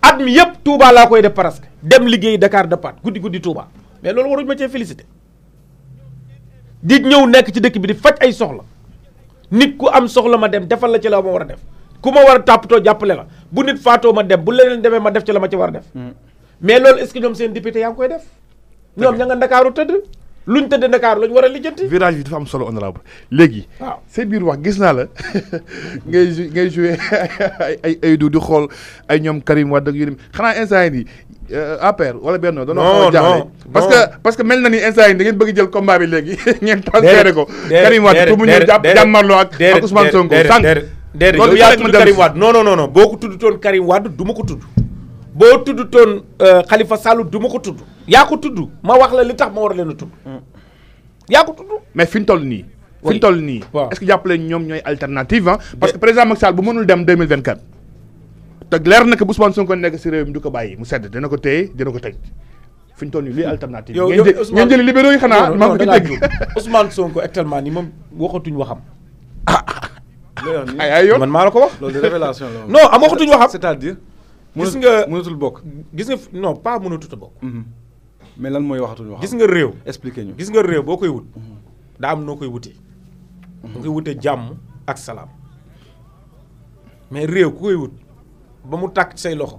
S3: at mi yëpp Touba laa koy def presque dem liggéey Dakar départ guddi Touba mais loolu waruñu ma cee félicité di ñëw nekk ci dëkk bi di faj ay soxla nit ku am soxla ma dem defal la ci la ma war a def ku ma war a tàppatoo jàppale la bu nit faatoo ma dem bu leneen demee ma def ci la ma ci war a def mais loolu est-ce que ñoom seen député yaa ngi koy def ñoom ña nga Ndakaaru tëdd luñ tëdd Ndakaaru lañ war a lijjanti.
S4: virage bi dafa am solo honorable léegi.
S3: waaw
S4: seen biir wax gis naa la ngay joué ay du di xool ay ñoom Karim Wade ak yu xanaa instant yii APR wala benn
S3: non
S4: parce que mel na ni instant yii da ngeen bëgg jël combat bi léegi ngeen transféré ko. Karim Wade pour mu ñëw jàmmarloo ak Ousmane Sonko.
S3: déedéet yow yaa tudd Karim Wade non boo ko tudd toon Karim Wade du ma ko tudd boo tudd toon Khalifa Sall du ma ko tudd yaa ko tudd ma wax la li tax ma war leen a tudd yaa ko tudd
S4: mais fi ñu toll nii est-ce que jàppale ñoom ñooy alternative parce que président Macky Sall bu mënul dem 2024 te leer na que bu Ousmane Sonko nekk si réew mi du ko bàyyi mu sedd dina ko téye dina ko tëj fi ñu toll nii luy alternative ngeen jëli libéraux yi xanaa maa ngi ko dégg
S3: Ousmane Sonko actuellement nii moom waxatuñ waxam
S4: ay yoon
S3: man maa la ko wax
S2: loolu de révélation la
S3: non am waxatuñ waxam
S2: c'est-à-dire
S3: gis nga
S2: mënatul bokk
S3: gis nga non pas mënatut a bokk
S2: mais lan mooy waxatuñ wax
S3: gis nga réew
S2: expliquer ñu
S3: gis nga réew boo koy wut daa am noo koy wutee da koy wutee jàmm ak salaam mais réew ku koy wut ba mu tàkk say loxo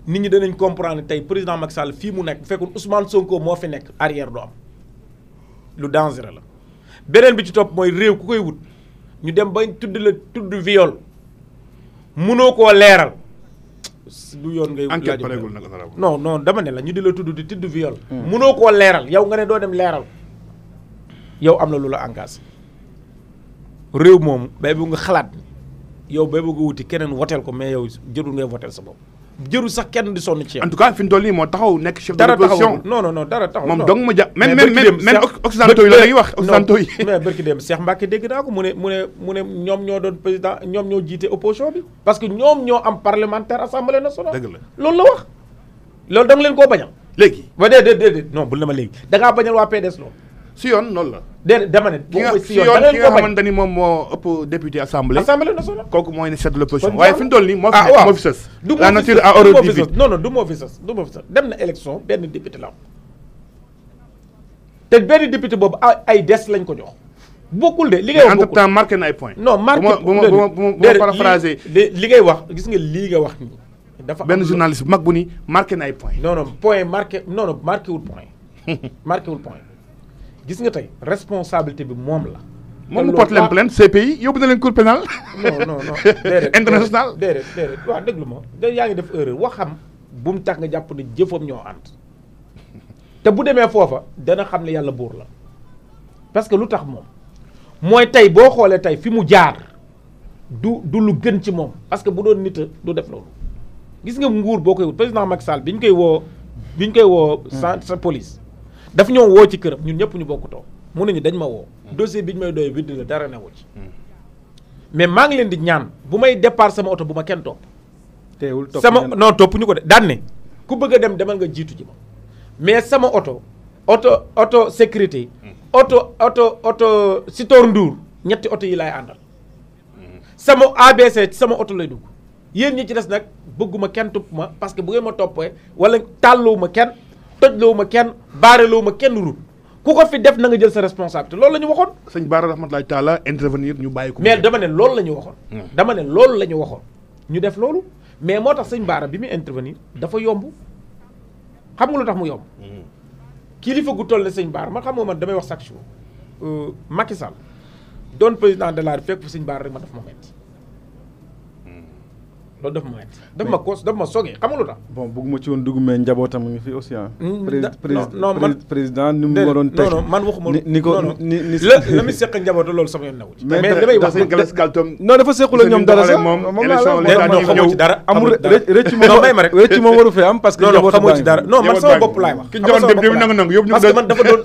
S3: nit ñi danañ comprendre tey président Macky Sall fii mu nekk bu fekkoon Ousmane Sonko moo fi nekk arrière du am lu dangereux la beneen bi ci topp mooy réew ku koy wut ñu dem ba tudd viol munoo koo leeral du yoon ngay
S4: enquête pareegul nag
S3: non dama ne la ñu di la tudd viol munoo koo leeral yow nga ne doo dem leeral yow am na lu la engagé réew moomu bay bu nga xalaat yow bay bu nga wuti keneen woteel ko mais yow jërul ngay woteel sa bopp jëru sax kenn di sonn ci
S4: en tout cas fi mu toll nii moo taxaw nekk chef de l'opposition.
S3: non dara taxaw
S4: moom dong ma ja même occidentaux yi la lay wax occidentaux yi.
S3: mais barki dem Cheikh Mbacké dégg naa ko mu ne ñoom ñoo doon président ñoom ñoo jiite opposition bi parce que ñoom ñoo am parlementaire assemblée nationale.
S4: dëgg la
S3: loolu la wax loolu da nga leen koo bañal.
S4: léegi
S3: ba déedéet non bul na ma léegi da ngaa bañal waa PDS loolu.
S4: si yoon loolu la.
S3: déedéet dama ne.
S4: si yoon ki nga xamante ni moom moo ëpp député assemblée nationale. kooku mooy ne chef de l'opposition waaye fi mu toll nii moo fi sës. la nature a horreur du vide.
S3: non du moo fi sës dem na élection benn député la am te benn député boobu ay des lañ ko jox bokkul de li ngay wax
S4: entre temps marqué na ay points.
S3: non marqué
S4: bu ma paraphrasé
S3: li ngay wax gis nga lii nga wax nii. dafa
S4: benn journaliste bu mag bu ni marqué na ay points.
S3: non point marqué marqué wul point marqué wul point. gis nga tey responsabilité bi moom la.
S4: moom mu porte leen plainte CPI yóbbu na leen cour pénal.
S3: non déedéet
S4: international.
S3: déedéet waaw déglu ma yaa ngi def erreur waxam bu mu tax nga jàpp ne jëfam ñoo ànd te bu demee foofa dana xam ne yàlla buur la parce que lu tax moom mooy tey boo xoolee tey fi mu jaar du lu gën ci moom parce que bu doon nit du def loolu gis nga nguur boo koy wut président Macky Sall bi ñu koy woo sa police. daf ñoo woo ci këram ñun ñëpp ñu bokkutoo mun nañu dañ ma woo dossier bi ñu may doy widd la dara newu ci mais maa ngi leen di ñaan bu may départ sama oto bu ma kenn topp
S2: teewul topp
S3: sama non topp ñu ko de daan ne ku bëgg a dem demal nga jiitu ji ma mais sama oto sécurité oto Sitor Ndour ñetti oto yi laay àndal sama ABC sama oto lay dugg yéen ñi ci des nag bëgguma kenn topp ma parce que bu ngeen ma toppee wala tàlluwuma kenn tojloo ma kenn baareloo ma kenn route ku ko fi def na nga jël sa responsabilité loolu la ñu waxoon.
S4: sëñ Bara rahmatullahi taala intervenir ñu bàyyi ko.
S3: mais dama ne loolu la ñu waxoon. dama ne loolu la ñu waxoon ñu def loolu mais moo tax sëñ Bara bi muy intervenir dafa yomb xam nga lu tax mu yomb. kilifa gu toll ne sëñ Bara man xam nga man damay wax chaque jour Macky Sall doon président de la République fekk fu sëñ Bara rek ma daf ma metti loolu daf ma metti daf ma sogee xam nga lu tax.
S2: bon bëgguma ci woon dugg mais njabootam mu ngi fi aussi ah. président ni mu waroon teg
S3: non man waxuma
S2: ni ko ni
S3: la muy seq njabootam loolu sama yoon newu ci. mais damay wax
S2: non dafa sequl ak ñoom dara sax
S3: moom xamu ci dara.
S2: amul rëcc moom waru fee am parce que njabootam
S3: xamu ci dara non man sama bopp laay wax. parce que man dafa doon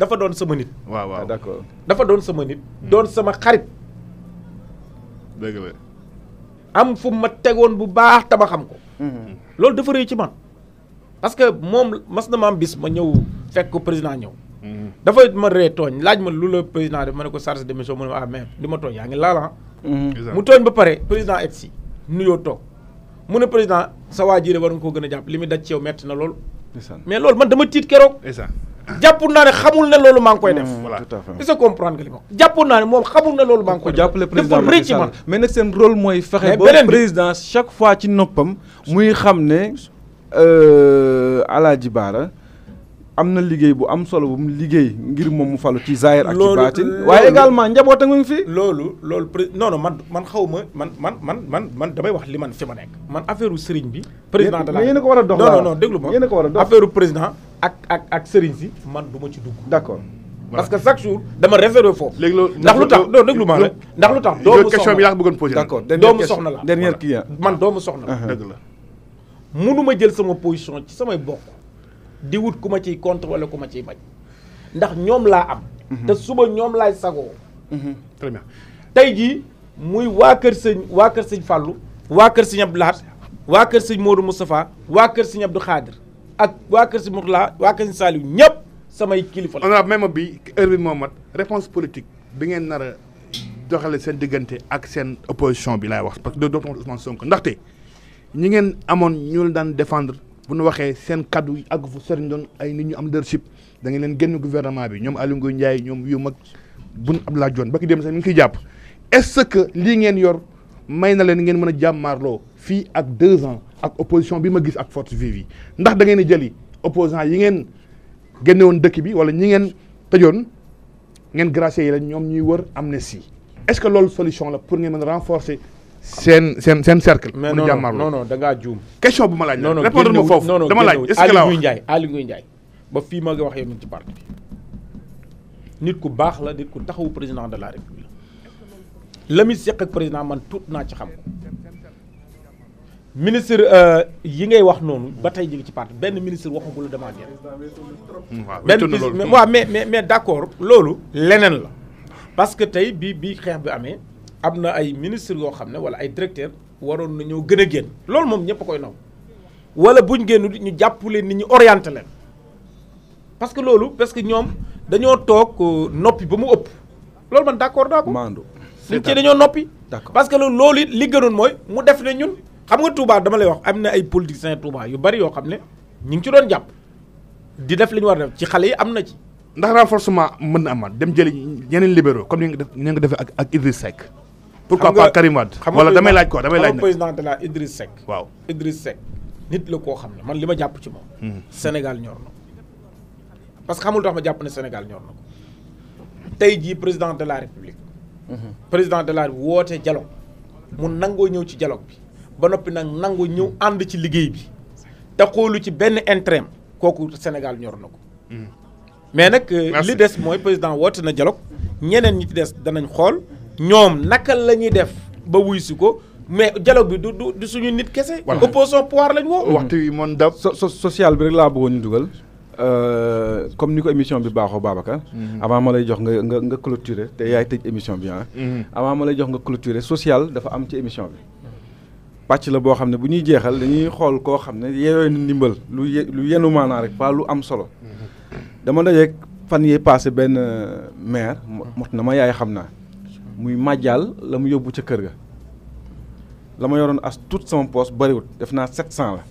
S3: dafa doon sama nit.
S4: waaw
S2: d'accord
S3: dafa doon sama nit. doon sama xarit.
S4: dëgg la.
S3: am fu ma tegoon bu baax tama xam ko. loolu dafa rëy ci man parce que moom mas na ma am bis ma ñëw fekk ko président ñëw. dafa ma ree tooñ laaj ma lu la président def ma ne ko chargé de mission mu ne ma mais li ma tooñ yaa ngi laala mu tooñ ba pare président egg si nuyoo toog mu ne président sa waa ji war nga koo gën a jàpp li muy daj ci yow metti na loolu. mais loolu man dama tiit keroog. jàpp naa ne xamul ne loolu maa ngi koy def.
S4: voilà
S2: tout à fait.
S3: est-ce que comprendre nga li ma wax jàpp naa ne moom xamul ne loolu maa ngi koy def.
S2: jàppale président
S3: dafa rëy ci man.
S2: mais nag seen rôle mooy fexe
S3: mais
S2: ba
S3: beneen bi
S2: président chaque fois ci noppam muy xam ne Alaaji Bara am na liggéey bu am solo bu mu liggéey ngir moom mu falu ci Zahir ak ci baatin waaye également njaboot ak mu ngi fi.
S3: loolu non man xaw ma man damay wax li man fi ma nekk. man affaire sëriñ bi. président de la
S2: yéen a ko war a dox
S3: non déglu ma
S2: yéen a ko war a dox
S3: affaire président ak sëriñ si man du ma ci dugg.
S2: d'accord.
S3: parce que chaque jour dama réservé foofu.
S4: léegi loolu
S3: ndax lu tax non déglu ma rek ndax lu tax. doomu
S4: question bi yaa bëggoon poser.
S2: d'accord
S3: doomu soxna la
S2: dernière kii
S3: man doomu soxna la.
S4: dëgg la.
S3: mënuma jël sama position ci samay bokk di wut ku ma ciy contre wala ku ma ciy bañ ndax ñoom laa am. te suba ñoom laay sagoo.
S4: très bien.
S3: tey jii muy waa kër sëñ Fallou waa kër sëñ Abdou Lahad waa kër sëñ Modou Moustapha waa kër sëñ Abdou Khadir ak waa kër sëñ Mourtala waa kër sëñ Saliou ñëpp samay kilifa la.
S4: honorable même bi heure bi moo mat réponse politique bi ngeen nar a doxale seen diggante ak seen opposition bi laay wax parce que docteur Ousmane Sonko ndaxte ñi ngeen amoon ñu la daan défendre bu ñu waxee seen kaddu yi àgg fu sëriñ doon ay nit ñu am leadership da ngeen leen génn gouvernement bi ñoom Aly Ngouille Ndiaye ñoom yu mag Boun Abdallah Dionne ba ki dem sax ñu ngi koy jàpp est-ce que lii ngeen yor may na leen ngeen mën a jàmmaarloo fii ak 2 ans ak opposition bi ma gis ak force vive yi ndax da ngeen di jëli opposant yi ngeen génne woon dëkk bi wala ñi ngeen tëjoon ngeen gracier yi la ñoom ñuy wër amnistie est-ce que loolu solution la pour ngeen mën a renforcer seen cercle.
S3: mais non da ngaa juum.
S4: question bu ma laaj. non répondre ma foofu dama laaj est-ce que la wax
S3: Aly Ngouille Ndiaye ba fii ma nga wax yow ci parti bi nit ku baax la nit ku taxawu président de la République la muy seq ak président man tuut naa ci xam ko ministre yi ngay wax noonu ba tey jóge ci parti benn ministre waxagul damaa génn. waaw mais d'accord loolu leneen la parce que tey bi xeex bi amee am na ay ministres yoo xam ne wala ay directeurs waroon na ñoo gën a génn loolu moom ñëpp a koy naw wala buñ génn ñu jàpp leen nit ñi orienté leen parce que ñoom dañoo toog noppi ba mu ëpp loolu man d'accord daa ko.
S2: maandu
S3: nit ci dañoo noppi. d'accord parce que loolu it li gënoon mooy mu def ne ñun. xam nga Touba dama lay wax am na ay politiciens Touba yu bari yoo xam ne ñu ngi ci doon jàpp di def li ñu war a def ci xale yi am na ci.
S4: ndax renforcement mën na amaat dem jëli yeneen libéraux comme ni nga defee ak Idriss Seck. pourquoi pas Karim Wade wala damay laaj nag
S3: président de la Idriss Seck.
S4: waaw
S3: Idriss Seck nit la koo xam ne man li ma jàpp ci moom. Sénégal ñor na ko parce que xamul tax ma jàpp ne Sénégal ñor na ko tey jii président de la République. président de la République woote dialogue mu nangoo ñëw ci dialogue bi. ba noppi nag nangu ñëw ànd ci liggéey bi te xoolu ci benn intérêt kooku Sénégal ñor na ko mais nag li des mooy président woote na dialogue ñeneen ñi ci des danañ xool ñoom naka la ñuy def ba wuy si ko mais dialogue bi du suñu nit kese. opposition pouvoir lañ woo.
S4: waxtu yi moom dab
S2: social bi rek laa bëggoon ñu dugal comme ni ko émission bi baaxoo Babacar. avant ma lay jox nga clôturer te yaay tëj émission bi avant ma lay jox nga clôturer social dafa am ci émission bi. pàcc la boo xam ne bu ñuy jeexal dañuy xool koo xam ne yeewee ndimbal lu yenu maanaa rek pas lu am solo dama dajeeg fan yee passé benn maire mot na ma yaay xam naa muy màjjaal la mu yóbbu ca kër ga la ma yoroon as tout sama poste bariwul def naa 700 la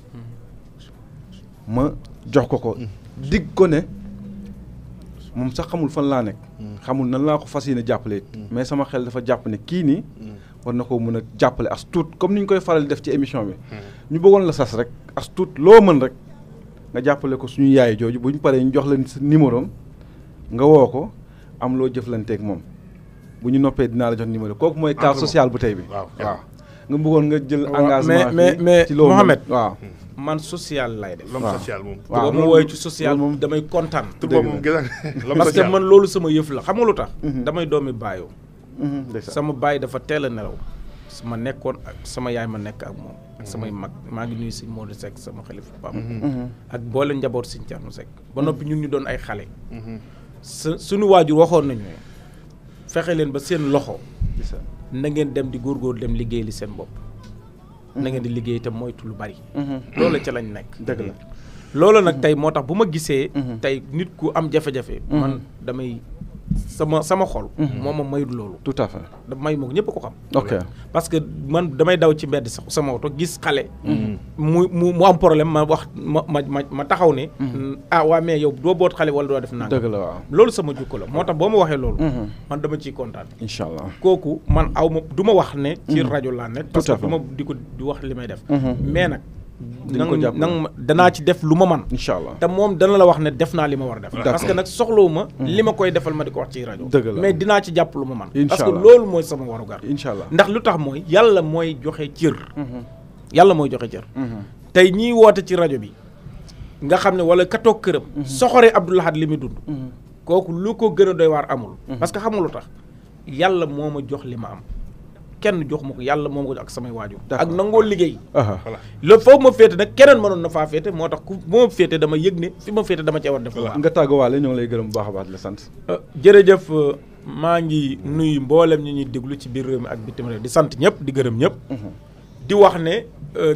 S2: ma jox ko dig ko ne moom sax xamul fan laa nekk xamul nan laa ko fas yéene jàppale mais sama xel dafa jàpp ne kii nii war na ko mën a jàppale as tuut comme ni ñu koy faral def ci émission bi ñu bëggoon la sas rek as tuut loo mën rek nga jàppale ko suñu yaay jooju bu ñu paree ñu jox leen sa numéro nga woo ko am loo jëflanteeg moom bu ñu noppee dinaa la jox numéro kooku mooy cas social bu tey bi waaw nga bëggoon nga jël engagement mais ci loolu Mohamed waaw
S3: man social lay def
S4: l'homme social moom
S3: waaw mu woowee ci social moom damay kontaan parce que man loolu sama yëf la xam nga lu tax damay doomi baayoo sama baay dafa teel a nelaw ma nekkoon ak sama yaay ma nekk ak moom ak samay mag maa ngi nuyu Sëñ Modou Seck sama xalifa papa ak boole njaboot Sëñ Thierno Seck ba noppi ñun ñu doon ay xale suñu waajur waxoon nañu fexe leen ba seen loxo na ngeen dem di góorgóor dem liggéey li seen bopp na ngeen di liggéey itam moytu lu bari loolu ca lañ nekk
S2: dëgg la
S3: loolu nag tey moo tax bu ma gisee tey nit ku am jafe-jafe man damay sama xol moo ma mayul loolu
S2: tout à fait
S3: da may moo ko ñëpp ko xam
S2: ok
S3: parce que man damay daw ci mbedd sama oto gis xale mu am problème ma wax ma taxaw ne waa mais yow doo boot xale wala doo def nang
S2: dëgg la waaw
S3: loolu sama jukko la moo tax boo ma waxee loolu man dama ciy kontaan
S2: incha allah
S3: kooku man aw ma du ma wax ne ci rajo laa nekk parce que du ma di wax li may def mais nag danaa ci def lu ma man
S2: incha allah
S3: te moom dana la wax ne def naa li ma war a def parce que nag soxlawu ma li ma koy defal ma di ko wax ci rajo mais dinaa ci jàpp lu ma man parce que loolu mooy sama warugar
S2: incha allah
S3: ndax lu tax mooy yàlla mooy joxe cër yàlla mooy joxe cër tey ñiy woote ci rajo bi nga xam ne wala ka toog këram soxore Abdou Lahad li muy dund kooku lu ko gën a doy waar amul parce que xamul lu tax yàlla moo ma jox li ma am kenn jox ma ko yàlla moom ko jox ak samay waajur ak nangoo liggéey loolu foofu ma féete nag keneen mënoon na faa féete moo tax ku bu ma féete dama yëg ne fi ma féete dama cee war def
S2: nga tàgguwaale ñoo ngi lay gërëm bu baax a baax di la sant
S3: jërëjëf maa ngi nuyu mboolem ñi ñuy déglu ci biir réew mi ak bitim réew di sant ñëpp di gërëm ñëpp di wax ne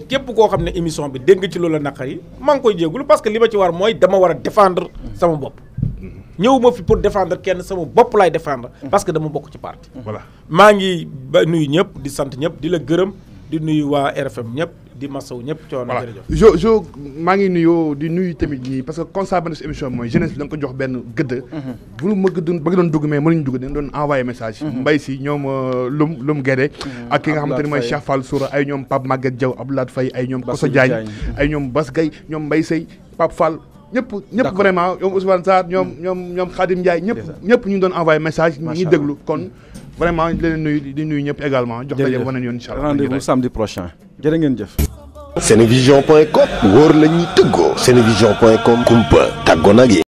S3: képp koo xam ne émission bi dégg nga ci loolu la naqari maa ngi koy jéegulu parce que li ma ci war mooy dama war a défendre sama bopp ñëwuma fi pour défendre kenn sama bopp laay défendre parce que dama bokk ci parti
S4: voilà
S3: maa ngi ba nuyu ñëpp di sant ñëpp di la gërëm di nuyu waa RFM ñëpp di masaw ñëpp coono jërëjëf
S4: jo maa ngi nuyu di nuyu tamit ñii parce que constat ba si émission bi mooy jeunesse bi da nga ko jox benn gëdd bu nu bëgg doon dugg mais mënuñu dugg dañ doon envoyé message mbay si ñoom lum Guédé ak ki nga xamante ne mooy Cheikh Fall Soura ay ñoom Pape Maguette Diaw Abdoulaye Faye ay ñoom Koso Diagne ay ñoom Bas Gaye ñoom Mbaye Sey Pape Fall ñëpp vraiment ñoom Ousmane Sarr ñoom Khadim Ndiaye ñëpp ñu ngi doon envoyé message ñu ngi déglu kon vraiment leen nuyu di nuyu ñëpp également jox daje waneen yoon incha allah
S2: rendez-vous samedi prochain jërë ngeen jëf
S1: Senevision.com wóor la ñuy tëggoo Senevision.com kumpa tàggoo nag yi